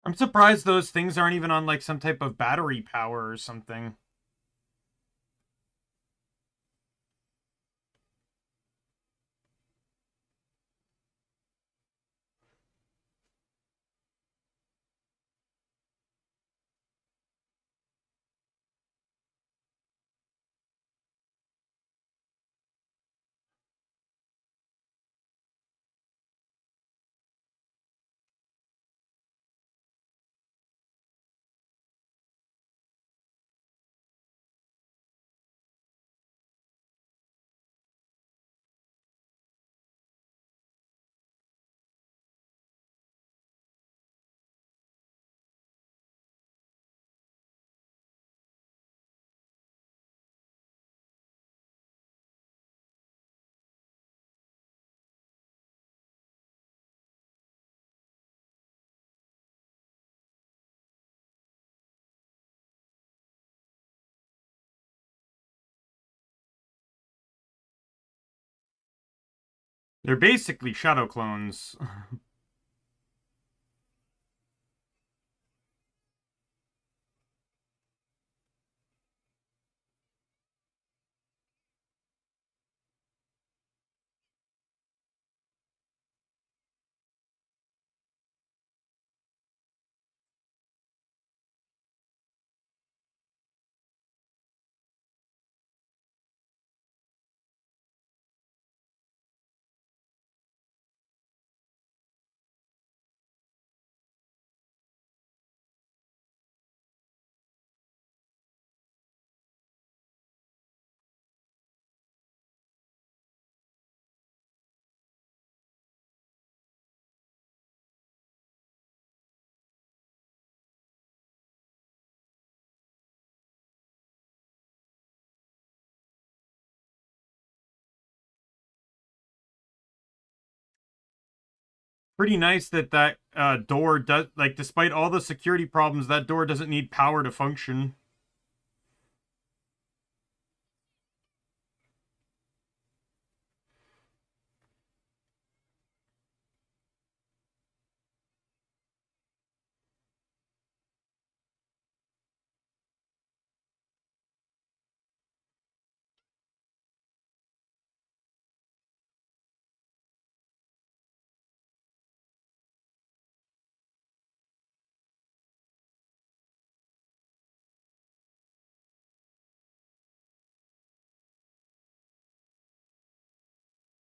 I'm surprised those things aren't even on like some type of battery power or something. They're basically shadow clones. Pretty nice that door does, like, despite all the security problems, that door doesn't need power to function.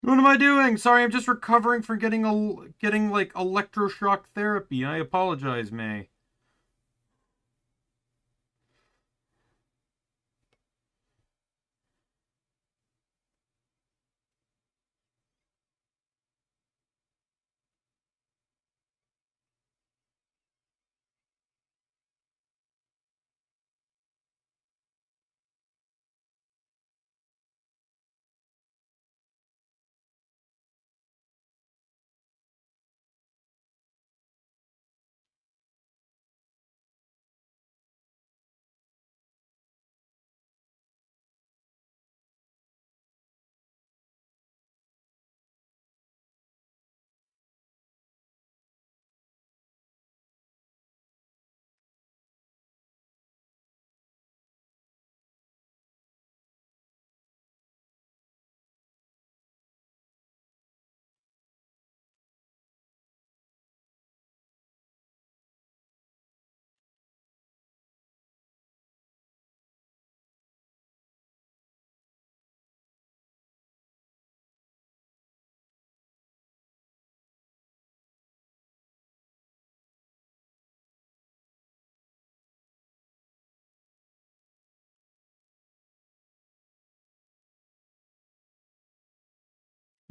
What am I doing? Sorry, I'm just recovering from getting like electroshock therapy. I apologize, May.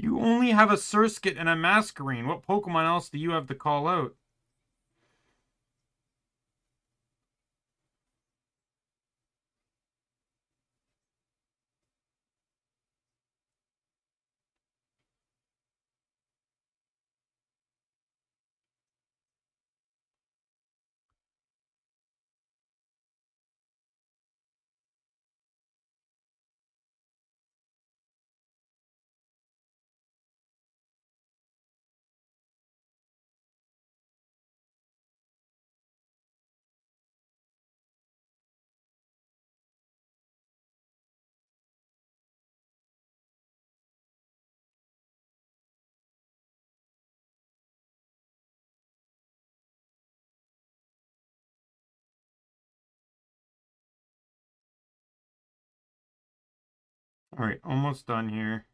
You only have a Surskit and a Masquerain. What Pokemon else do you have to call out? All right, almost done here.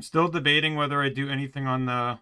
I'm still debating whether I do anything on the...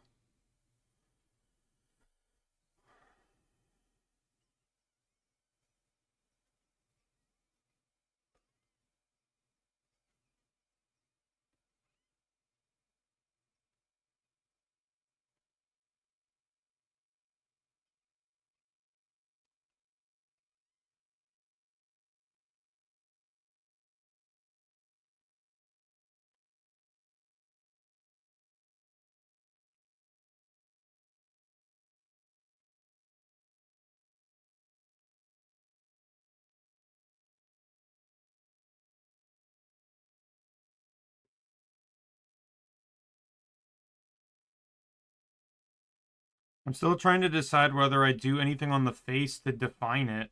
I'm still trying to decide whether I do anything on the face to define it.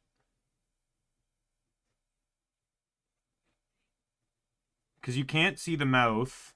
Because you can't see the mouth.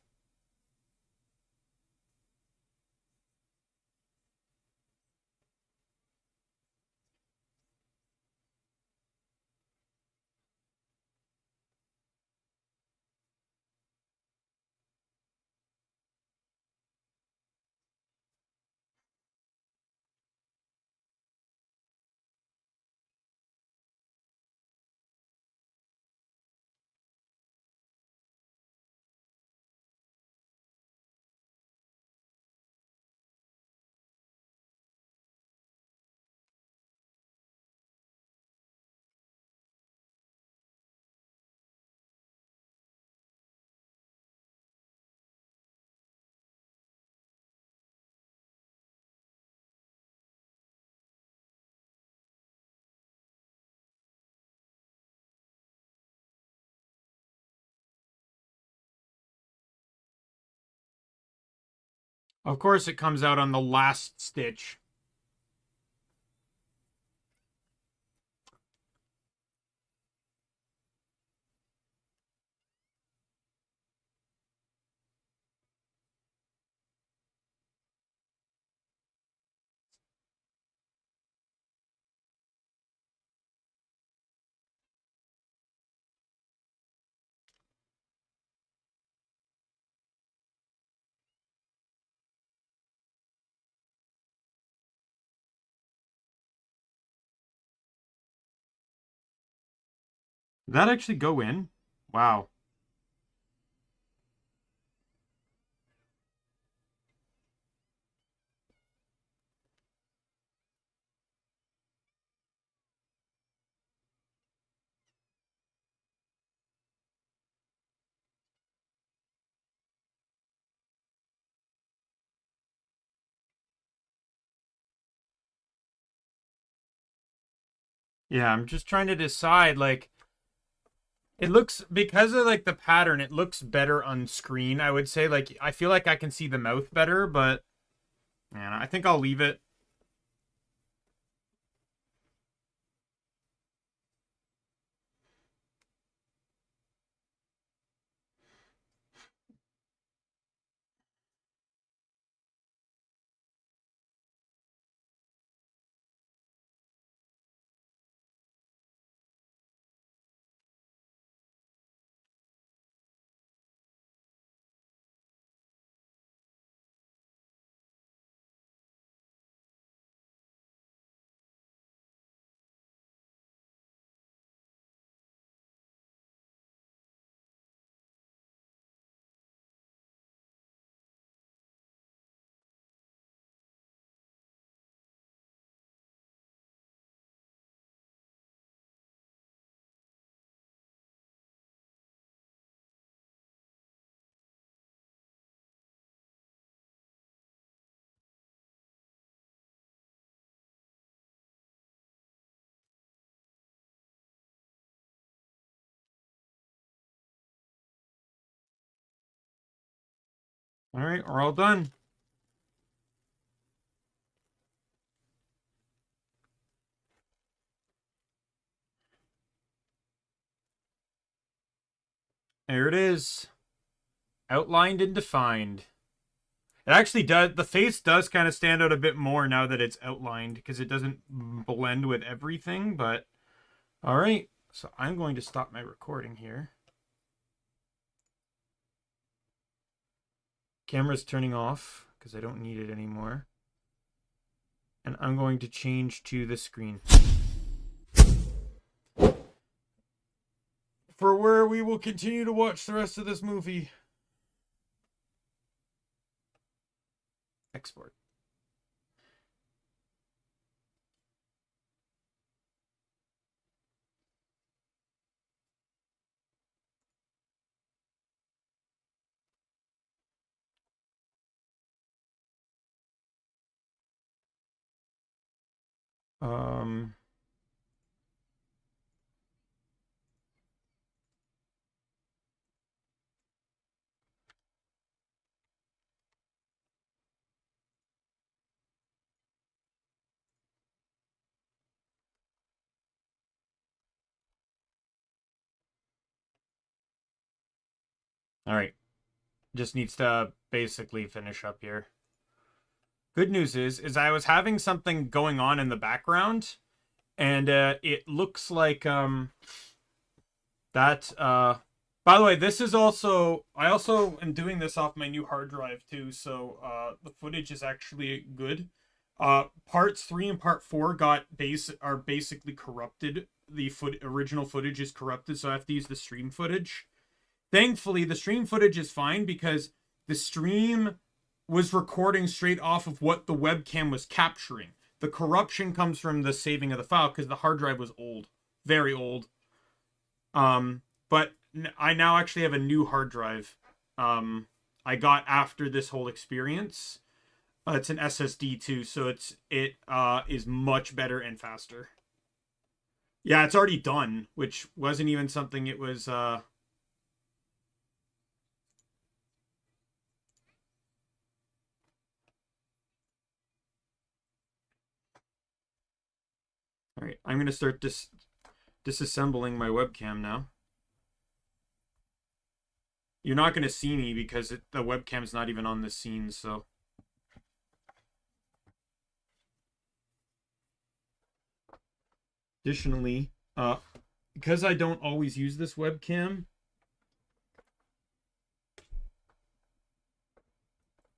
Of course, it comes out on the last stitch. Did that actually go in? Wow. Yeah, I'm just trying to decide, like, it looks, because of, like, the pattern, it looks better on screen, I would say. Like, I feel like I can see the mouth better, but, man, I think I'll leave it. All right, we're all done. There it is. Outlined and defined. It actually does, the face does kind of stand out a bit more now that it's outlined, because it doesn't blend with everything, but all right. So I'm going to stop my recording here. Camera's turning off because I don't need it anymore. And I'm going to change to the screen. For where we will continue to watch the rest of this movie. Export. Um, all right. Just needs to basically finish up here. Good news is I was having something going on in the background, and it looks like that by the way, this is also, I also am doing this off my new hard drive too, so the footage is actually good. Parts 3 and part 4 are basically corrupted. The original footage is corrupted, so I have to use the stream footage. Thankfully, the stream footage is fine because the stream was recording straight off of what the webcam was capturing. The corruption comes from the saving of the file because the hard drive was old, very old. But I now actually have a new hard drive. I got after this whole experience. It's an SSD too, so it is much better and faster. Yeah, it's already done, which wasn't even something it was. All right, I'm gonna start disassembling my webcam now. You're not gonna see me because the webcam's not even on the scene, so. Additionally, because I don't always use this webcam,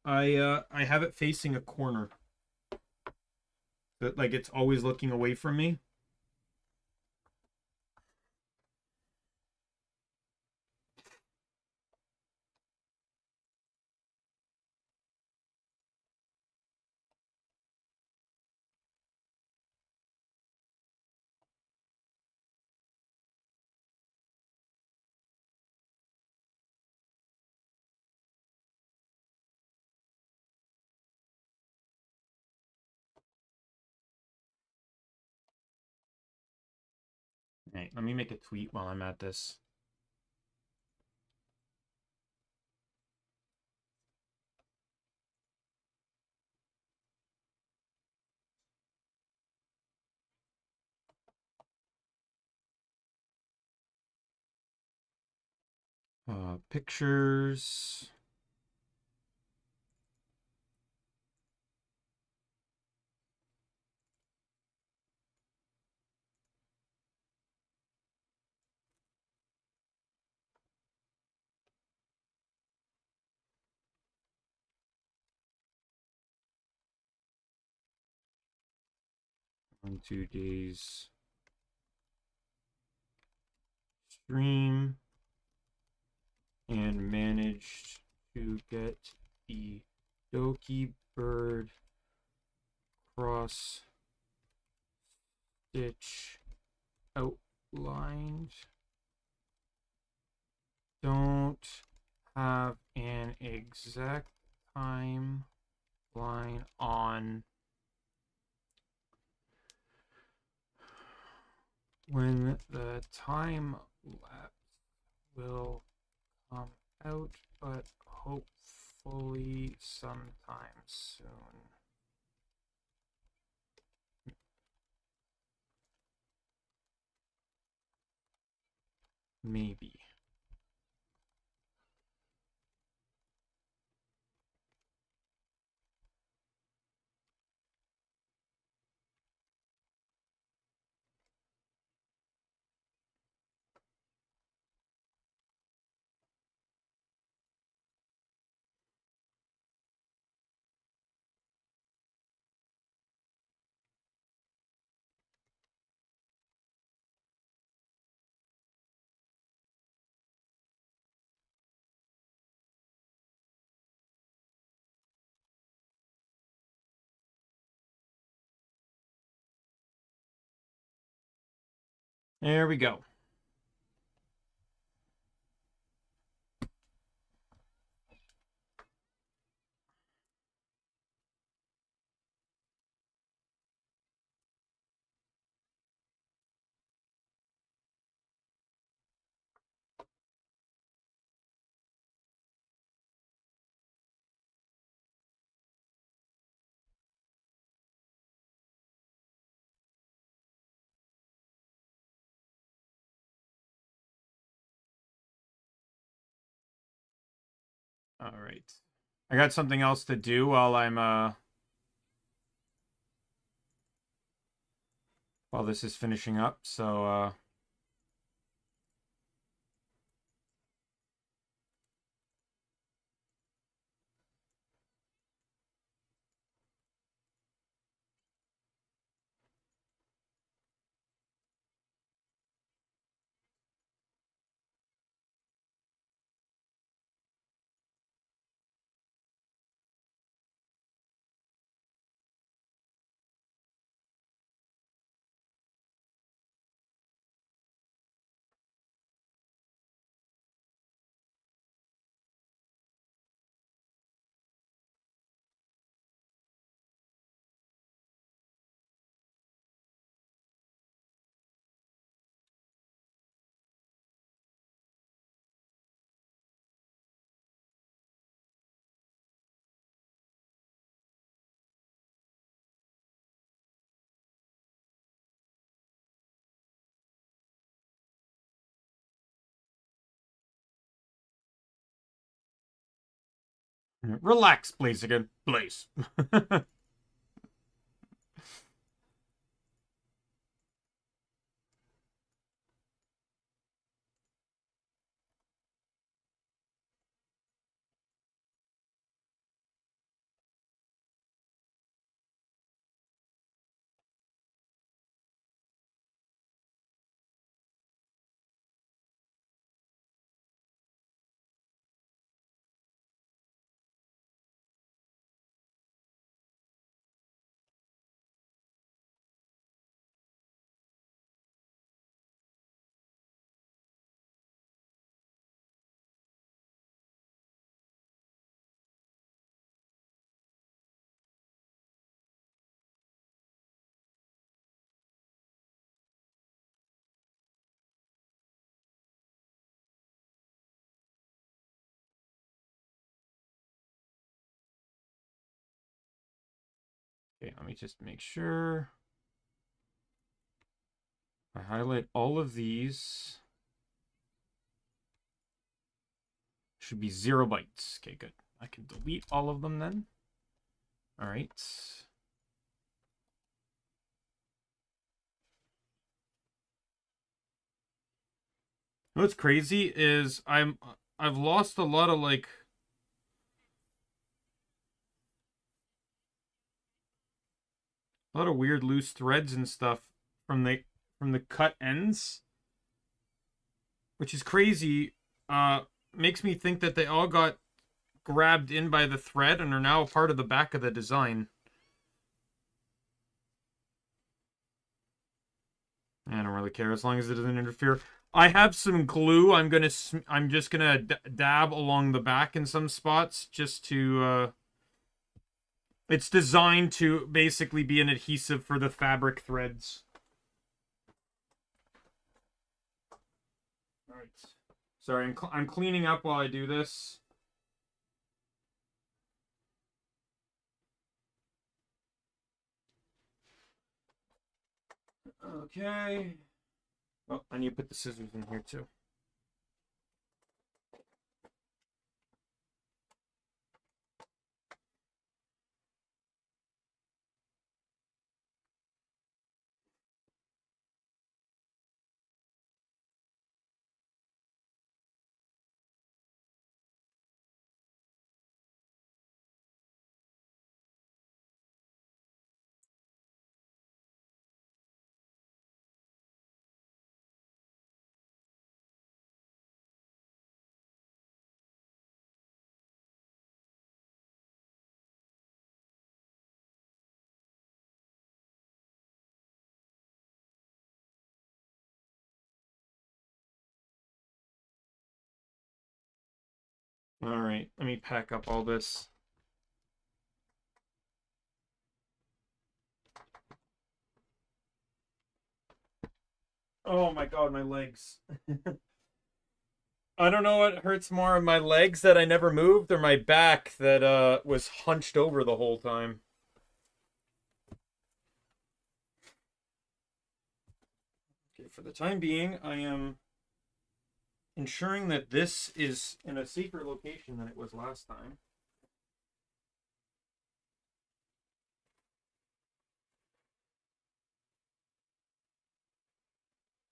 I have it facing a corner. That, like, it's always looking away from me. All right, let me make a tweet while I'm at this. Pictures. On 2 days stream and managed to get the Dokibird cross stitch outlined. Don't have an exact timeline on when the time lapse will come out, but hopefully sometime soon. Maybe. There we go. All right. I got something else to do while while this is finishing up, so relax, please again, please. Okay, let me just make sure. I highlight all of these. Should be 0 bytes. Okay, good. I can delete all of them then. All right. What's crazy is I've lost a lot of like a lot of weird loose threads and stuff from the cut ends, which is crazy. Makes me think that they all got grabbed in by the thread and are now a part of the back of the design. I don't really care as long as it doesn't interfere. I have some glue. I'm just gonna dab along the back in some spots just to. It's designed to basically be an adhesive for the fabric threads. All right. Sorry, I'm cleaning up while I do this. Okay. Oh, I need to put the scissors in here too. All right, let me pack up all this. Oh my god, my legs. I don't know what hurts more, my legs that I never moved or my back that was hunched over the whole time. Okay, for the time being, I am ensuring that this is in a safer location than it was last time.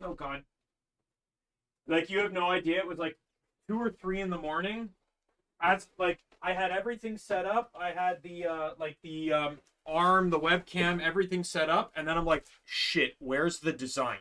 Oh god. Like, you have no idea. It was like 2 or 3 in the morning. As like I had everything set up. I had the arm, the webcam, everything set up, and then I'm like, shit, where's the design?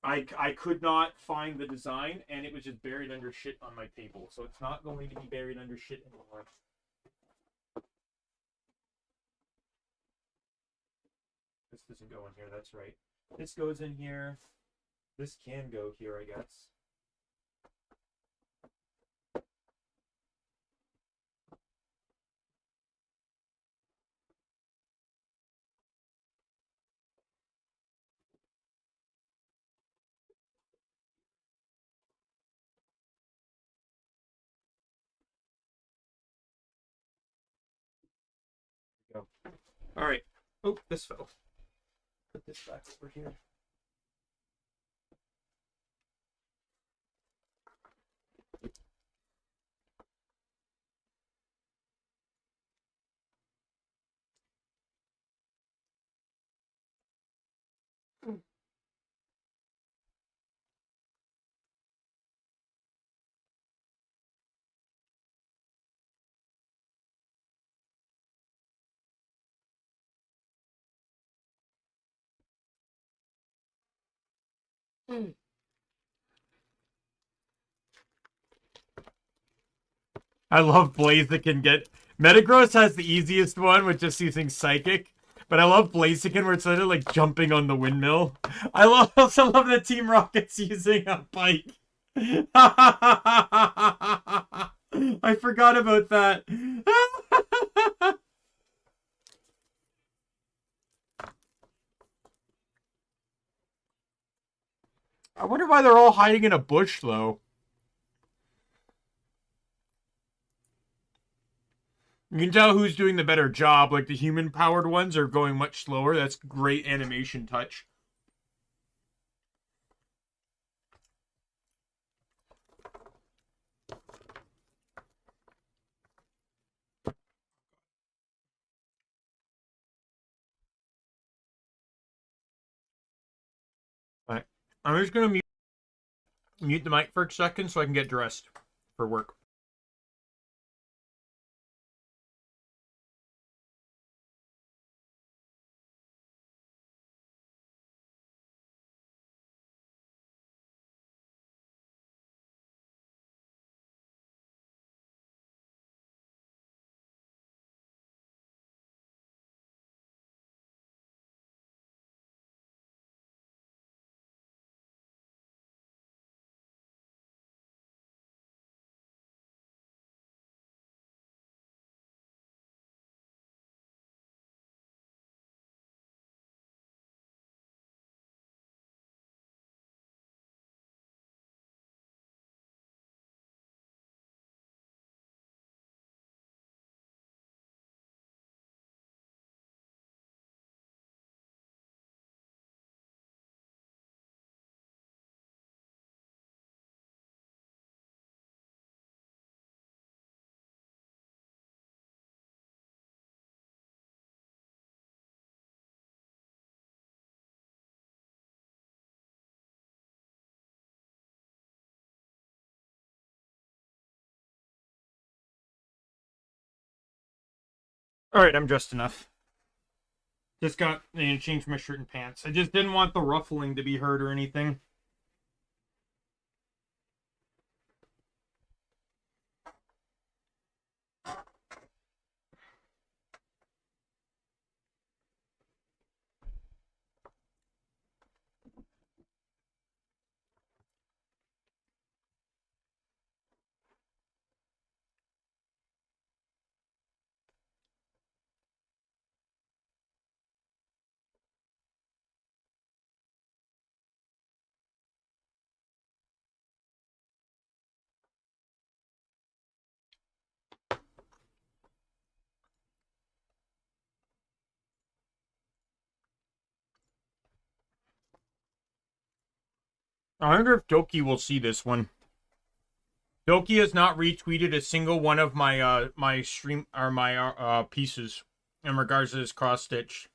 I could not find the design, and it was just buried under shit on my table. So it's not going to be buried under shit anymore. This doesn't go in here, that's right. This goes in here. This can go here, I guess. Go. All right. Oh, this fell. Put this back over here. I love Blaziken get Metagross has the easiest one with just using Psychic, but I love Blaziken where it's sort of like jumping on the windmill. I also love that Team Rocket's using a bike. I forgot about that. why they're all hiding in a bush, though. You can tell who's doing the better job. Like, the human-powered ones are going much slower. That's great animation touch. Alright. I'm just going to mute the mic for a second so I can get dressed for work. Alright, I'm dressed enough. Just got changed my shirt and pants. I just didn't want the ruffling to be heard or anything. I wonder if Doki will see this one. Doki has not retweeted a single one of my my stream or my pieces in regards to this cross stitch.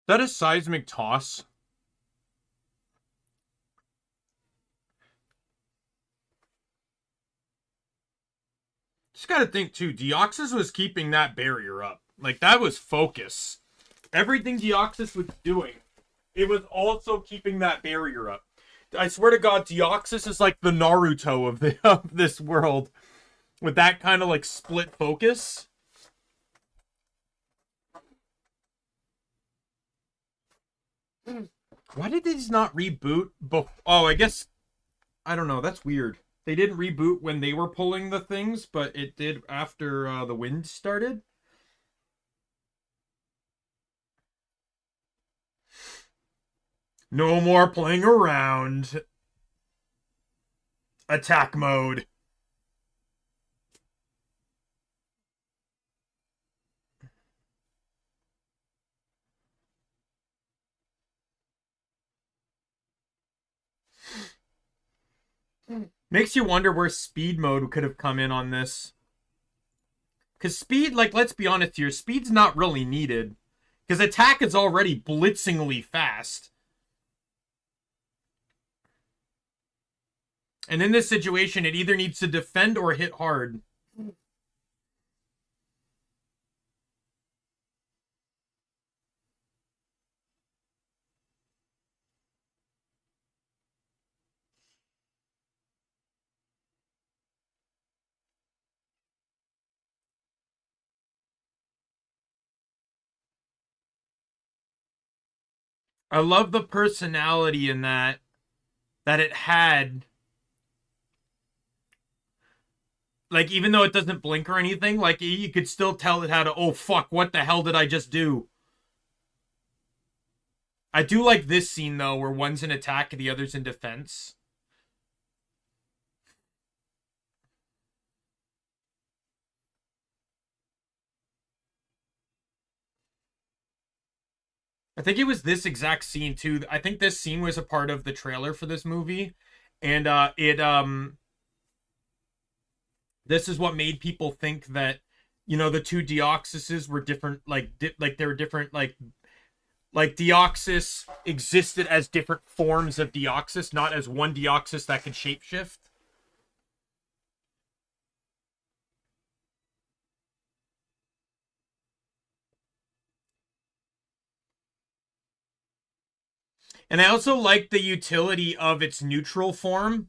Is that a seismic toss? Just gotta think too, Deoxys was keeping that barrier up. Like, that was focus. Everything Deoxys was doing, it was also keeping that barrier up. I swear to God, Deoxys is like the Naruto of this world. With that kind of like split focus. Why did they just not reboot? Oh, I guess, I don't know. That's weird. They didn't reboot when they were pulling the things, but it did after the wind started. No more playing around. Attack mode. Makes you wonder where speed mode could have come in on this. Because speed, like, let's be honest here, speed's not really needed. Because attack is already blitzingly fast. And in this situation, it either needs to defend or hit hard. I love the personality in that it had. Like, even though it doesn't blink or anything, like, you could still tell it had a, oh, fuck, what the hell did I just do? I do like this scene, though, where one's in attack and the other's in defense. I think it was this exact scene, too. I think this scene was a part of the trailer for this movie. And, this is what made people think that, you know, the two Deoxyses were different, like they were different, like Deoxys existed as different forms of Deoxys, not as one Deoxys that could shapeshift. And I also like the utility of its neutral form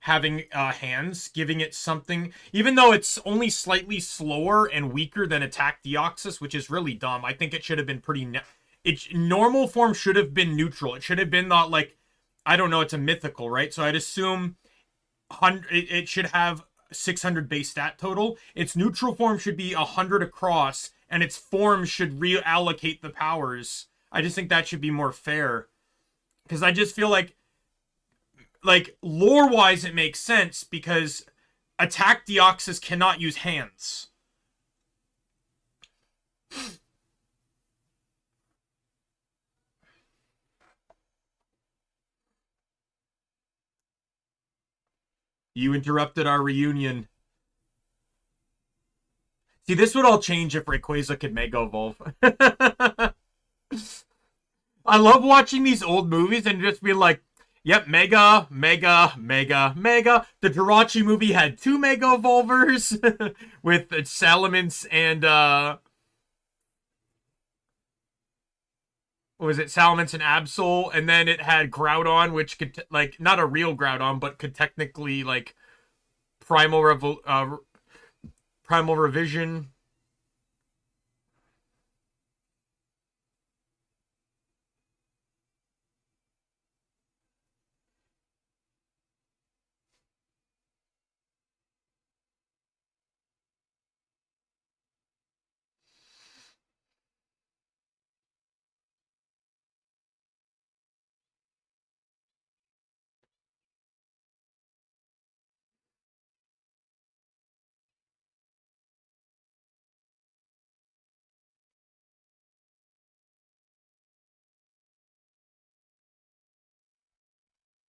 having hands, giving it something, even though it's only slightly slower and weaker than attack Deoxys, which is really dumb. I think it should have been pretty its normal form should have been neutral. It should have been not like, I don't know, it's a mythical, right? So I'd assume it should have 600 base stat total. Its neutral form should be 100 across, and its form should reallocate the powers. I just think that should be more fair. Because I just feel like lore-wise it makes sense, because attack Deoxys cannot use hands. You interrupted our reunion. See, this would all change if Rayquaza could Mega Evolve. I love watching these old movies and just be like, yep, Mega, Mega, Mega, Mega. The Jirachi movie had 2 Mega Evolvers with Salamence and, what was it? Salamence and Absol. And then it had Groudon, which could, like, not a real Groudon, but could technically, like, Primal Revision.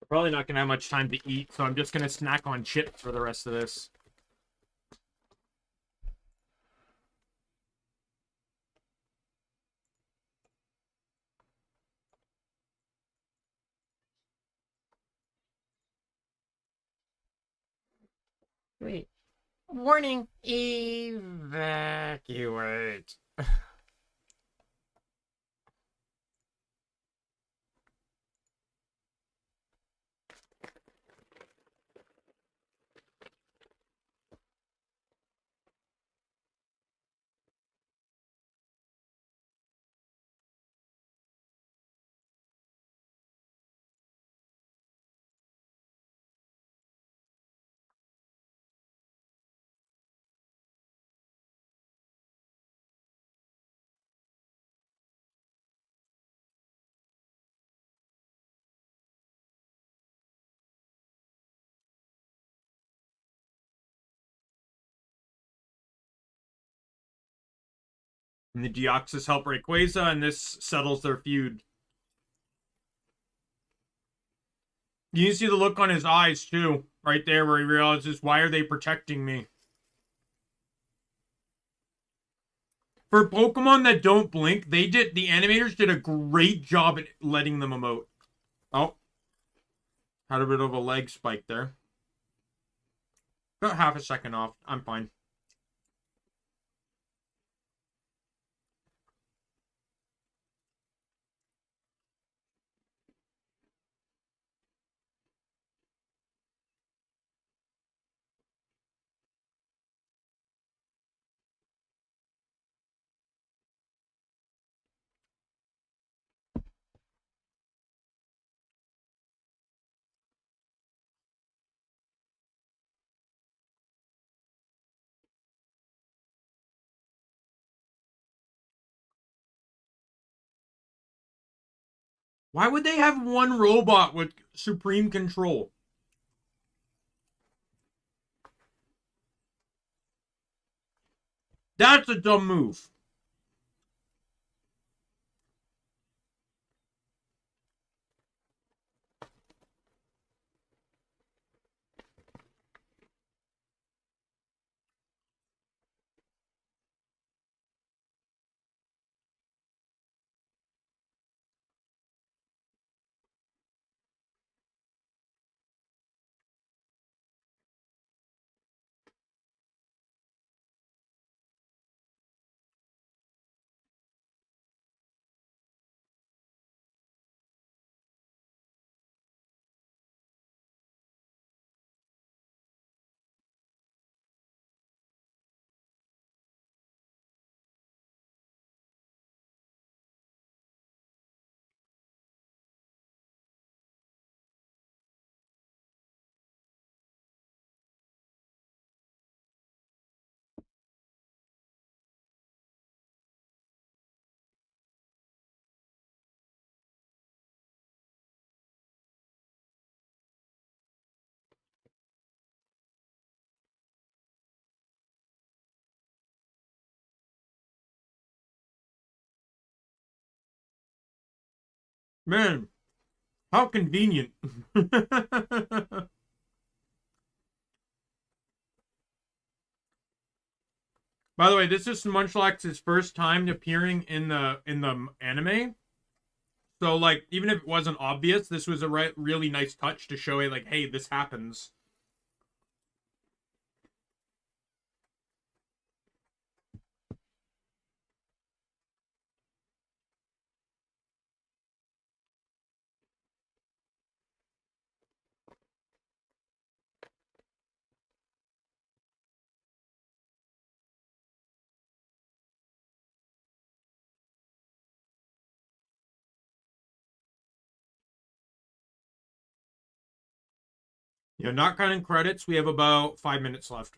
Probably not going to have much time to eat, so I'm just going to snack on chips for the rest of this. Wait. Warning. Evacuate. And the Deoxys help Rayquaza, and this settles their feud. You see the look on his eyes, too. Right there where he realizes, why are they protecting me? For Pokemon that don't blink, the animators did a great job at letting them emote. Oh. Had a bit of a leg spike there. Got half a second off. I'm fine. Why would they have one robot with supreme control? That's a dumb move. Man, how convenient. By the way, this is Munchlax's first time appearing in the anime. So like, even if it wasn't obvious, this was a really nice touch to show it like, hey, this happens. Yeah, not counting credits, we have about 5 minutes left.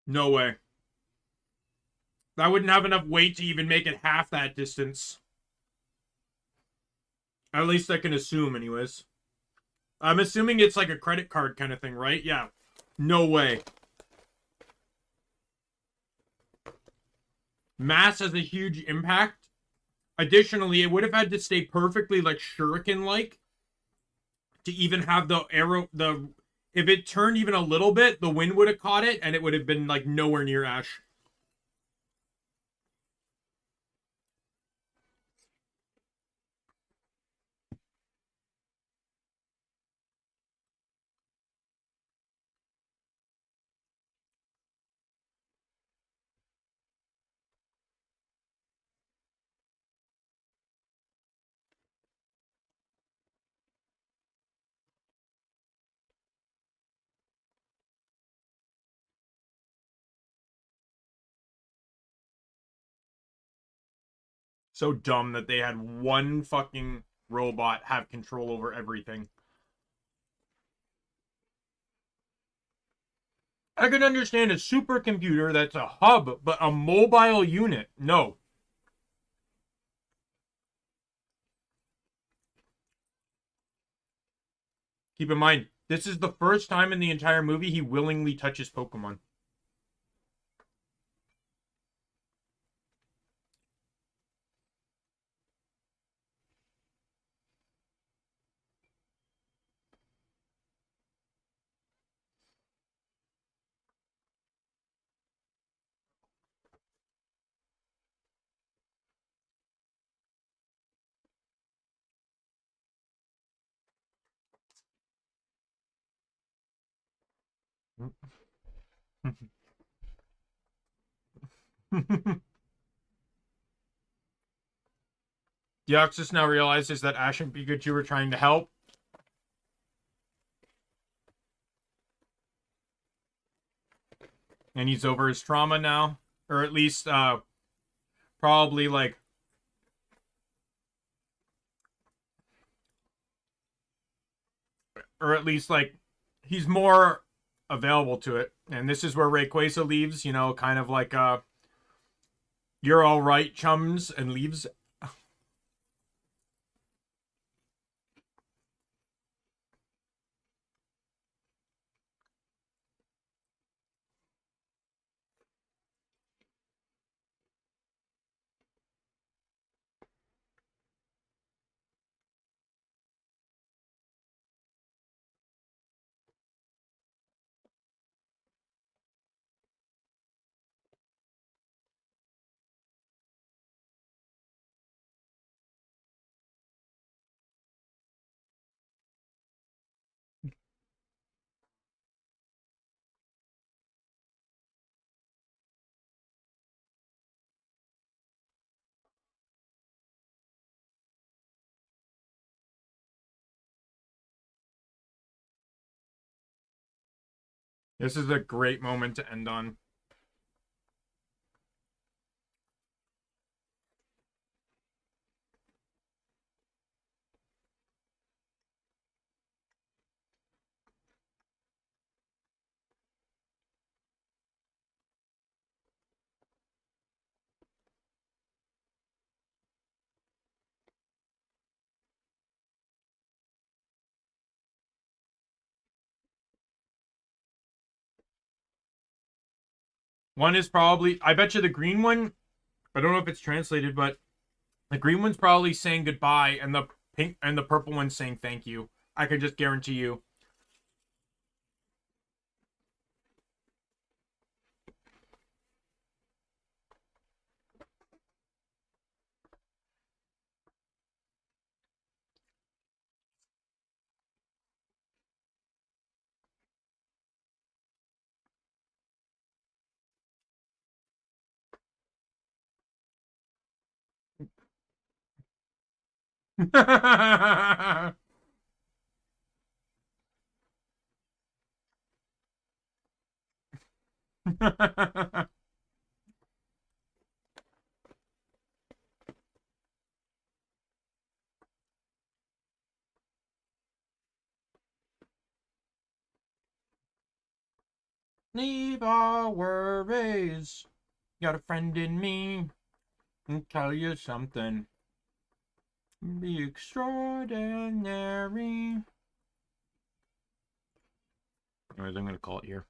No way. I wouldn't have enough weight to even make it half that distance. At least I can assume, anyways. I'm assuming it's like a credit card kind of thing, right? Yeah. No way. Mass has a huge impact. Additionally, it would have had to stay perfectly like shuriken-like to even have the arrow, if it turned even a little bit, the wind would have caught it and it would have been like nowhere near Ash. So dumb that they had one fucking robot have control over everything. I could understand a supercomputer that's a hub, but a mobile unit, no. Keep in mind, this is the first time in the entire movie he willingly touches Pokemon. Deoxys now realizes that Ash and Pikachu were trying to help. And he's over his trauma now. Or at least, probably, like... Or at least, like, he's more available to it. And this is where Rayquaza leaves, you know, kind of like, you're alright, chums, and leaves. This is a great moment to end on. One is probably... I bet you the green one... I don't know if it's translated, but... The green one's probably saying goodbye, and the pink and the purple one's saying thank you. I can just guarantee you. Leave all worries. Got a friend in me. And tell you something. Be extraordinary. Anyways, I'm gonna call it here.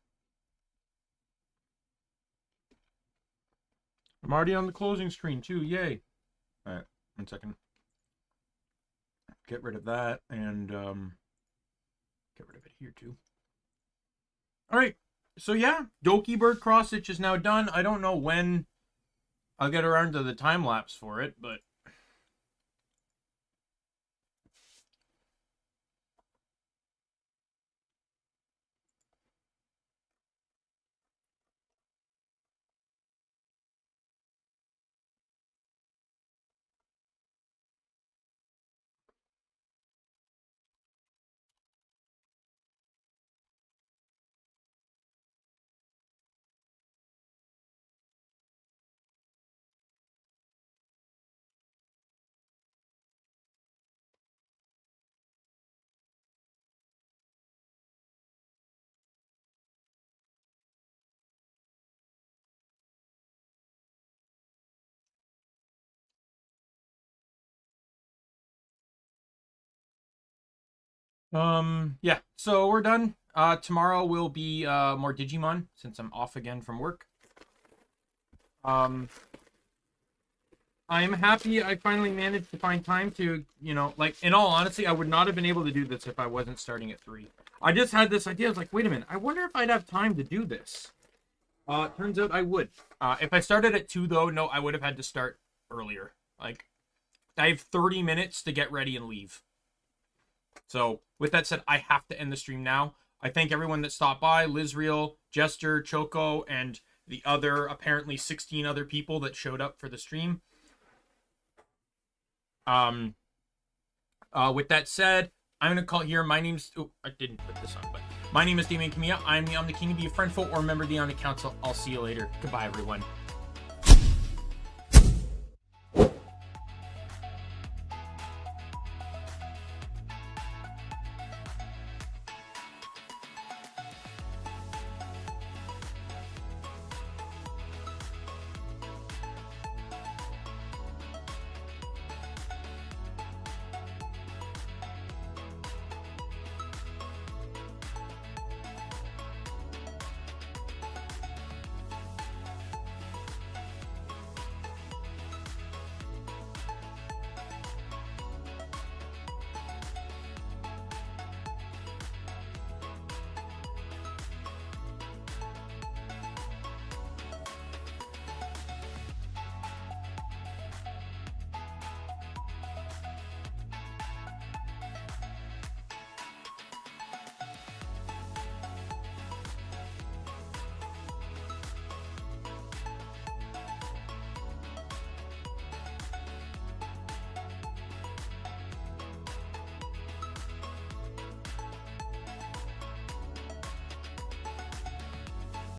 I'm already on the closing screen too. Yay! All right, 1 second. Get rid of that and get rid of it here too. All right. So yeah, Dokibird cross stitch is now done. I don't know when I'll get around to the time lapse for it, but Yeah, so we're done. Tomorrow will be more Digimon since I'm off again from work. I'm happy I finally managed to find time to, you know, like, in all honesty, I would not have been able to do this if I wasn't starting at 3. I just had this idea. I was like, wait a minute, I wonder if I'd have time to do this. Turns out I would. If I started at 2, though, no, I would have had to start earlier. Like, I have 30 minutes to get ready and leave. So, with that said, I have to end the stream now. I thank everyone that stopped by, Lizreal, Jester, Choco, and the other, apparently 16 other people that showed up for the stream. With that said, I'm going to call it here. My name's... Oh, I didn't put this on, but... My name is Daimien Kamiya. I'm the Omni King. Be a friend, folk, or member of the Omni Council. I'll see you later. Goodbye, everyone.